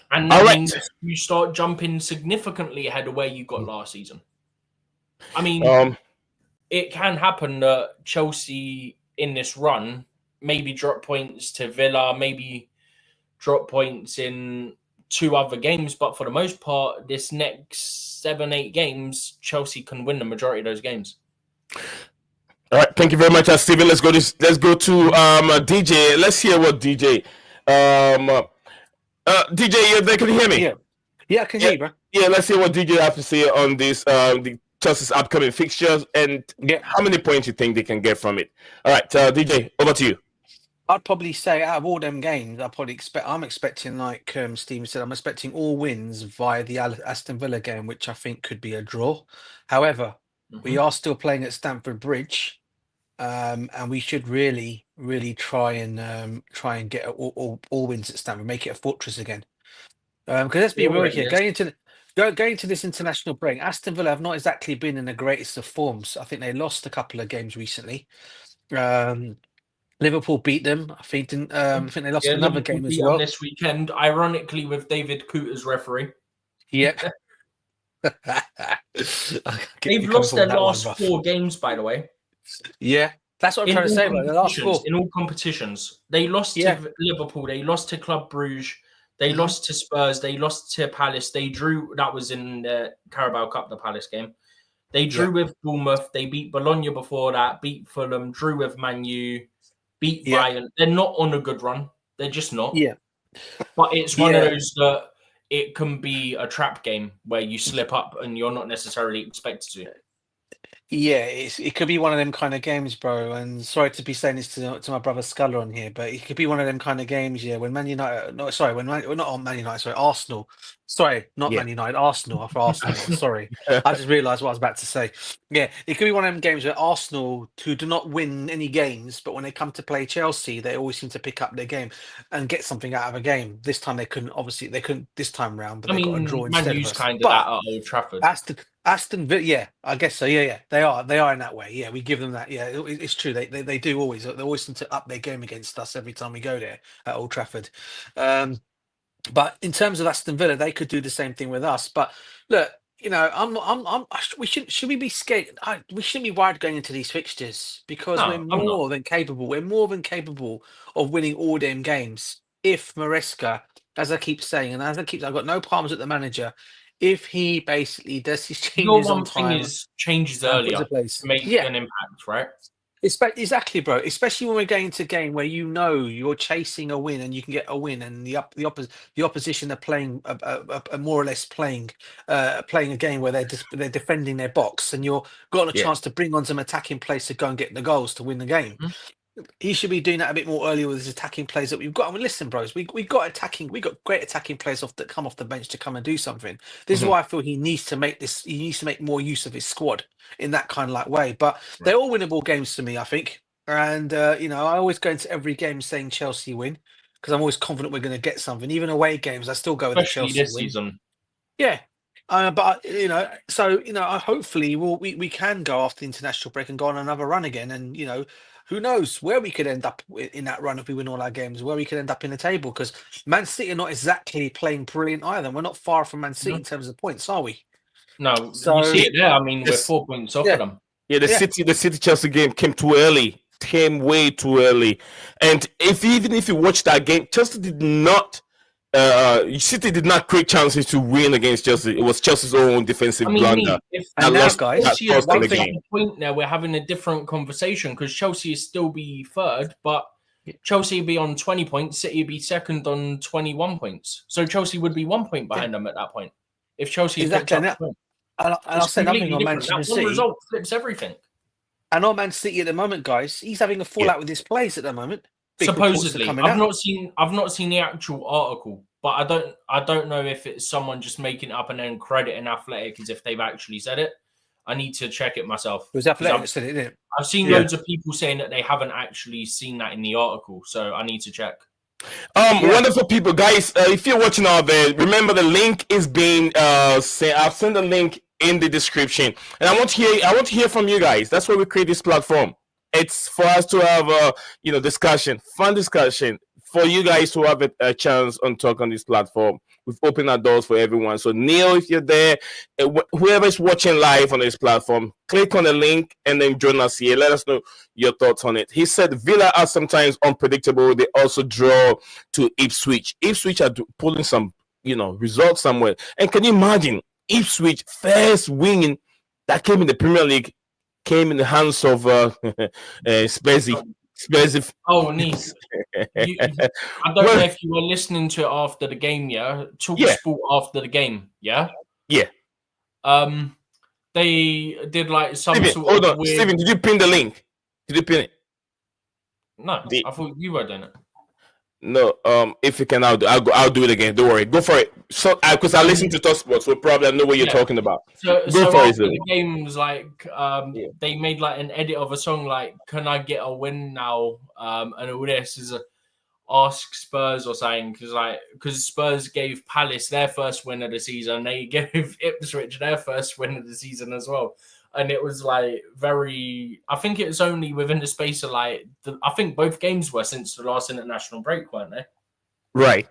Speaker 3: And that means you start jumping significantly ahead of where you got last season. It can happen that Chelsea in this run maybe drop points to Villa, maybe drop points in 2 other games, but for the most part, this next 7-8 games, Chelsea can win the majority of those games.
Speaker 1: All right, thank you very much, Steven. Let's go to DJ. Let's hear what DJ. DJ, you there? Can you hear me?
Speaker 4: Yeah, I can hear you, bro.
Speaker 1: Yeah, let's hear what DJ have to say on this. The Chelsea's upcoming fixtures and
Speaker 4: Yeah.
Speaker 1: how many points you think they can get from it. All right, DJ, over to you.
Speaker 4: I'd probably say out of all them games, I'm expecting, like Steven said, I'm expecting all wins via the Aston Villa game, which I think could be a draw. However, we are still playing at Stamford Bridge, and we should really, really try and get all wins at Stamford, make it a fortress again. Because let's be real here, going into this international break, Aston Villa have not exactly been in the greatest of forms. I think they lost a couple of games recently. Liverpool beat them. I think they lost another
Speaker 3: Liverpool
Speaker 4: game as
Speaker 3: beat
Speaker 4: well.
Speaker 3: them this weekend, ironically, with David Cooter as referee.
Speaker 4: Yep.
Speaker 3: They've lost their last 4 games, by the way.
Speaker 4: Yeah, that's what I'm trying to say about the last 4.
Speaker 3: In all competitions. They lost to Liverpool, they lost to Club Brugge, they lost to Spurs, they lost to Palace, they drew, that was in the Carabao Cup, the Palace game. They drew with Bournemouth, they beat Bologna before that, beat Fulham, drew with Man U, beat Bayern. They're not on a good run. They're just not.
Speaker 4: Yeah.
Speaker 3: But it's one of those that it can be a trap game where you slip up and you're not necessarily expected to.
Speaker 4: Yeah, it could be one of them kind of games, bro. And sorry to be saying this to my brother Sculler on here, but it could be one of them kind of games, when Man United, not on Man United, sorry, Arsenal. Sorry, not Man United, Arsenal. For Arsenal, sorry. I just realised what I was about to say. Yeah, it could be one of them games where Arsenal, who do not win any games, but when they come to play Chelsea, they always seem to pick up their game and get something out of a game. This time they couldn't this time round, but they got a draw instead
Speaker 3: Man
Speaker 4: of
Speaker 3: U's
Speaker 4: us.
Speaker 3: kind of that at Old Trafford.
Speaker 4: Aston Villa, yeah, I guess so. Yeah, they are in that way. Yeah, we give them that. Yeah, it's true. They do always. They always seem to up their game against us every time we go there at Old Trafford. But in terms of Aston Villa, they could do the same thing with us. But look, should we be scared? We shouldn't be worried going into these fixtures because we're more than capable. We're more than capable of winning all them games. If Maresca, as I keep saying, and I've got no problems with the manager. If he basically does his changes on time,
Speaker 3: changes earlier to make an impact, right?
Speaker 4: Exactly, bro. Especially when we're going to a game where you're chasing a win and you can get a win, and the opposition are playing more or less playing a game where they're defending their box, and you're got a chance to bring on some attacking plays to go and get the goals to win the game. He should be doing that a bit more earlier with his attacking plays that we've got. I mean, listen, bros, we got great attacking players that come off the bench to come and do something. This is why I feel he needs to make more use of his squad in that kind of like way. But they're all winnable games to me, I think. And I always go into every game saying Chelsea win because I'm always confident we're going to get something. Even away games, I still go with the Chelsea
Speaker 3: this
Speaker 4: win.
Speaker 3: Season.
Speaker 4: Yeah. But hopefully we can go after the international break and go on another run again, and who knows where we could end up in that run if we win all our games, where we could end up in the table, because Man City are not exactly playing brilliant either. We're not far from Man City in terms of points, are we?
Speaker 3: No, so, you see it there. I mean, we're 4 points off of them.
Speaker 1: Yeah, the City Chelsea game came too early. Came way too early. And even if you watch that game, Chelsea did not City did not create chances to win against Chelsea. It was Chelsea's own defensive blunder.
Speaker 3: Point now we're having a different conversation because Chelsea is still be third, but Chelsea would be on 20 points, City would be second on 21 points. So Chelsea would be 1 point behind them at that point. If Chelsea picked up
Speaker 4: I'll say nothing on Manchester City.
Speaker 3: One result flips everything.
Speaker 4: And on Man City at the moment, guys, he's having a fallout with his players at the moment.
Speaker 3: Supposedly, I've not seen the actual article, but I don't know if it's someone just making it up and then crediting Athletic as if they've actually said it. I need to check it myself.
Speaker 4: It was Athletic that said it, didn't it?
Speaker 3: I've seen loads of people saying that they haven't actually seen that in the article, so I need to check.
Speaker 1: Wonderful people, guys. If you're watching out there, remember the link is being I've sent the link in the description, and I want to hear from you guys. That's why we create this platform. It's for us to have a fun discussion, for you guys to have a chance on talk on this platform. We've opened our doors for everyone. So Neil, if you're there, whoever is watching live on this platform, click on the link and then join us here. Let us know your thoughts on it. He said Villa are sometimes unpredictable. They also draw to Ipswich. Ipswich are pulling some results somewhere. And can you imagine Ipswich first win that came in the Premier League came in the hands of Spezzy.
Speaker 3: Oh, Nice. I don't know if you were listening to it after the game, Talk Sport after the game, yeah?
Speaker 1: Yeah.
Speaker 3: They did like some
Speaker 1: Steven,
Speaker 3: sort
Speaker 1: hold
Speaker 3: of
Speaker 1: on.
Speaker 3: weird.
Speaker 1: Steven, did you pin the link? Did you pin it?
Speaker 3: No,
Speaker 1: The-
Speaker 3: I thought you were doing it.
Speaker 1: No. If you can, I'll do it again. Don't worry. Go for it. So, because I listen to Talk Sports, so probably I know what you're
Speaker 3: Yeah.
Speaker 1: talking about.
Speaker 3: So,
Speaker 1: Go for it,
Speaker 3: after
Speaker 1: Zoe.
Speaker 3: the games, like
Speaker 1: Yeah.
Speaker 3: they made like an edit of a song, like "Can I Get a Win Now?" And all this is ask Spurs or something, because Spurs gave Palace their first win of the season, they gave Ipswich their first win of the season as well, and it was like very. I think it was only within the space of like I think both games were since the last international break, weren't they?
Speaker 1: Right.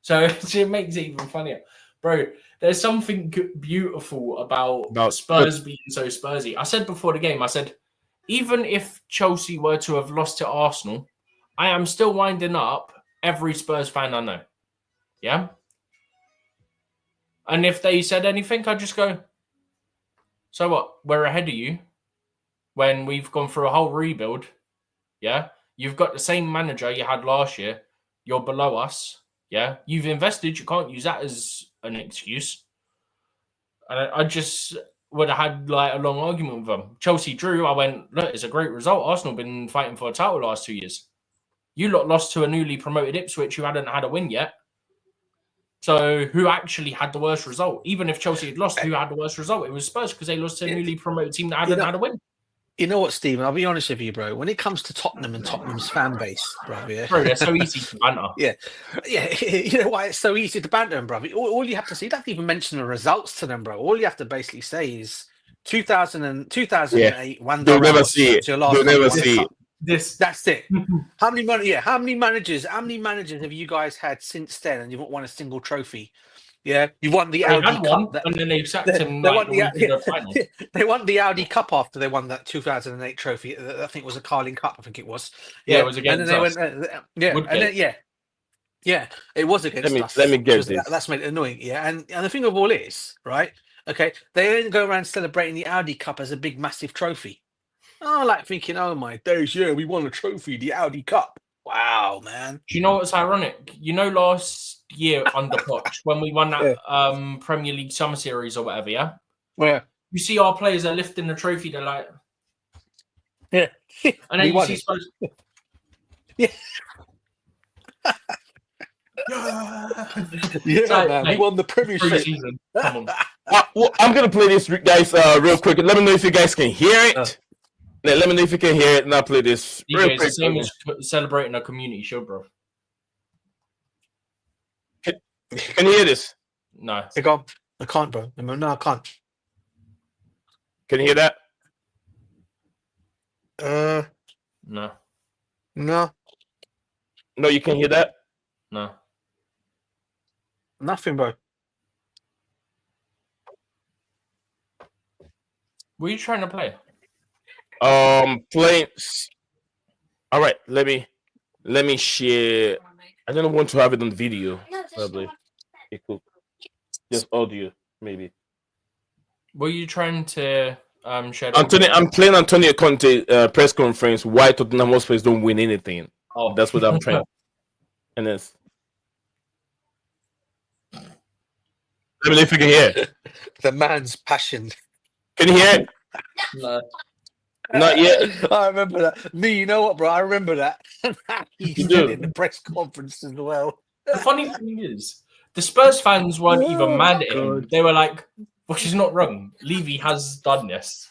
Speaker 3: So it makes it even funnier, bro. There's something beautiful about Spurs being so Spursy. I said before the game, I said, even if Chelsea were to have lost to Arsenal, I am still winding up every Spurs fan I know. Yeah? And if they said anything, I'd just go, so what? We're ahead of you when we've gone through a whole rebuild. Yeah? You've got the same manager you had last year. You're below us. Yeah? You've invested. You can't use that as an excuse. And I just would have had like a long argument with them. Chelsea drew. I went, look, it's a great result. Arsenal been fighting for a title the last 2 years. You lot lost to a newly promoted Ipswich who hadn't had a win yet. So who actually had the worst result? Even if Chelsea had lost, who had the worst result? It was Spurs because they lost to a newly promoted team that hadn't had a win.
Speaker 4: You know what, Stephen? I'll be honest with you, bro. When it comes to Tottenham and Tottenham's fan base, bro,
Speaker 3: they're so easy to banter.
Speaker 4: Yeah. You know why it's so easy to banter them, bro? All you have to say, you don't even mention the results to them, bro. All you have to basically say is 2008.
Speaker 1: They'll never see it. They'll never see it.
Speaker 4: That's it. How many managers have you guys had since then, and you've not won a single trophy? Yeah, you won the Audi Cup,
Speaker 3: and then they sacked him.
Speaker 4: They won the Audi Cup after they won that 2008 trophy. I think it was a Carling Cup. I think it was.
Speaker 3: Yeah, it was against us.
Speaker 4: It was against us.
Speaker 1: Let me get this.
Speaker 4: That's made it annoying. Yeah, and the thing of all is, right? Okay, they don't go around celebrating the Audi Cup as a big, massive trophy. Oh, like thinking, oh my days, yeah, we won a trophy, the Audi Cup. Wow, man.
Speaker 3: Do you know what's ironic? You know, last year under Poch, when we won that Premier League Summer Series or whatever, yeah?
Speaker 4: Where?
Speaker 3: You see our players are lifting the trophy, they're like...
Speaker 4: Yeah.
Speaker 3: And then you see Spurs...
Speaker 4: Yeah. Man, we won the Premiership.
Speaker 3: Come on.
Speaker 1: I'm going to play this, guys, real quick. Let me know if you guys can hear it. Let me know if you can hear it, and I'll play this real quick.
Speaker 3: It's the same as celebrating a community show, bro.
Speaker 1: Can you hear this?
Speaker 3: No.
Speaker 4: I can't, bro. No, I can't.
Speaker 1: Can you hear that?
Speaker 3: No.
Speaker 4: No.
Speaker 1: No, you can't hear that?
Speaker 3: No.
Speaker 4: Nothing, bro.
Speaker 3: What are you trying to play?
Speaker 1: Playing. All right, let me share. I don't want to have it on video. Probably it could just audio, maybe.
Speaker 3: What are you trying to share?
Speaker 1: I'm playing Antonio Conte press conference. Why Tottenham Hotspur don't win anything?
Speaker 3: Oh,
Speaker 1: that's what I'm trying. And it's. Let me know if you can hear it.
Speaker 4: The man's passion.
Speaker 1: Can you hear it?
Speaker 3: No.
Speaker 1: Not yet.
Speaker 4: I remember that. You know what, bro? I remember that. He did it in the press conference as well.
Speaker 3: The funny thing is, the Spurs fans weren't even mad at him. They were like, well, she's not wrong. Levy has done this.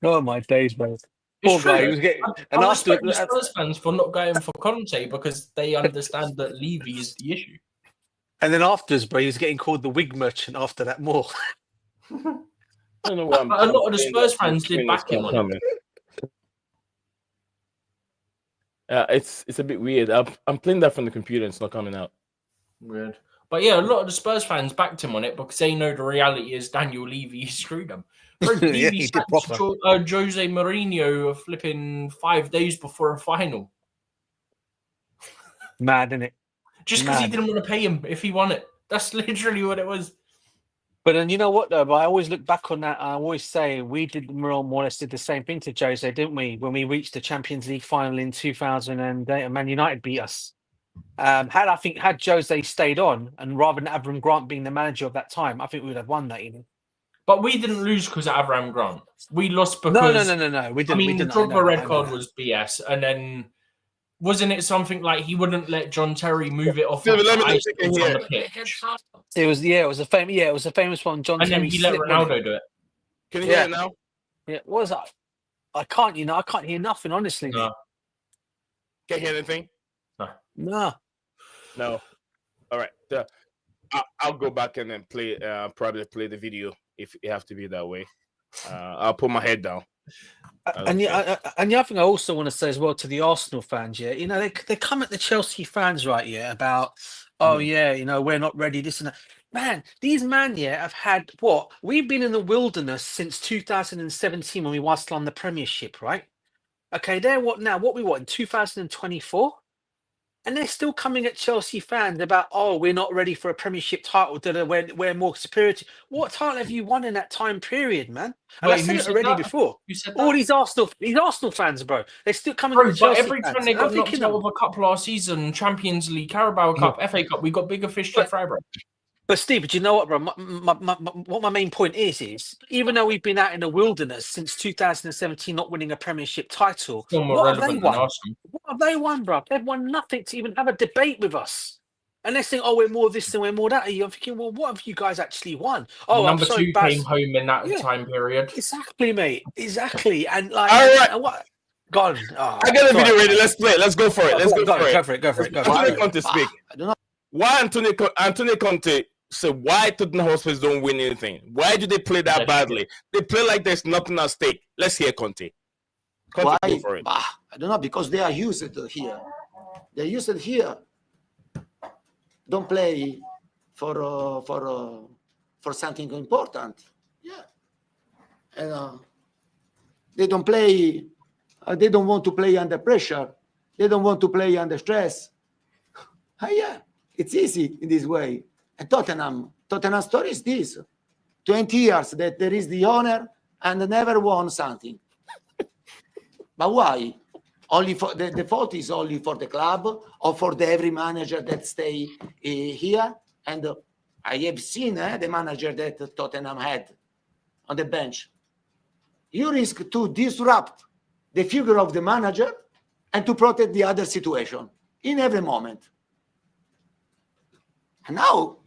Speaker 4: Oh, my days, bro.
Speaker 3: It's true.
Speaker 4: He was getting,
Speaker 3: and I respect the Spurs fans for not going for Conte because they understand that Levy is the issue.
Speaker 4: And then afterwards, bro, he was getting called the wig merchant after that more.
Speaker 1: I don't know why
Speaker 3: a lot of the Spurs fans did back him on it.
Speaker 1: It's a bit weird. I'm playing that from the computer and it's not coming out.
Speaker 3: Weird. But yeah, a lot of the Spurs fans backed him on it because they know the reality is Daniel Levy screwed them. Levy sacked Jose Mourinho flipping 5 days before a final.
Speaker 4: Mad, isn't it?
Speaker 3: Just because he didn't want to pay him if he won it. That's literally what it was.
Speaker 4: But then you know what though? But I always look back on that. I always say we did more or less did the same thing to Jose, didn't we? When we reached the Champions League final in 2008, and Man United beat us. Had Jose stayed on, and rather than Avram Grant being the manager of that time, I think we would have won that even.
Speaker 3: But we didn't lose because of Avram Grant. We lost because
Speaker 4: No. We didn't.
Speaker 3: I mean,
Speaker 4: we
Speaker 3: the
Speaker 4: didn't.
Speaker 3: Drogba red card was BS, and then wasn't it something like he wouldn't let John Terry move it off
Speaker 1: Phil,
Speaker 3: of
Speaker 1: let
Speaker 3: the
Speaker 1: me know
Speaker 3: ice
Speaker 1: if you can
Speaker 3: on
Speaker 1: hear.
Speaker 3: the pitch,
Speaker 4: It was a famous one. John
Speaker 3: and then
Speaker 4: Terry
Speaker 3: he let
Speaker 4: slipped on
Speaker 3: Ronaldo
Speaker 4: it.
Speaker 3: do it.
Speaker 1: Can you hear it now?
Speaker 4: Yeah, what was that? I can't hear nothing, honestly.
Speaker 3: No.
Speaker 1: Can't hear anything?
Speaker 4: No.
Speaker 1: No. All right. I'll go back and then play. Probably play the video if it have to be that way. I'll put my head down.
Speaker 4: And the other thing I also want to say as well to the Arsenal fans, yeah, you know, they come at the Chelsea fans, right, yeah, about, oh yeah, you know, we're not ready, this and that. Man, these have had what? We've been in the wilderness since 2017 when we were still on the Premiership, right? Okay, they're what now? What we want in 2024? And they're still coming at Chelsea fans about, oh, we're not ready for a Premiership title. We're more superior. What title have you won in that time period, man? And I
Speaker 3: Wait,
Speaker 4: said
Speaker 3: who
Speaker 4: it
Speaker 3: said
Speaker 4: already
Speaker 3: that?
Speaker 4: before.
Speaker 3: Who said
Speaker 4: All
Speaker 3: that?
Speaker 4: these Arsenal fans, bro. They're still coming
Speaker 3: Bro,
Speaker 4: at the
Speaker 3: but
Speaker 4: Chelsea
Speaker 3: every
Speaker 4: fans.
Speaker 3: time they
Speaker 4: And I'm
Speaker 3: got knocked
Speaker 4: thinking,
Speaker 3: out of a cup last season, Champions League, Carabao Cup, FA Cup, we got bigger fish to fry, bro.
Speaker 4: but Steve, but you know what, bro? What my main point is even though we've been out in the wilderness since 2017, not winning a Premiership title,
Speaker 3: Still more
Speaker 4: what have they
Speaker 3: relevant than
Speaker 4: won?
Speaker 3: Arsenal.
Speaker 4: What have they won, bro? They've won nothing to even have a debate with us. And they think, oh, we're more this and we're more that. I'm thinking, well, what have you guys actually won? Oh,
Speaker 3: Number
Speaker 4: I'm so
Speaker 3: 2
Speaker 4: bad.
Speaker 3: came home in that time period.
Speaker 4: Exactly, mate. Exactly. And like,
Speaker 1: All right.
Speaker 4: and what? Gone. Oh,
Speaker 1: I got a
Speaker 4: sorry,
Speaker 1: video ready.
Speaker 4: man.
Speaker 1: Let's play. Let's go for it. Let's go for it.
Speaker 4: Go for it.
Speaker 1: Antonio Conte speak.
Speaker 7: I don't know.
Speaker 1: Why Antonio Conte said why Tottenham Hotspur don't win anything? Why do they play that badly? They play like there's nothing at stake. Let's hear Conte. Conte,
Speaker 7: Why?
Speaker 1: go for it.
Speaker 7: I don't know, because they are used here. They're used here. Don't play for something important. Yeah. And they don't play. They don't want to play under pressure. They don't want to play under stress. Yeah, it's easy in this way. And Tottenham story is this: 20 years that there is the owner and never won something. But why? Only for the fault is only for the club or for every manager that stay here. And I have seen the manager that Tottenham had on the bench. You risk to disrupt the figure of the manager and to protect the other situation in every moment. And now,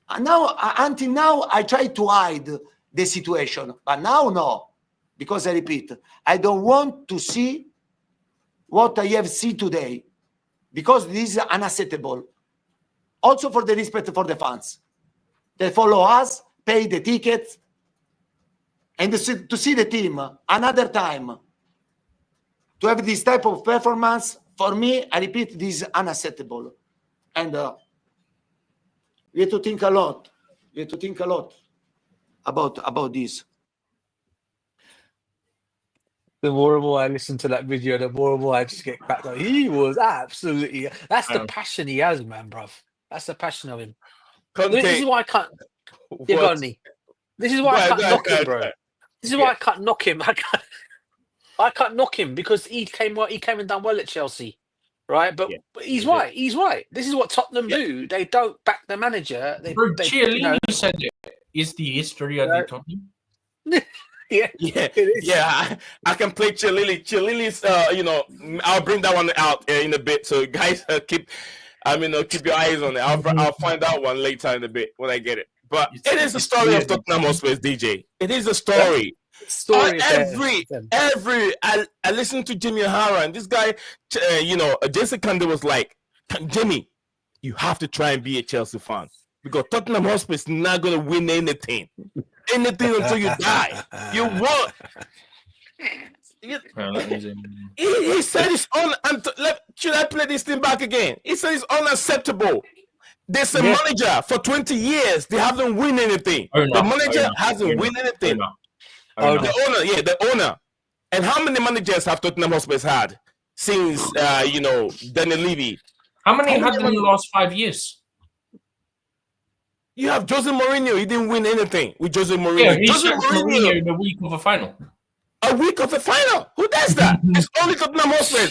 Speaker 7: until now, I try to hide the situation, but now no, because I repeat, I don't want to see what I have seen today, because this is unacceptable. Also for the respect for the fans. They follow us, pay the tickets, and to see the team another time, to have this type of performance, for me, I repeat, this is unacceptable. And we have to think a lot. We have to think a lot about this.
Speaker 4: The more and more I listen to that video, the more and more I just get cracked up. He was absolutely. That's the passion he has, man, bruv. That's the passion of him.
Speaker 1: Conte,
Speaker 4: This is why I can't. You got me. This is why I can't knock him, bro. This is why I can't knock him. I can't knock him because he came and done well at Chelsea, right? But he's right. He's right. This is what Tottenham do. They don't back the manager.
Speaker 3: Bro, Chiellini said it is the history of the Tottenham.
Speaker 1: Yeah. I can play Chiellini. Chiellini's, I'll bring that one out in a bit. So guys, keep your eyes on it. I'll find that one later in a bit when I get it. But it is the story of Tottenham Hotspur, DJ. It is a story. I listened to Jimmy O'Hara, and this guy, Jason Kande was like, Jimmy, you have to try and be a Chelsea fan because Tottenham Hotspur is not going to win anything until you die. You won't. He said it's should I play this thing back again? He said it's unacceptable. There's a manager for 20 years. They haven't won anything. The manager hasn't won anything. The owner. And how many managers have Tottenham Hotspur had since Daniel Levy?
Speaker 3: How many had them in the last 5 years?
Speaker 1: You have Jose Mourinho. He didn't win anything with Jose Mourinho.
Speaker 3: Yeah, he sacked Mourinho in the week of a final.
Speaker 1: A week of a final? Who does that? It's only Tottenham Hotspur.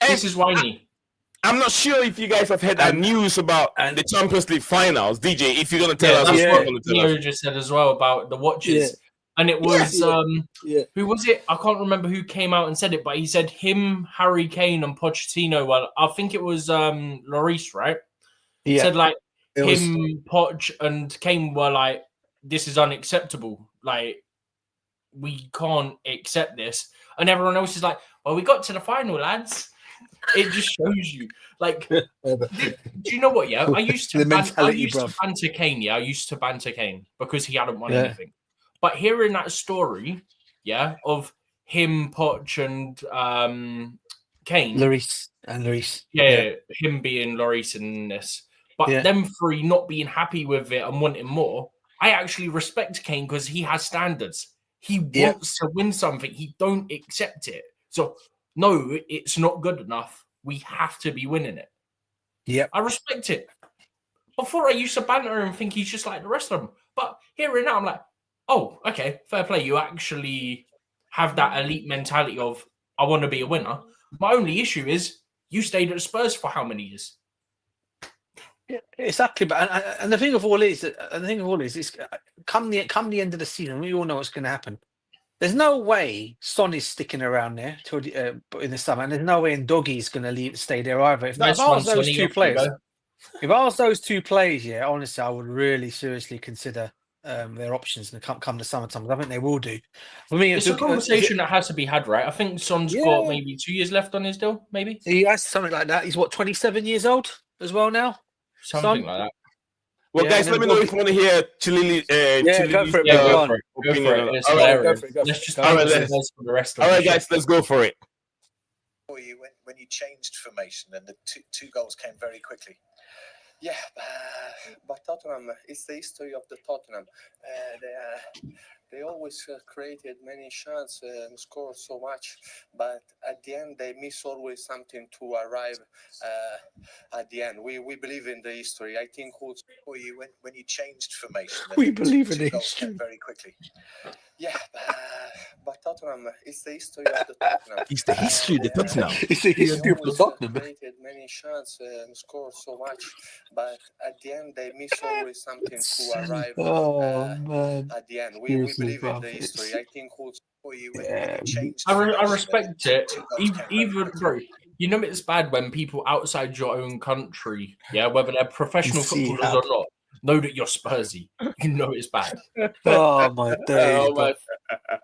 Speaker 3: This is whiny.
Speaker 1: I'm not sure if you guys have heard that news about the Champions League finals. DJ, if you're going to tell us.
Speaker 3: That's what
Speaker 1: Tell us.
Speaker 3: Neo just said as well about the watches. And it was, who was it? I can't remember who came out and said it, but he said him, Harry Kane and Pochettino. Well, I think it was Lloris, right?
Speaker 4: Yeah.
Speaker 3: Said like him, Poch and Kane were like, this is unacceptable. Like, we can't accept this. And everyone else is like, well, we got to the final, lads. It just shows you. Like, do you know what? Yeah, I used to banter Kane. Yeah, I used to banter Kane because he hadn't won anything. But hearing that story, of him, Poch, and Kane,
Speaker 4: Lloris.
Speaker 3: him being Lloris in this, but them three not being happy with it and wanting more. I actually respect Kane because he has standards. He wants to win something. He don't accept it. So no, it's not good enough. We have to be winning it.
Speaker 4: Yeah,
Speaker 3: I respect it. Before I used to banter and think he's just like the rest of them. But hearing that, I'm like, oh, okay, fair play. You actually have that elite mentality of, I want to be a winner. My only issue is you stayed at Spurs for how many years?
Speaker 4: Yeah, exactly. But and the thing of all is, is come the end of the season, we all know what's going to happen. There's no way Son is sticking around there till in the summer, and there's no way Ndoggy's going to stay there either. If I was those two players, honestly, I would really seriously consider their options and come the summertime. I think they will do. For me,
Speaker 3: it's a conversation that has to be had, right? I think Son's got maybe 2 years left on his deal, maybe.
Speaker 4: He has something like that. He's 27 years old as well now.
Speaker 3: Something like that.
Speaker 1: Well, guys, let me know if you want to hear Chilili.
Speaker 4: Go for it.
Speaker 3: Go for it.
Speaker 4: All right, go for it.
Speaker 3: Let's just
Speaker 1: all right, guys, let's go for it.
Speaker 8: When you changed formation and the two goals came very quickly.
Speaker 9: Yeah, but Tottenham, it's the history of the Tottenham. They always created many chances and scored so much, but at the end they miss always something to arrive at the end. We believe in the history. I think
Speaker 8: when you changed formation,
Speaker 4: we believe in
Speaker 8: the
Speaker 4: history
Speaker 8: came very quickly.
Speaker 9: Yeah, but Tottenham, it's the history of the Tottenham.
Speaker 1: It's the history of the Tottenham.
Speaker 4: It's the history of the Tottenham.
Speaker 9: Created many chances and scored so much, but at the end they miss always something to arrive at the end. We believe in the history. I think
Speaker 3: I respect it. Even bro, you know it's bad when people outside your own country, whether they're professional footballers or not, know that you're Spursy. You know it's bad.
Speaker 4: Oh my days.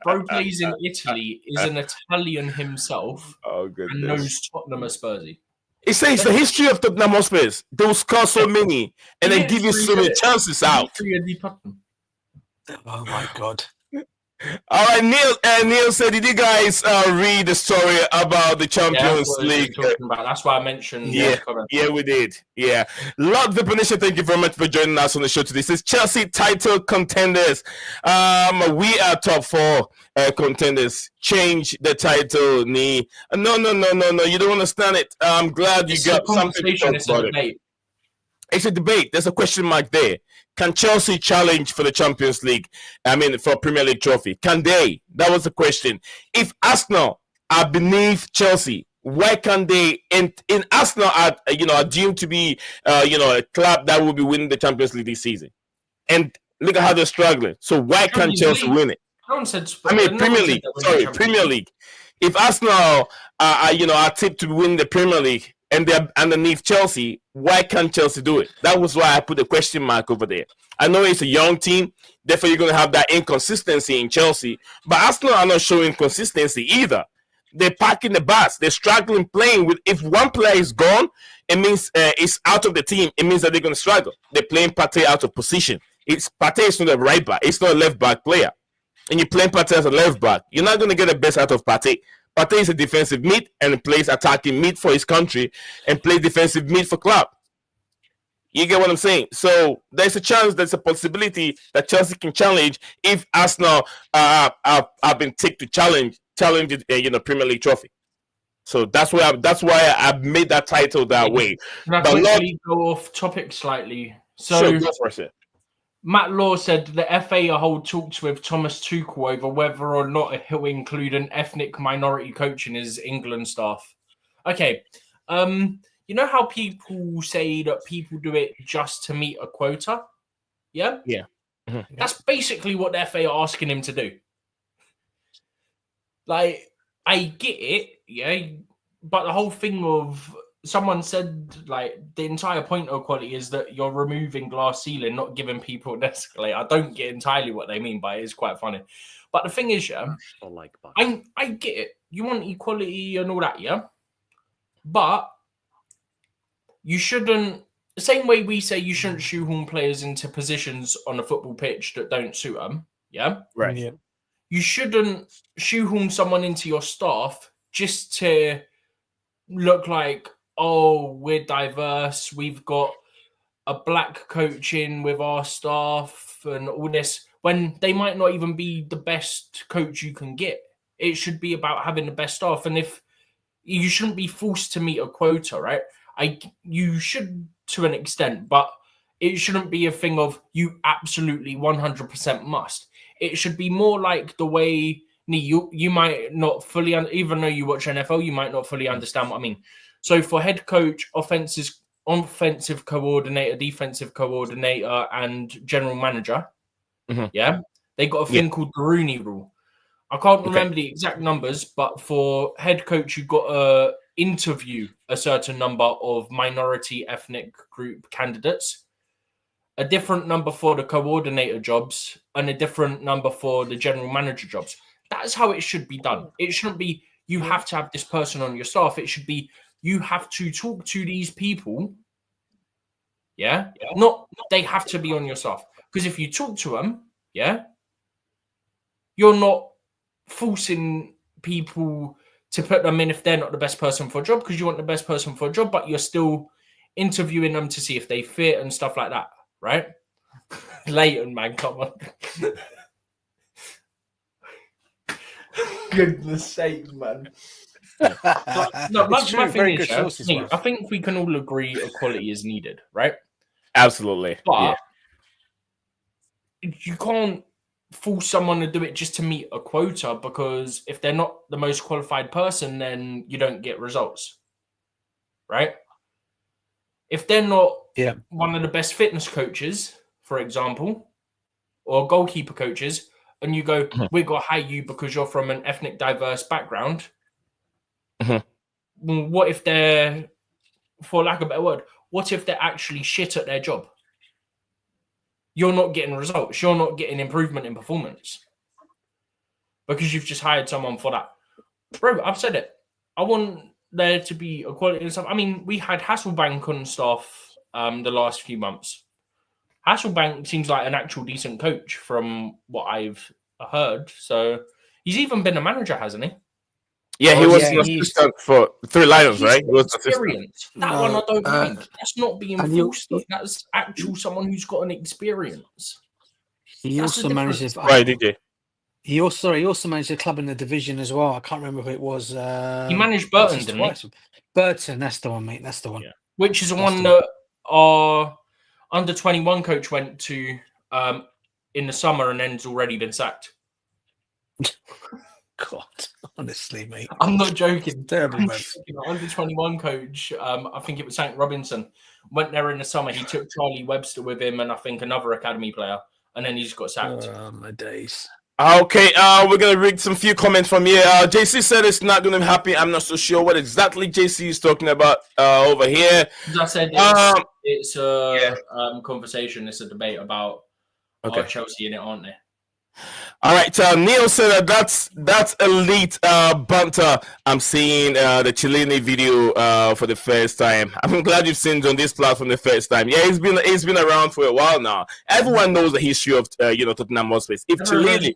Speaker 3: Bro plays in Italy, is an Italian himself, and knows Tottenham are Spursy.
Speaker 1: It says the history of Tottenham Hotspurs. They will score so many and then give you so many chances out.
Speaker 4: Oh my God.
Speaker 1: All right, Neil said, did you guys read the story about the Champions League?
Speaker 3: That's why I mentioned.
Speaker 1: Yeah, we did. Yeah. Lord Vipanisha, thank you very much for joining us on the show today. This is Chelsea title contenders. We are top 4 contenders. Change the title, Nee. No. You don't understand it. I'm glad you got something to talk about it. It's a debate. There's a question mark there. Can Chelsea challenge for the Champions League? I mean, for Premier League trophy. Can they? That was the question. If Arsenal are beneath Chelsea, why can't they? In Arsenal are deemed to be a club that will be winning the Champions League this season, and look at how they're struggling. So why can't Chelsea win it? Premier League. Sorry, Premier League. If Arsenal are tipped to win the Premier League, and they're underneath Chelsea, why can't Chelsea do it? That was why I put a question mark over there. I know it's a young team, therefore you're going to have that inconsistency in Chelsea, but Arsenal are not showing consistency either. They're parking the bus. They're struggling playing with. If one player is gone, it means it's out of the team. It means that they're going to struggle. They're playing Partey out of position. Partey is not a right back. It's not a left back player. And you're playing Partey as a left back. You're not going to get the best out of Partey. Partey is a defensive mid and plays attacking mid for his country and plays defensive mid for club. You get what I'm saying? So there's a chance, there's a possibility that Chelsea can challenge if Arsenal have been ticked to challenge the Premier League trophy. So that's why I've made that title that way.
Speaker 3: Can I quickly go off topic slightly? So
Speaker 1: sure, go for it.
Speaker 3: Matt Law said the FA are hold talks with Thomas Tuchel over whether or not he'll include an ethnic minority coach in his England staff. Okay, you know how people say that people do it just to meet a quota? Yeah?
Speaker 1: Yeah. Mhm.
Speaker 3: That's basically what the FA are asking him to do. Like, I get it, yeah, but the whole thing of someone said, like, the entire point of equality is that you're removing glass ceiling, not giving people an escalator. I don't get entirely what they mean by it. It's quite funny. But the thing is, yeah, I get it. You want equality and all that, yeah? But you shouldn't, the same way we say you shouldn't shoehorn players into positions on a football pitch that don't suit them, yeah?
Speaker 1: Right.
Speaker 4: Yeah.
Speaker 3: You shouldn't shoehorn someone into your staff just to look like, oh, we're diverse, we've got a black coach in with our staff and all this, when they might not even be the best coach you can get. It should be about having the best staff. And if you shouldn't be forced to meet a quota, right? You should to an extent, but it shouldn't be a thing of you absolutely 100% must. It should be more like the way you might not fully, even though you watch NFL, you might not fully understand what I mean. So for head coach, offensive coordinator, defensive coordinator, and general manager, yeah, they got a thing called the Rooney Rule. I can't remember the exact numbers, but for head coach, you've got to interview a certain number of minority ethnic group candidates, a different number for the coordinator jobs, and a different number for the general manager jobs. That's how it should be done. It shouldn't be you have to have this person on your staff. It should be you have to talk to these people. Yeah. Not they have to be on your staff. Because if you talk to them, yeah, you're not forcing people to put them in if they're not the best person for a job, because you want the best person for a job, but you're still interviewing them to see if they fit and stuff like that, right? Leighton, man, come on. Goodness sake, man. No, my thing is, I think we can all agree equality is needed, right?
Speaker 1: Absolutely.
Speaker 3: But you can't force someone to do it just to meet a quota, because if they're not the most qualified person, then you don't get results, right? If they're not one of the best fitness coaches, for example, or goalkeeper coaches, and you go, we've got to hire you because you're from an ethnic diverse background. What if they're, for lack of a better word, what if they're actually shit at their job? You're not getting results. You're not getting improvement in performance because you've just hired someone for that. Bro, I've said it. I want there to be equality and stuff. I mean, we had Hasselbank on staff the last few months. Hasselbank seems like an actual decent coach from what I've heard. So he's even been a manager, hasn't he?
Speaker 1: Yeah, he was an assistant for 3 Lions, right? He was
Speaker 3: experience. That one I don't mind. That's not being forced. That's actual someone who's got an experience.
Speaker 4: He also manages.
Speaker 1: Right, DJ.
Speaker 4: He also managed a club in the division as well. I can't remember who it was.
Speaker 3: He managed Burton, didn't he?
Speaker 4: Burton, that's the one, mate. That's the one.
Speaker 3: Yeah. Which is the one that our under-21 coach went to in the summer and then's already been sacked.
Speaker 4: God, honestly, mate.
Speaker 3: I'm not joking.
Speaker 4: Terrible, man.
Speaker 3: Under-21 coach, I think it was St. Robinson, went there in the summer. He took Charlie Webster with him and I think another academy player, and then he just got sacked.
Speaker 4: Oh, my days.
Speaker 1: Okay, we're gonna read some few comments from here. JC said it's not gonna happen. I'm not so sure what exactly JC is talking about over here.
Speaker 3: As I said, it's a conversation. It's a debate about are Chelsea in it, aren't they?
Speaker 1: All right, Neil said that's elite banter. I'm seeing the Chiellini video for the first time. I'm glad you've seen it on this platform the first time. Yeah, it's been around for a while now. Everyone knows the history of Tottenham Hotspur. If Chiellini,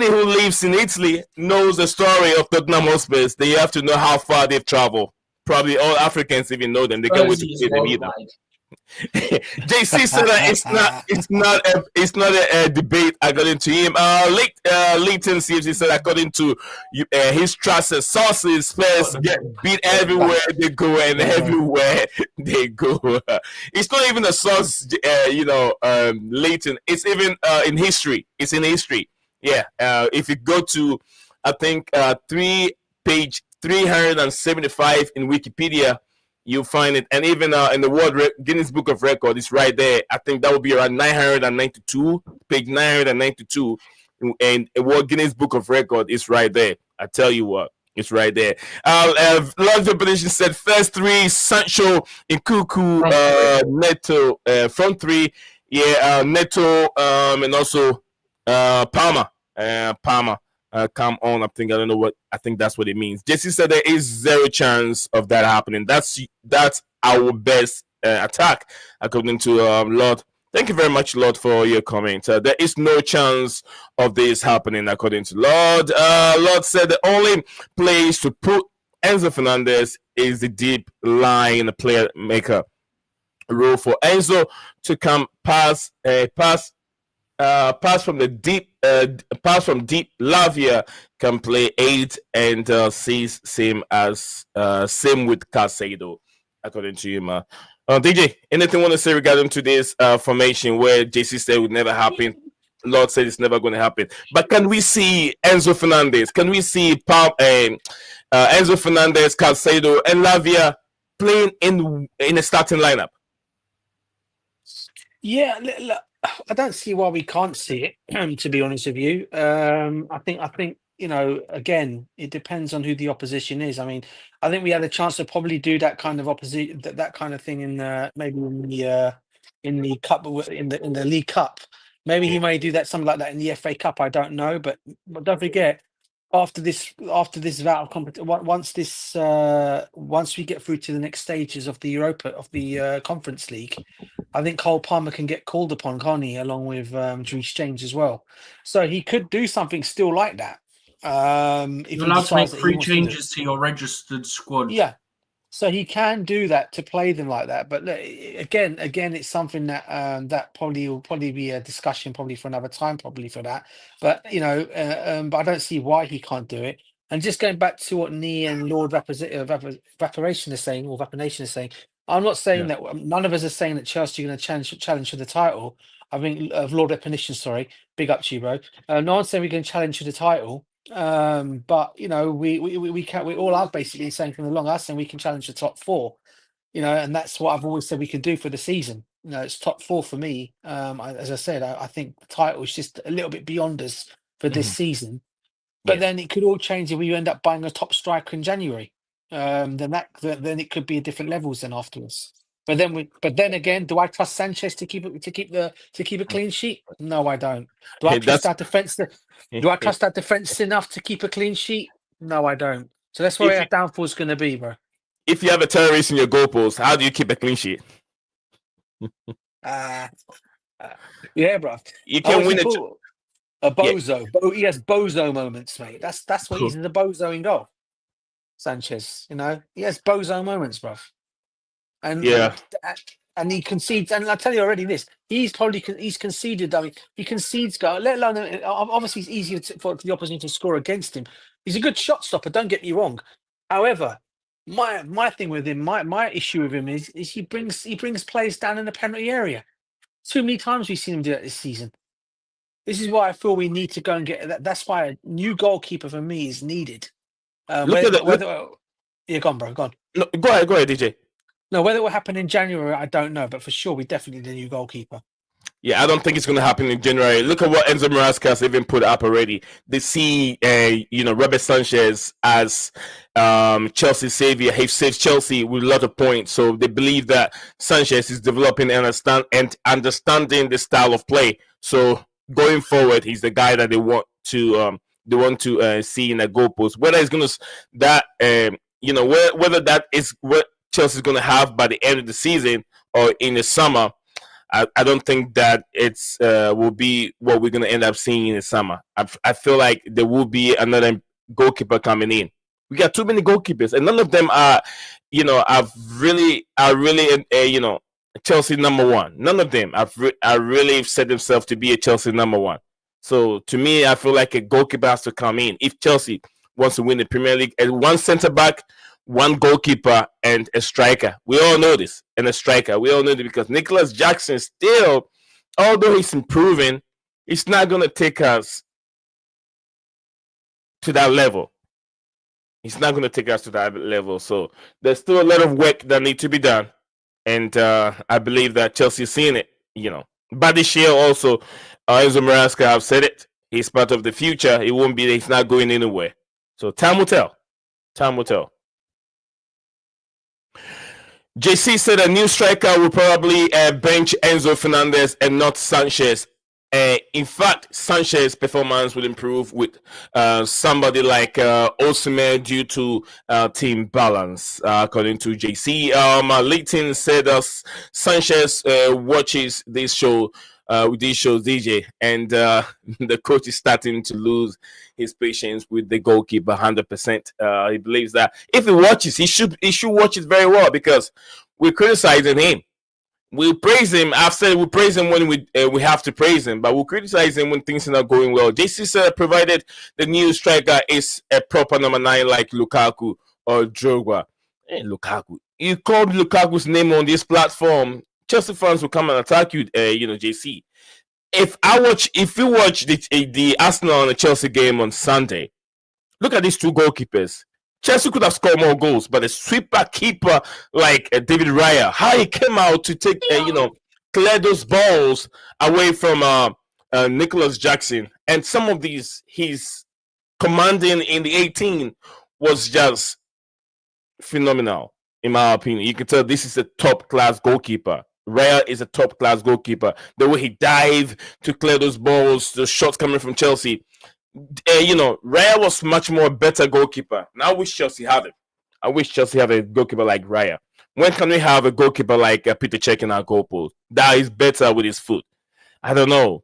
Speaker 1: who lives in Italy, knows the story of Tottenham Hotspur, then you have to know how far they've traveled. Probably all Africans even know them. They can't wait to see them either. JC said that it's not a debate according to him. Leighton CFC said according to his trusted sources, Spurs get beat everywhere they go and everywhere they go. It's not even a source, Leighton. It's even in history. It's in history. Yeah. If you go to, I think, page 375 in Wikipedia. You'll find it, and even in the Guinness Book of Record, it's right there. I think that would be around 992, page 992, and World Guinness Book of Record is right there. I tell you what, it's right there. Love the position said first three: Sancho, Nkunku, Neto, front three, Neto, and also Palmer. Palmer. Come on, I don't know what, I think that's what it means. Jesse said there is zero chance of that happening. That's our best attack, according to Lord. Thank you very much, Lord, for your comment. There is no chance of this happening, according to Lord. Lord said the only place to put Enzo Fernandez is the deep line player maker role for Enzo to come pass from deep. Lavia can play 8 and sees same with Casado, according to you, DJ. Anything want to say regarding to this formation where JC said would never happen? Lord said it's never going to happen. But can we see Enzo Fernandez? Can we see Enzo Fernandez, Casado, and Lavia playing in a starting lineup?
Speaker 4: Yeah, I don't see why we can't see it. To be honest with you, I think again, it depends on who the opposition is. I mean, I think we had a chance to probably do that kind of that kind of thing in maybe in the cup, in the League Cup. Maybe he may do that, something like that in the FA Cup. I don't know, but don't forget, after this bout of competition, once we get through to the next stages of the Conference League, I think Cole Palmer can get called upon, can't he, along with Reece James as well. So he could do something still like that. If
Speaker 3: you're allowed to make free changes to your registered squad.
Speaker 4: Yeah, so he can do that to play them like that. But look, again, it's something that that will probably be a discussion probably for another time, probably for that. But but I don't see why he can't do it. And just going back to what Nee and Lord Vaporation is saying, or Vaporation is saying, I'm not saying that none of us are saying that Chelsea are going to challenge for the title. I think Lord Repenition, sorry, big up to you, bro. No one's saying we're going to challenge for the title. But we can, we all are basically saying from the long us, and we can challenge the top 4. And that's what I've always said we can do for the season. It's top 4 for me. As I said, I think the title is just a little bit beyond us for this season. But then it could all change if we end up buying a top striker in January. Then it could be a different levels then afterwards. But then again, do I trust Sanchez to keep a clean sheet? No, I don't. Do I trust our defense? Do I trust that defense enough to keep a clean sheet? No, I don't. So that's where our downfall is going to be, bro.
Speaker 1: If you have a terrorist in your goalpost, how do you keep a clean sheet?
Speaker 4: Yeah, bro.
Speaker 1: You can win
Speaker 4: a bozo. He has bozo moments, mate. That's what he's in the bozo in goal. Sanchez, he has bozo moments, bro. And he concedes. And I tell you already, he's conceded. I mean, he concedes goal. Let alone, obviously, it's easier for the opposition to score against him. He's a good shot stopper. Don't get me wrong. However, my thing with him, my issue with him is he brings players down in the penalty area. Too many times we've seen him do that this season. This is why I feel we need to go and get that. That's why a new goalkeeper for me is needed. Yeah, go on, bro. Go on.
Speaker 1: No, go ahead, DJ.
Speaker 4: No, whether it will happen in January, I don't know, but for sure, we definitely need a new goalkeeper.
Speaker 1: Yeah, I don't think it's going to happen in January. Look at what Enzo Maresca's even put up already. They see, Robert Sanchez as Chelsea's savior. He saves Chelsea with a lot of points, so they believe that Sanchez is developing and understanding the style of play. So going forward, he's the guy that they want to see in a goalpost. Whether it's going to whether that is what Chelsea is going to have by the end of the season or in the summer. I don't think that it's will be what we're going to end up seeing in the summer. I feel like there will be another goalkeeper coming in. We got too many goalkeepers, and none of them are really Chelsea number one. None of them are really set themselves to be a Chelsea number one. So to me, I feel like a goalkeeper has to come in if Chelsea wants to win the Premier League. And one centre back, one goalkeeper, and a striker. We all know this. And a striker. We all know this because Nicholas Jackson still, although he's improving, it's not going to take us to that level. He's not going to take us to that level. So there's still a lot of work that needs to be done. And I believe that Chelsea's seeing it, But this year also, Enzo Maresca have said it. He's part of the future. It won't be, he's not going anywhere. So time will tell. Time will tell. JC said a new striker will probably bench Enzo Fernandez and not Sanchez. In fact, Sanchez's performance will improve with somebody like Osimhen due to team balance, according to JC. Leighton said Sanchez watches this show, these shows, DJ, and the coach is starting to lose his patience with the goalkeeper 100%. He believes that if he watches, he should watch it very well because we're criticizing him. We'll praise him. I've said we'll praise him when we have to praise him, but we'll criticize him when things are not going well. JC said provided the new striker is a proper number 9 like Lukaku or Drogba. Hey, Lukaku. You called Lukaku's name on this platform, Chelsea fans will come and attack you, JC. If you watch the Arsenal and the Chelsea game on Sunday, look at these two goalkeepers. Chelsea could have scored more goals, but a sweeper keeper like David Raya, how he came out to take, clear those balls away from Nicholas Jackson. And some of these he's commanding in the 18 was just phenomenal, in my opinion. You can tell this is a top-class goalkeeper. Raya is a top-class goalkeeper. The way he dived to clear those balls, the shots coming from Chelsea. Raya was much more better goalkeeper. Now I wish Chelsea have it. I wish Chelsea have a goalkeeper like Raya. When can we have a goalkeeper like Peter Cech in our goal post that is better with his foot? I don't know.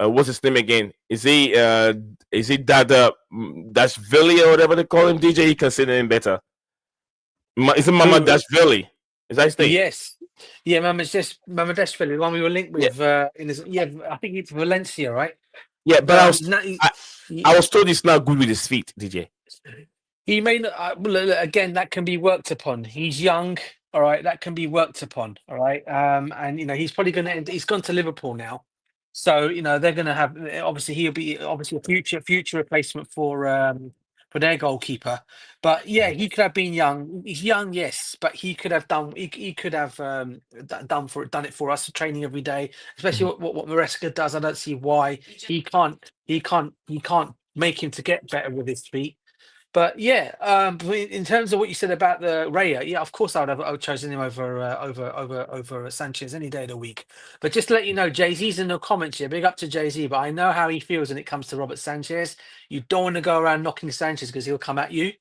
Speaker 1: What's his name again? Is he Dada Dashvili or whatever they call him? DJ, he can say the name better. Is it Mama Dashvili? Is that his name?
Speaker 4: Yes. Yeah, Mama Dashvili, the one we were linked with. I think it's Valencia, right?
Speaker 1: Yeah, but I was told he's not good with his feet, DJ.
Speaker 4: He may not. Again, that can be worked upon. He's young, all right. That can be worked upon, all right. And he's probably going to end. He's gone to Liverpool now, so they're going to have. Obviously, he'll be a future replacement for their goalkeeper. But yeah, he could have been young. He's young, yes, but he could have done. He could have done it for us, training every day. Especially what Maresca does. I don't see why he can't make him to get better with his feet. But yeah, in terms of what you said about the Raya, yeah, of course I would have chosen him over Sanchez any day of the week. But just to let you know, Jay-Z's in the comments here. Big up to Jay-Z, but I know how he feels when it comes to Robert Sanchez. You don't want to go around knocking Sanchez because he'll come at you.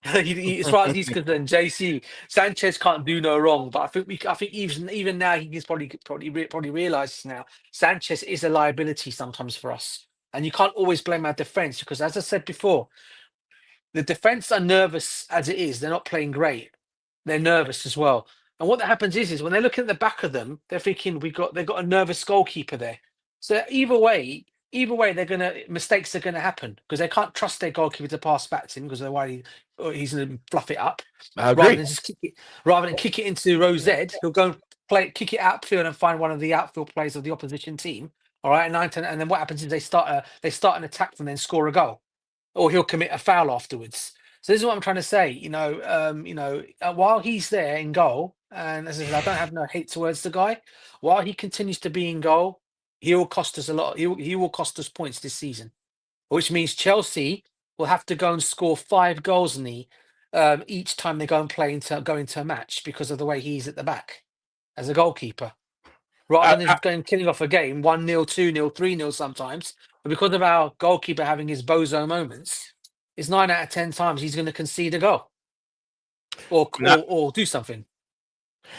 Speaker 4: As far as he's concerned, JC Sanchez can't do no wrong. But I think even now he can probably realizes now Sanchez is a liability sometimes for us, and you can't always blame our defense because, as I said before, the defense are nervous as it is. They're not playing great. They're nervous as well. And what that happens is when they're looking at the back of them, they're thinking they've got a nervous goalkeeper there. So either way, mistakes are gonna happen because they can't trust their goalkeeper to pass back to him because they're worried he's gonna fluff it up.
Speaker 1: I agree.
Speaker 4: Rather than kick it into Rosette, he'll go and kick it outfield and find one of the outfield players of the opposition team. All right, and then what happens is they start an attack and then score a goal. Or he'll commit a foul afterwards. So this is what I'm trying to say. While he's there in goal, and as I said, I don't have no hate towards the guy. While he continues to be in goal, he will cost us a lot. He will cost us points this season, which means Chelsea will have to go and score 5 goals in each time they go and go into a match because of the way he's at the back as a goalkeeper. Rather than killing off a game 1-0, 2-0, 3-0 sometimes. But because of our goalkeeper having his bozo moments, it's 9 out of 10 times he's going to concede a goal or do something.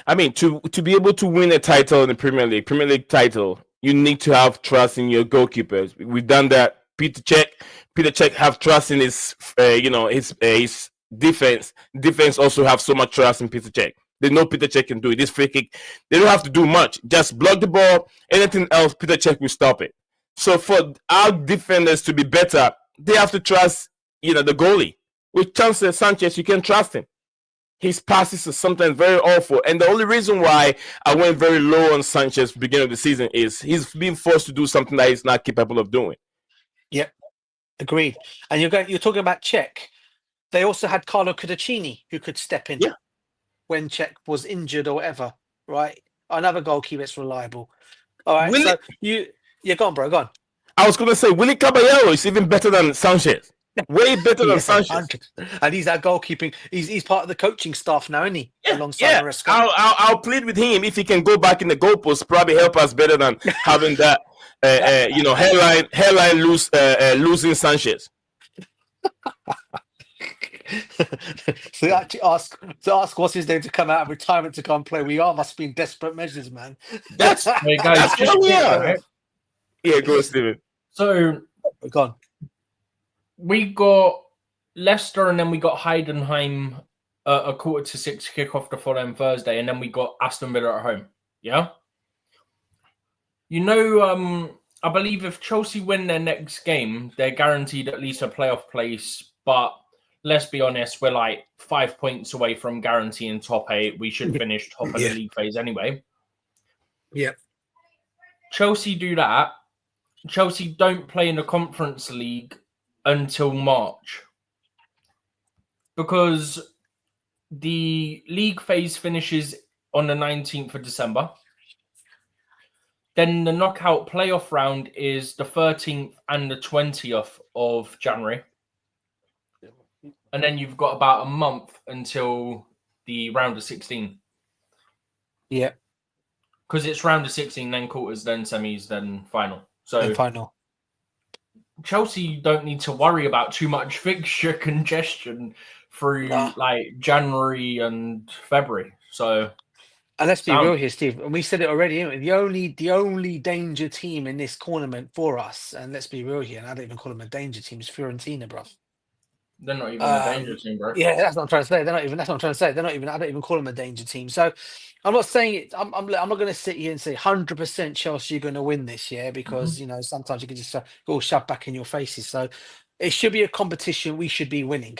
Speaker 4: I
Speaker 1: mean, to be able to win a title in the Premier League title, you need to have trust in your goalkeepers. We've done that. Peter Cech have trust in his defense. Defense also have so much trust in Peter Cech. They know Peter Cech can do it. This free kick, they don't have to do much. Just block the ball. Anything else, Peter Cech will stop it. So for our defenders to be better, they have to trust, the goalie. With Sanchez, you can trust him. His passes are sometimes very awful. And the only reason why I went very low on Sanchez beginning of the season is he's being forced to do something that he's not capable of doing.
Speaker 4: Yep. Agreed. And you're talking about Czech. They also had Carlo Cudicini who could step in when Czech was injured or whatever, right? Another goalkeeper that's reliable. All right.
Speaker 1: Will
Speaker 4: So
Speaker 1: it-
Speaker 4: go on, bro. Go on.
Speaker 1: I was going to say, Willie Caballero is even better than Sanchez. Way better than Sanchez.
Speaker 4: 100. And he's our goalkeeping. He's part of the coaching staff now, isn't he? Alongside
Speaker 1: Yeah,
Speaker 4: Maresca.
Speaker 1: I'll plead with him if he can go back in the goalpost. Probably help us better than having that, hairline losing Sanchez.
Speaker 4: So actually ask what's his name to come out of retirement to go and play. Must be in desperate measures, man.
Speaker 1: That's
Speaker 3: Hey guys,
Speaker 1: that's
Speaker 3: just
Speaker 1: what we
Speaker 3: quick,
Speaker 1: are.
Speaker 3: right?
Speaker 1: Yeah, go on, Steven.
Speaker 3: So
Speaker 4: Go on.
Speaker 3: we got Leicester, and then we got Heidenheim a 5:45 kickoff the following Thursday, and then we got Aston Villa at home. Yeah. I believe if Chelsea win their next game, they're guaranteed at least a playoff place. But let's be honest, we're like 5 points away from guaranteeing top 8. We should finish top of the league phase anyway.
Speaker 4: Yeah.
Speaker 3: Chelsea do that. Chelsea don't play in the Conference League until March because the league phase finishes on the 19th of December. Then the knockout playoff round is the 13th and the 20th of January. And then you've got about a month until the round of 16.
Speaker 4: Yeah.
Speaker 3: Because it's round of 16, then quarters, then semis, then final. So
Speaker 4: final.
Speaker 3: Chelsea don't need to worry about too much fixture congestion through like January and February. So,
Speaker 4: and let's be real here, Steve. And we said it already. The only danger team in this tournament for us, and let's be real here, and I don't even call them a danger team, is Fiorentina, bro.
Speaker 3: They're not even a danger team, bro.
Speaker 4: Yeah, that's what I'm trying to say. That's what I'm trying to say. They're not even. I don't even call them a danger team. So, I'm not saying it. I'm not going to sit here and say 100% Chelsea are going to win this year because sometimes you can just all shove back in your faces. So, it should be a competition. We should be winning.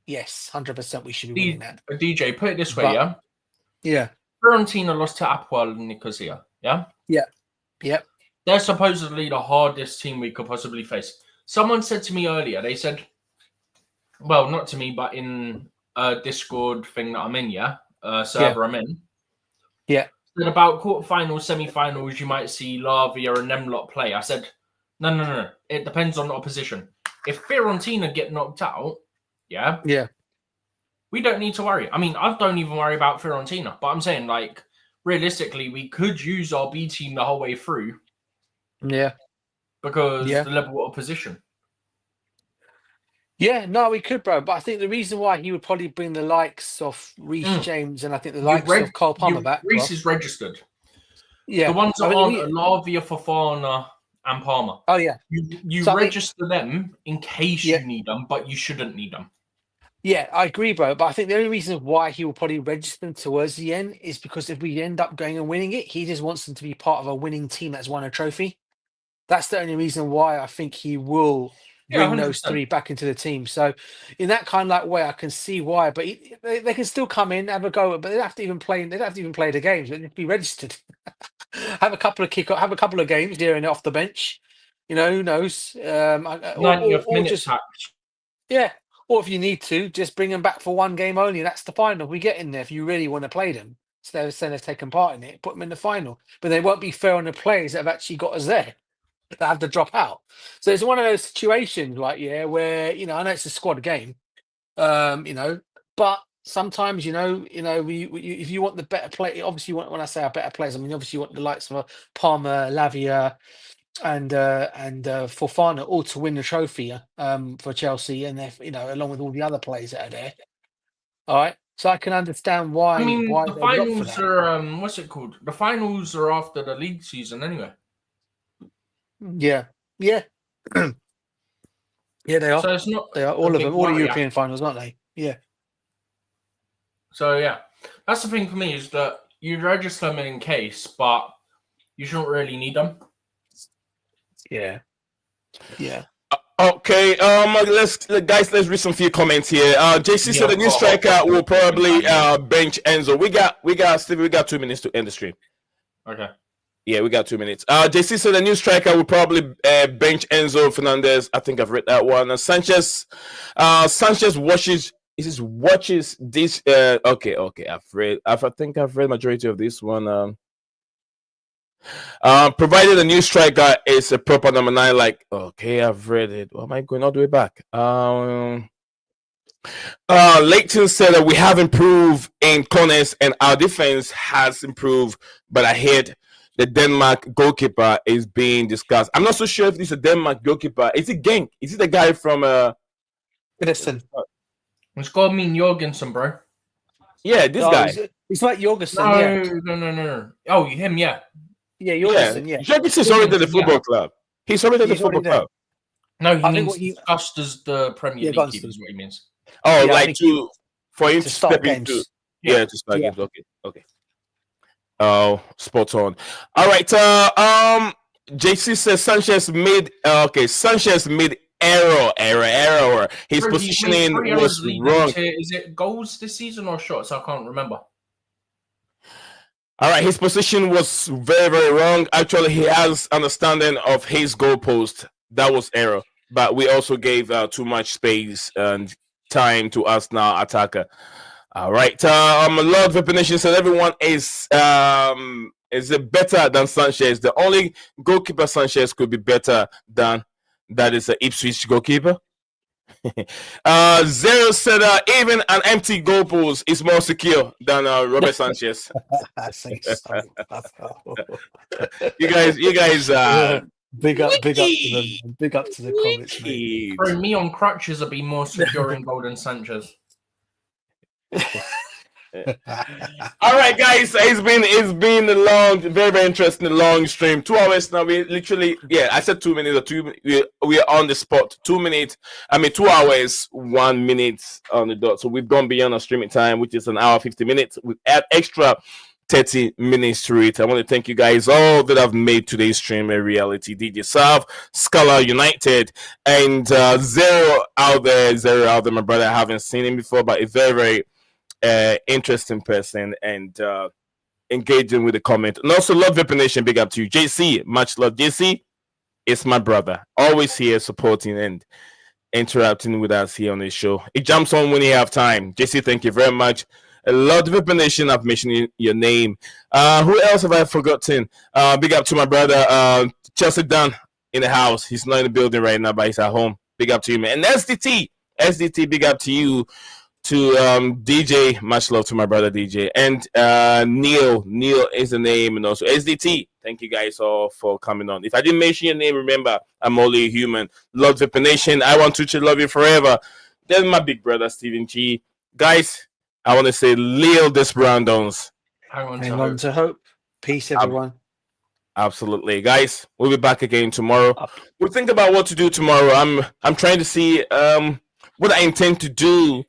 Speaker 4: Yes, 100% we should be winning that.
Speaker 3: DJ, put it this way,
Speaker 4: yeah.
Speaker 3: Fiorentina lost to Apoel Nicosia. Yeah. They're supposedly the hardest team we could possibly face. Someone said to me earlier. They said, well, not to me, but in a Discord thing that I'm in, server I'm in.
Speaker 4: Yeah.
Speaker 3: Then about quarterfinals, semi-finals, you might see Lavia and them lot play. I said, no. It depends on the opposition. If Fiorentina get knocked out, we don't need to worry. I mean, I don't even worry about Fiorentina, but I'm saying, like, realistically, we could use our B team the whole way through.
Speaker 4: Yeah.
Speaker 3: Because the level of opposition.
Speaker 4: Yeah, no, we could, bro. But I think the reason why he would probably bring the likes of Reece James and I think the likes of Cole Palmer back.
Speaker 3: Reece is registered.
Speaker 4: Yeah.
Speaker 3: The ones that aren't Lavia, Fofana, and Palmer.
Speaker 4: Oh, yeah.
Speaker 3: You register them in case you need them, but you shouldn't need them.
Speaker 4: Yeah, I agree, bro. But I think the only reason why he will probably register them towards the end is because if we end up going and winning it, he just wants them to be part of a winning team that's won a trophy. That's the only reason why I think he will bring those 3 back into the team. So in that kind of like way, I can see why. But they can still come in, have a go, but they don't have to even play. They don't have to even play the games. They need to be registered. Have a couple of games there and off the bench. Who knows?
Speaker 3: 90th minute tax.
Speaker 4: Yeah. Or if you need to, just bring them back for one game only. That's the final. We get in there if you really want to play them. Instead of saying they've taken part in it, put them in the final. But they won't be fair on the players that have actually got us there. That have to drop out. So it's one of those situations, like where I know it's a squad game, but sometimes if you want the better play, obviously when I say our better players, I mean obviously you want the likes of Palmer, Lavia, and Fofana all to win the trophy for Chelsea, and along with all the other players that are there. All right, so I can understand why.
Speaker 3: I mean,
Speaker 4: why
Speaker 3: the finals are what's it called? The finals are after the league season anyway.
Speaker 4: Yeah. Yeah, they are.
Speaker 3: So it's not.
Speaker 4: They are all of them, all the European finals, aren't they? Yeah.
Speaker 3: So that's the thing for me is that you register them in case, but you shouldn't really need them.
Speaker 4: Yeah.
Speaker 1: Okay, let's read some few comments here. JC said the new striker will probably bench Enzo. We got Steve. We got 2 minutes to end the stream.
Speaker 3: Okay.
Speaker 1: Yeah, we got 2 minutes. JC said the new striker will probably bench Enzo Fernandez. I think I've read that one. Sanchez watches this. Okay. I think I've read majority of this one. Provided a new striker is a proper number 9, like okay, I've read it. Why am I going all the way back? Leighton said that we have improved in corners and our defense has improved, but I heard the Denmark goalkeeper is being discussed. I'm not so sure if this is a Denmark goalkeeper. Is it Genk? Is it the guy from
Speaker 4: Listen.
Speaker 3: It's got to mean Jorgensen, bro.
Speaker 1: Yeah, this guy.
Speaker 4: He's like Jorgensen.
Speaker 3: No. Oh, him, yeah.
Speaker 4: Yeah, Jorgensen, yeah.
Speaker 1: Jorgensen's already at the football club. He's already at the football club.
Speaker 3: No, he means discussed as the Premier League keeper is what he means.
Speaker 1: Oh, yeah, like for him to
Speaker 4: start games.
Speaker 1: to start games. Okay. Oh, spot on. All right. JC says Sanchez made error. His positioning was wrong.
Speaker 3: Is it goals this season or shots? I can't remember.
Speaker 1: All right, his position was very, very wrong. Actually, he has understanding of his goalpost. That was error, but we also gave too much space and time to us now attacker. All right, Lord Vipination said everyone is better than Sanchez. The only goalkeeper Sanchez could be better than that is an Ipswich goalkeeper. Zero said even an empty goalpost is more secure than Robert Sanchez. you guys
Speaker 4: big up to the comments, mate.
Speaker 3: Bro, me on crutches would be more secure in goal than Sanchez.
Speaker 1: All right, guys, it's been a long, very, very interesting, long stream. 2 hours now. We literally, I said 2 minutes or 2 minutes. We are on the spot. 2 minutes. 2 hours, 1 minute on the dot. So we've gone beyond our streaming time, which is an hour 50 minutes. We add extra 30 minutes to it. I want to thank you guys all that have made today's stream a reality. DJ Sav, Scholar United, and Zero out there, my brother. I haven't seen him before, but a very, very interesting person and engaging with the comment. And also love Vipper Nation, big up to you. JC, much love. JC is my brother, always here supporting and interacting with us here on this show. It jumps on when you have time. JC, thank you very much. A lot of Vipper Nation, I've mentioned your name. Who else have I forgotten? Big up to my brother Chelsea Dunn in the house. He's not in the building right now, but he's at home. Big up to you, man. And SDT, big up to you. To DJ, much love to my brother DJ, and Neil is the name, and also SDT. Thank you guys all for coming on. If I didn't mention your name, remember I'm only a human. Love Vipper Nation. I want to love you forever. Then my big brother Stephen G. Guys, I want to say Leo Desperandos.
Speaker 4: Hang on to hope. Peace, everyone.
Speaker 1: Absolutely, guys. We'll be back again tomorrow. We'll think about what to do tomorrow. I'm trying to see what I intend to do.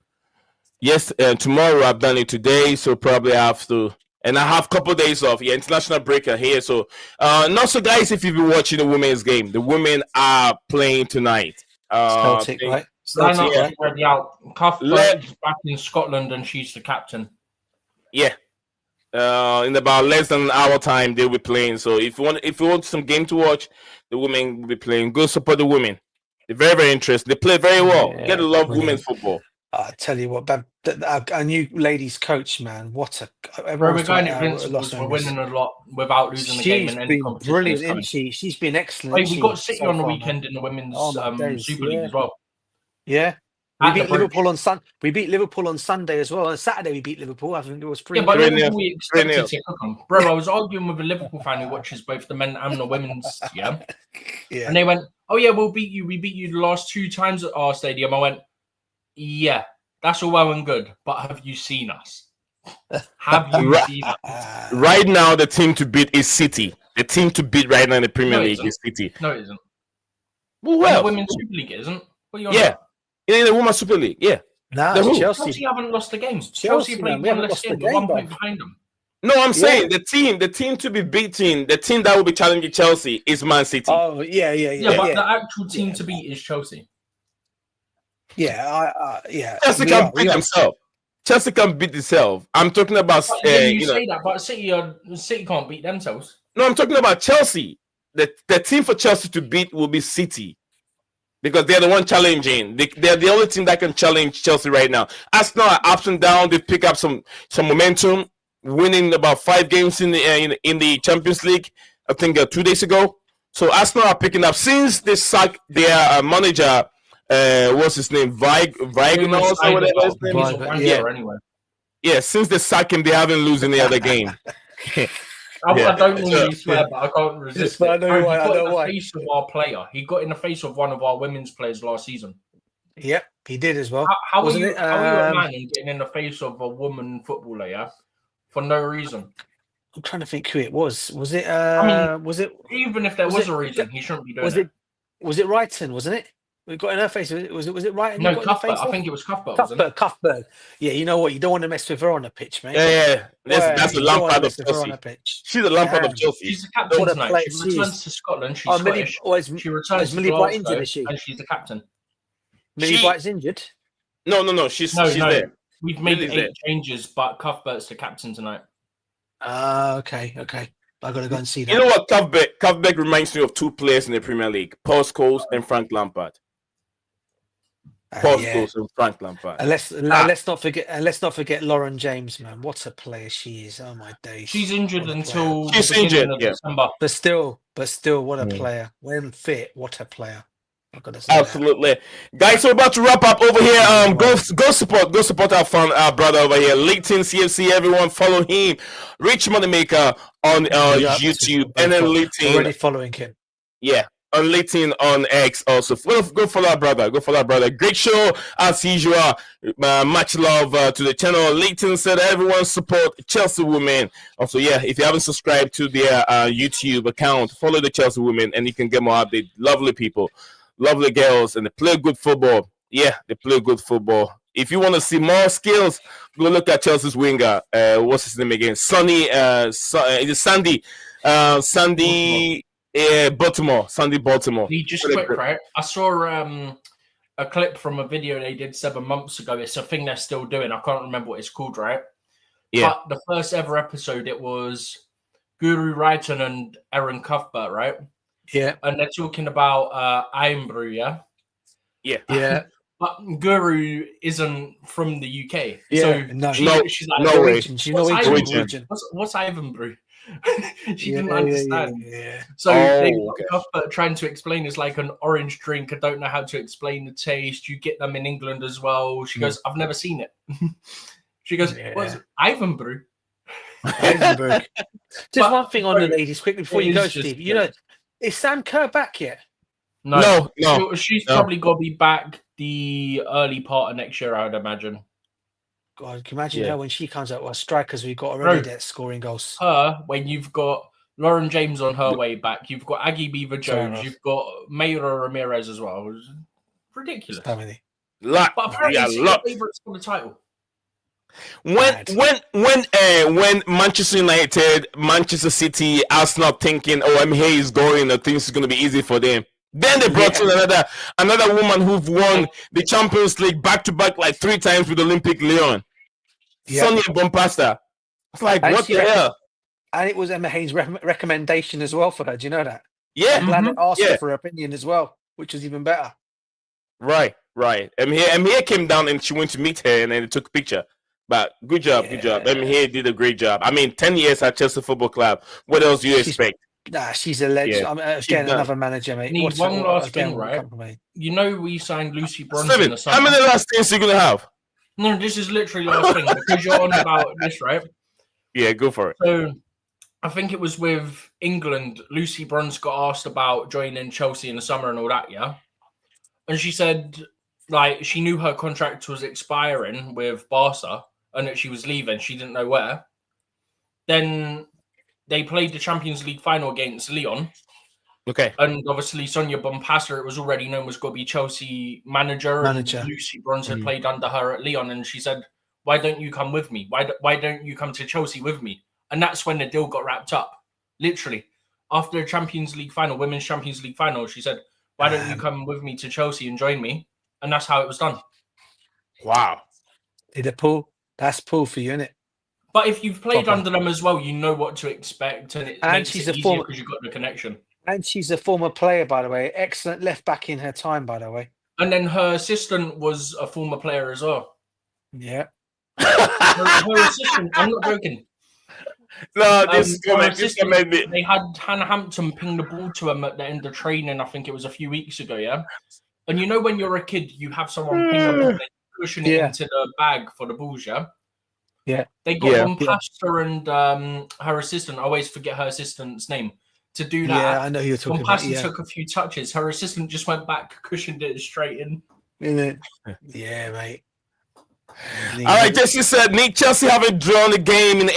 Speaker 1: Yes, tomorrow. I've done it today, so probably I have to, and I have a couple of days off. Yeah, international break here. So, and also, guys, if you've been watching the women's game, the women are playing tonight.
Speaker 4: Celtic, right?
Speaker 3: Celtic, already out. Cuthbert's back in Scotland, and she's the captain.
Speaker 1: Yeah. In about less than an hour time, they'll be playing. So, if you want some game to watch, the women will be playing. Go support the women. They're very, very interesting. They play very well.
Speaker 4: Yeah,
Speaker 1: Get to love women's football.
Speaker 4: I tell you what, our new ladies coach, man, what a...
Speaker 3: We're going invincibles. We're winning a lot without losing the game in any competition.
Speaker 4: Brilliant, isn't she? She's been excellent.
Speaker 3: Wait, we got City on the weekend in the women's Super League as well.
Speaker 4: Yeah. We beat Liverpool on We beat Liverpool on Sunday as well. On Saturday we beat Liverpool. I think it was pretty.
Speaker 3: Yeah, but we expected to cook them. Bro, I was arguing with a Liverpool fan who watches both the men and the women's. Yeah. And they went, "Oh yeah, we'll beat you. We beat you the last 2 times at our stadium." I went, "Yeah, that's all well and good, but have you seen us? Have you seen us?"
Speaker 1: Right now, the team to beat is City. The team to beat right now in the Premier League is City.
Speaker 3: No, it isn't.
Speaker 1: Well,
Speaker 3: the Women's Super League isn't. What are you on
Speaker 1: about? In the Women's Super League, yeah.
Speaker 3: Chelsea haven't lost the game. Chelsea played one less game, 1 point behind them.
Speaker 1: No, I'm saying the team to be beating, the team that will be challenging Chelsea is Man City.
Speaker 4: Oh, yeah.
Speaker 3: But the actual team to beat is Chelsea.
Speaker 4: Yeah, yeah.
Speaker 1: Chelsea can beat themselves. Chelsea can beat itself. I'm talking about
Speaker 3: You say that, but City can't beat themselves.
Speaker 1: No, I'm talking about Chelsea. The team for Chelsea to beat will be City because they're the one challenging. They're the only team that can challenge Chelsea right now. Arsenal are ups and downs. They pick up some momentum, winning about 5 games in the Champions League. I think 2 days ago. So Arsenal are picking up since they sacked their manager. What's his name? Weigl or whatever his name is.
Speaker 3: Anyway.
Speaker 1: Yeah, since they sacked him, they haven't lost any other game.
Speaker 3: I don't normally swear, but I can't resist it.
Speaker 4: I know why. I know why.
Speaker 3: Face of our player. He got in the face of one of our women's players last season.
Speaker 4: Yep, he did as well.
Speaker 3: How are you a man getting in the face of a woman footballer? Yeah, for no reason.
Speaker 4: I'm trying to think who it was. Was it? Was it?
Speaker 3: Even if there was a reason, he shouldn't be doing it.
Speaker 4: Was it Wrighton? Wasn't it? We got in her face. Was it Wrighton?
Speaker 3: No, Cuthbert. I think it was Cuthbert.
Speaker 4: Cuthbert. Yeah, you know what? You don't want to mess with her on the pitch, mate.
Speaker 1: Yeah. That's the Lampard of Chelsea. She's the Lampard of Chelsea.
Speaker 3: She's the captain tonight. She returns to Scotland. She's Scottish. She returns to Glasgow, and she's the captain.
Speaker 4: Millie White's injured?
Speaker 1: No. She's there.
Speaker 3: We've made 8 changes, but Cuthbert's the captain tonight.
Speaker 4: Okay. I got to go and see that.
Speaker 1: You know what? Cuthbert reminds me of 2 players in the Premier League: Paul Scholes and Frank Lampard. Scholes and Frank Lampard.
Speaker 4: Let's not forget Lauren James, man. What a player she is! Oh my days.
Speaker 3: She's injured until
Speaker 1: she's injured.
Speaker 3: December.
Speaker 4: But still, what a player. When fit, what a player. I've got to say
Speaker 1: absolutely, guys. We're about to wrap up over here. Go support our brother over here, Leighton CFC. Everyone follow him, Rich Moneymaker on YouTube, and then Leighton
Speaker 4: already following him.
Speaker 1: Yeah. On Leighton on X also. Go follow our brother. Great show as usual. Much love to the channel. Leighton said everyone support Chelsea women. Also, if you haven't subscribed to their YouTube account, follow the Chelsea women and you can get more updates. Lovely people, lovely girls, and they play good football. Yeah, they play good football. If you want to see more skills, go look at Chelsea's winger. What's his name again? Sandy. Sandy Baltimore.
Speaker 3: He just quick, right? I saw a clip from a video they did 7 months ago. It's a thing they're still doing. I can't remember what it's called, right?
Speaker 1: Yeah.
Speaker 3: But the first ever episode, it was Guru Wrighton and Aaron Cuthbert, right?
Speaker 4: Yeah.
Speaker 3: And they're talking about Ironbrew, yeah?
Speaker 4: Yeah.
Speaker 3: But Guru isn't from the UK.
Speaker 4: Yeah.
Speaker 3: So she's like,
Speaker 4: Norwegian. She's Norwegian.
Speaker 3: What's Ironbrew? She didn't understand.
Speaker 4: Yeah.
Speaker 3: So they Cuthbert trying to explain it's like an orange drink. I don't know how to explain the taste. You get them in England as well. She goes, I've never seen it. She goes, what's it? Ivanbrew?
Speaker 4: Just one thing on the ladies quickly before you go, Steve. You know, is Sam Kerr back yet?
Speaker 1: No.
Speaker 3: She's probably got to be back the early part of next year, I would imagine.
Speaker 4: God, can you imagine her when she comes out? Well, strikers we've got already there scoring goals.
Speaker 3: Her, when you've got Lauren James on her way back, you've got Aggie Beaver Jones, you've got Mayra Ramirez as well. It's ridiculous.
Speaker 4: How many?
Speaker 3: But apparently, favourites for the title.
Speaker 1: When Manchester United, Manchester City, Arsenal thinking, MH is going, things are going to be easy for them. Then they brought in another woman who've won the Champions League back-to-back like 3 times with Olympic Lyon. Sonia Bompasta. It's like, what the hell?
Speaker 4: And it was Emma Haynes' recommendation as well for her. Do you know that?
Speaker 1: Yeah.
Speaker 4: I'm glad they asked her for her opinion as well, which was even better.
Speaker 1: Right. Emma came down and she went to meet her and then they took a picture. But good job. Emma did a great job. I mean, 10 years at Chelsea Football Club. What else do you expect?
Speaker 4: Nah, she's a legend.
Speaker 1: Yeah.
Speaker 4: Again, another manager, mate.
Speaker 3: One last thing, right? You know, we signed Lucy Bronson in the summer.
Speaker 1: How many last things are you going to have?
Speaker 3: No, this is literally last thing because you're on about this, right?
Speaker 1: Yeah, go for it.
Speaker 3: So, I think it was with England. Lucy Bronze got asked about joining Chelsea in the summer and all that, yeah? And she said, like, she knew her contract was expiring with Barca and that she was leaving. She didn't know where. Then they played the Champions League final against Lyon.
Speaker 1: Okay.
Speaker 3: And obviously Sonia Bompasta, it was already known, was going to be Chelsea manager. And Lucy Bronze had played under her at Lyon. And she said, why don't you come with me? Why don't you come to Chelsea with me? And that's when the deal got wrapped up. Literally. After the Champions League final, Women's Champions League final, she said, why don't you come with me to Chelsea and join me? And that's how it was done.
Speaker 1: Wow.
Speaker 4: Did it pull? That's Paul for you, isn't it?
Speaker 3: But if you've played
Speaker 4: Proper.
Speaker 3: under them as well, you know what to expect, and it
Speaker 4: And
Speaker 3: makes
Speaker 4: she's
Speaker 3: it
Speaker 4: a
Speaker 3: easier
Speaker 4: former-
Speaker 3: because you've got the connection.
Speaker 4: And she's a former player, by the way. Excellent left back in her time, by the way.
Speaker 3: And then her assistant was a former player as well.
Speaker 4: Yeah.
Speaker 3: Her assistant, I'm not joking.
Speaker 1: No, this
Speaker 3: her
Speaker 1: comment
Speaker 3: assistant,
Speaker 1: made me.
Speaker 3: they had Hannah Hampton ping the ball to him at the end of training. I think it was a few weeks ago, yeah? And you know when you're a kid, you have someone ping the ball and cushion it into the bag for the balls, yeah?
Speaker 4: Yeah.
Speaker 3: They got one past her and her assistant. I always forget her assistant's name. To do that,
Speaker 4: Yeah, I know who you're talking about.
Speaker 3: Pastor took a few touches. Her assistant just went back, cushioned it straight in.
Speaker 4: Yeah, mate.
Speaker 1: All right, Jesse said Nick Chelsea haven't drawn the game in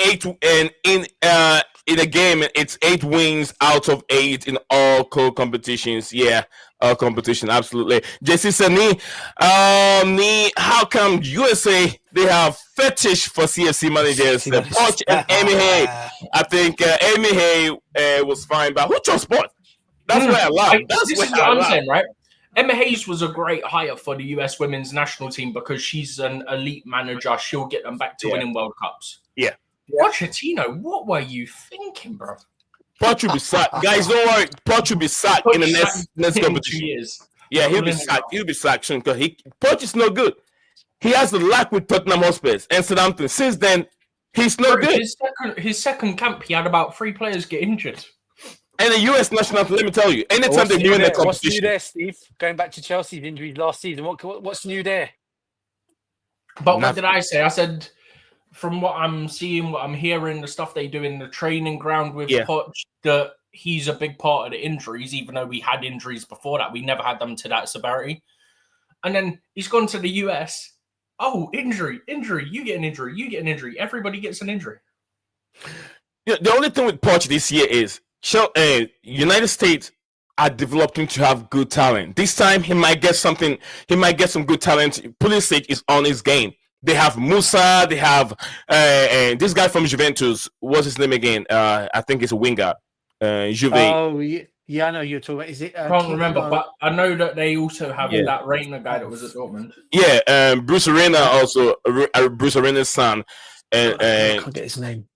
Speaker 1: a game. It's 8 wins out of 8 in all competitions. Yeah, all competition, absolutely. Jesse said how come USA they have fetish for CFC managers? Poch and Amy Hay. I think Amy Hay was fine, but who chose Poch? That's where I laugh.
Speaker 3: This is what I'm saying, right? Emma Hayes was a great hire for the US women's national team because she's an elite manager. She'll get them back to winning World Cups.
Speaker 1: Yeah.
Speaker 3: Pochettino, what were you thinking, bro?
Speaker 1: Poch will be sacked. Guys, don't worry. Poch will be sacked in the next competition.
Speaker 3: 2 years.
Speaker 1: Yeah, he'll be sacked. He'll be sacked soon because Poch is no good. He has the lack with Tottenham Hotspur and Southampton. Since then, he's no good.
Speaker 3: His second camp, he had about 3 players get injured.
Speaker 1: And the US national team, let me tell you, anytime they win the competition.
Speaker 4: What's new there, Steve? Going back to Chelsea's injuries last season, what's new there?
Speaker 3: But what did I say? I said, from what I'm seeing, what I'm hearing, the stuff they do in the training ground with Poch, that he's a big part of the injuries, even though we had injuries before that. We never had them to that severity. And then he's gone to the US. Oh, injury, you get an injury, everybody gets an injury.
Speaker 1: Yeah, the only thing with Poch this year is United States are developing to have good talent. This time he might get something. He might get some good talent. Pulisic is on his game. They have Musa. They have this guy from Juventus. What's his name again? I think it's a winger. Juve.
Speaker 4: Oh yeah, I know you're talking about. Is it?
Speaker 3: I can't remember, but I know that they also have that Reina guy that was at Dortmund.
Speaker 1: Yeah, Bruce Arena also. Bruce Arena's son.
Speaker 4: I can't get his name.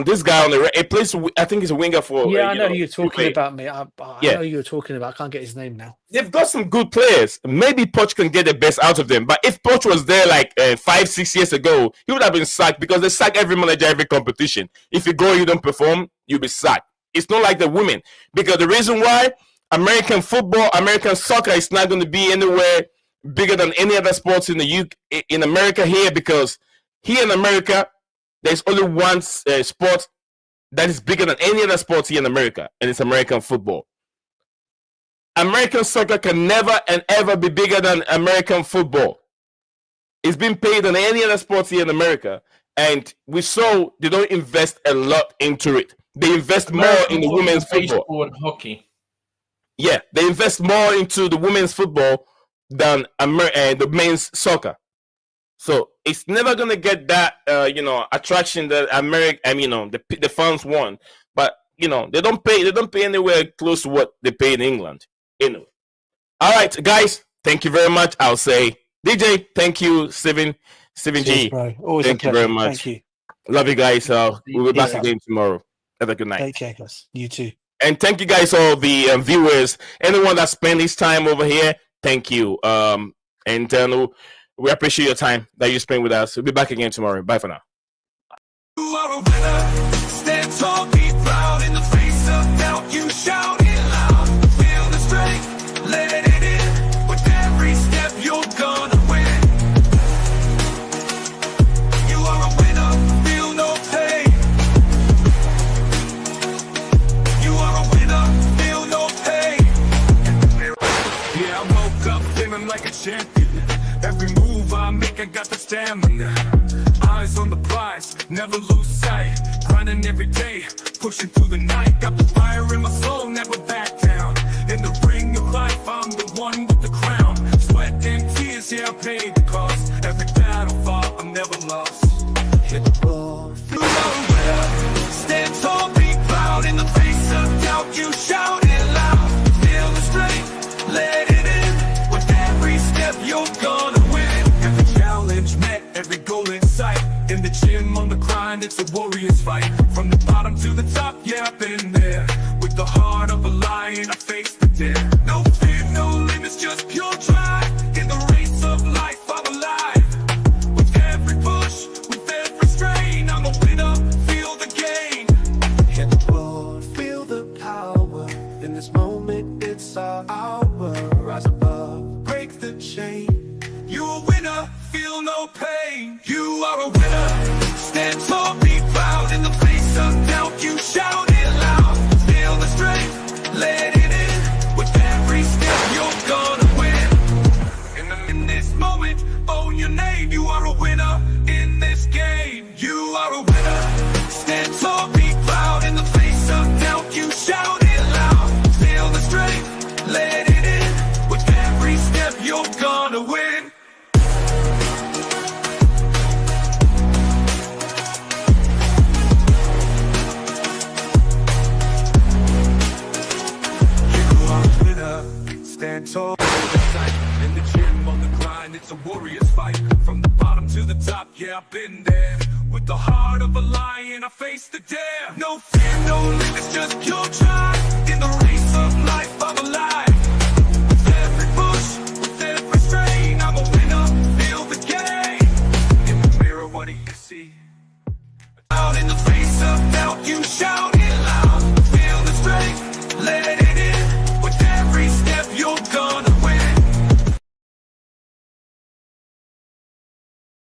Speaker 1: This guy on the right, plays. I think he's a winger for.
Speaker 4: Yeah, I know who you're talking about, mate. I know who you're talking about. I can't get his name now.
Speaker 1: They've got some good players. Maybe Poch can get the best out of them. But if Poch was there like 5-6 years ago, he would have been sacked because they sack every manager every competition. If you go, you don't perform, you'll be sacked. It's not like the women, because the reason why American football, American soccer is not going to be anywhere bigger than any other sports in the UK, in America here, because here in America. There's only one sport that is bigger than any other sport here in America, and it's American football. American soccer can never and ever be bigger than American football. It's been paid than any other sports here in America, and we saw they don't invest a lot into it. They invest more in the women's football.
Speaker 3: Baseball and hockey.
Speaker 1: Yeah, they invest more into the women's football than the men's soccer. So it's never gonna get that attraction that the fans want. But they don't pay anywhere close to what they pay in England. Anyway. All right, guys, thank you very much. I'll say DJ, thank you, Steven G.
Speaker 4: Bro. Always
Speaker 1: thank you very much.
Speaker 4: Thank you.
Speaker 1: Love you guys. We'll be back again tomorrow. Have a good night.
Speaker 4: Take care, guys. You too.
Speaker 1: And thank you guys, all the viewers, anyone that spent his time over here. Thank you. We appreciate your time that you spend with us. We'll be back again tomorrow. Bye for now.
Speaker 2: You are a winner. Stand tall, be proud. In the face of doubt, you shout it loud. Feel the strength, let it in. With every step, you're gonna win. You are a winner, feel no pain. You are a winner, feel no pain. Yeah, I woke up feeling like a champion. Every move I make, I got the stamina. Eyes on the prize, never lose sight. Grinding every day, pushing through the night. Got the fire in my soul, never back down. In the ring of life, I'm the one with the crown. Sweat and tears, yeah, I paid the cost. Every battle fought, I'm never lost. Hit the ball, feel winner. Stand tall, be proud. In the face of doubt, you shout it loud. Feel the strength, let it in. With every step, you're gonna win. Every challenge met, every goal in sight. gym on the grind, it's a warrior's fight. From the bottom to the top, yeah, I've been there. With the heart of a lion, I face the dare. No fear, no limits, just pure drive. In the race of life, I'm alive. With every push, with every strain, I'm a winner, feel the gain.
Speaker 10: Hit the road, feel the power. In this moment, it's our hour. Rise above, break the chain.
Speaker 2: You a winner, feel no pain. You are a winner, stand tall, be proud. In the face of doubt, you shout it loud. Feel the strength, let it in. With every step, you're gonna win. In this moment, own your name. You are a winner in this game. You are a winner, stand tall, be proud. In the face of doubt, you shout it loud. Feel the strength, let it in. With every step, you're gonna win. Stand tall, in the gym on the grind, it's a warrior's fight. From the bottom to the top, yeah, I've been there. With the heart of a lion, I face the dare. No fear, no limits,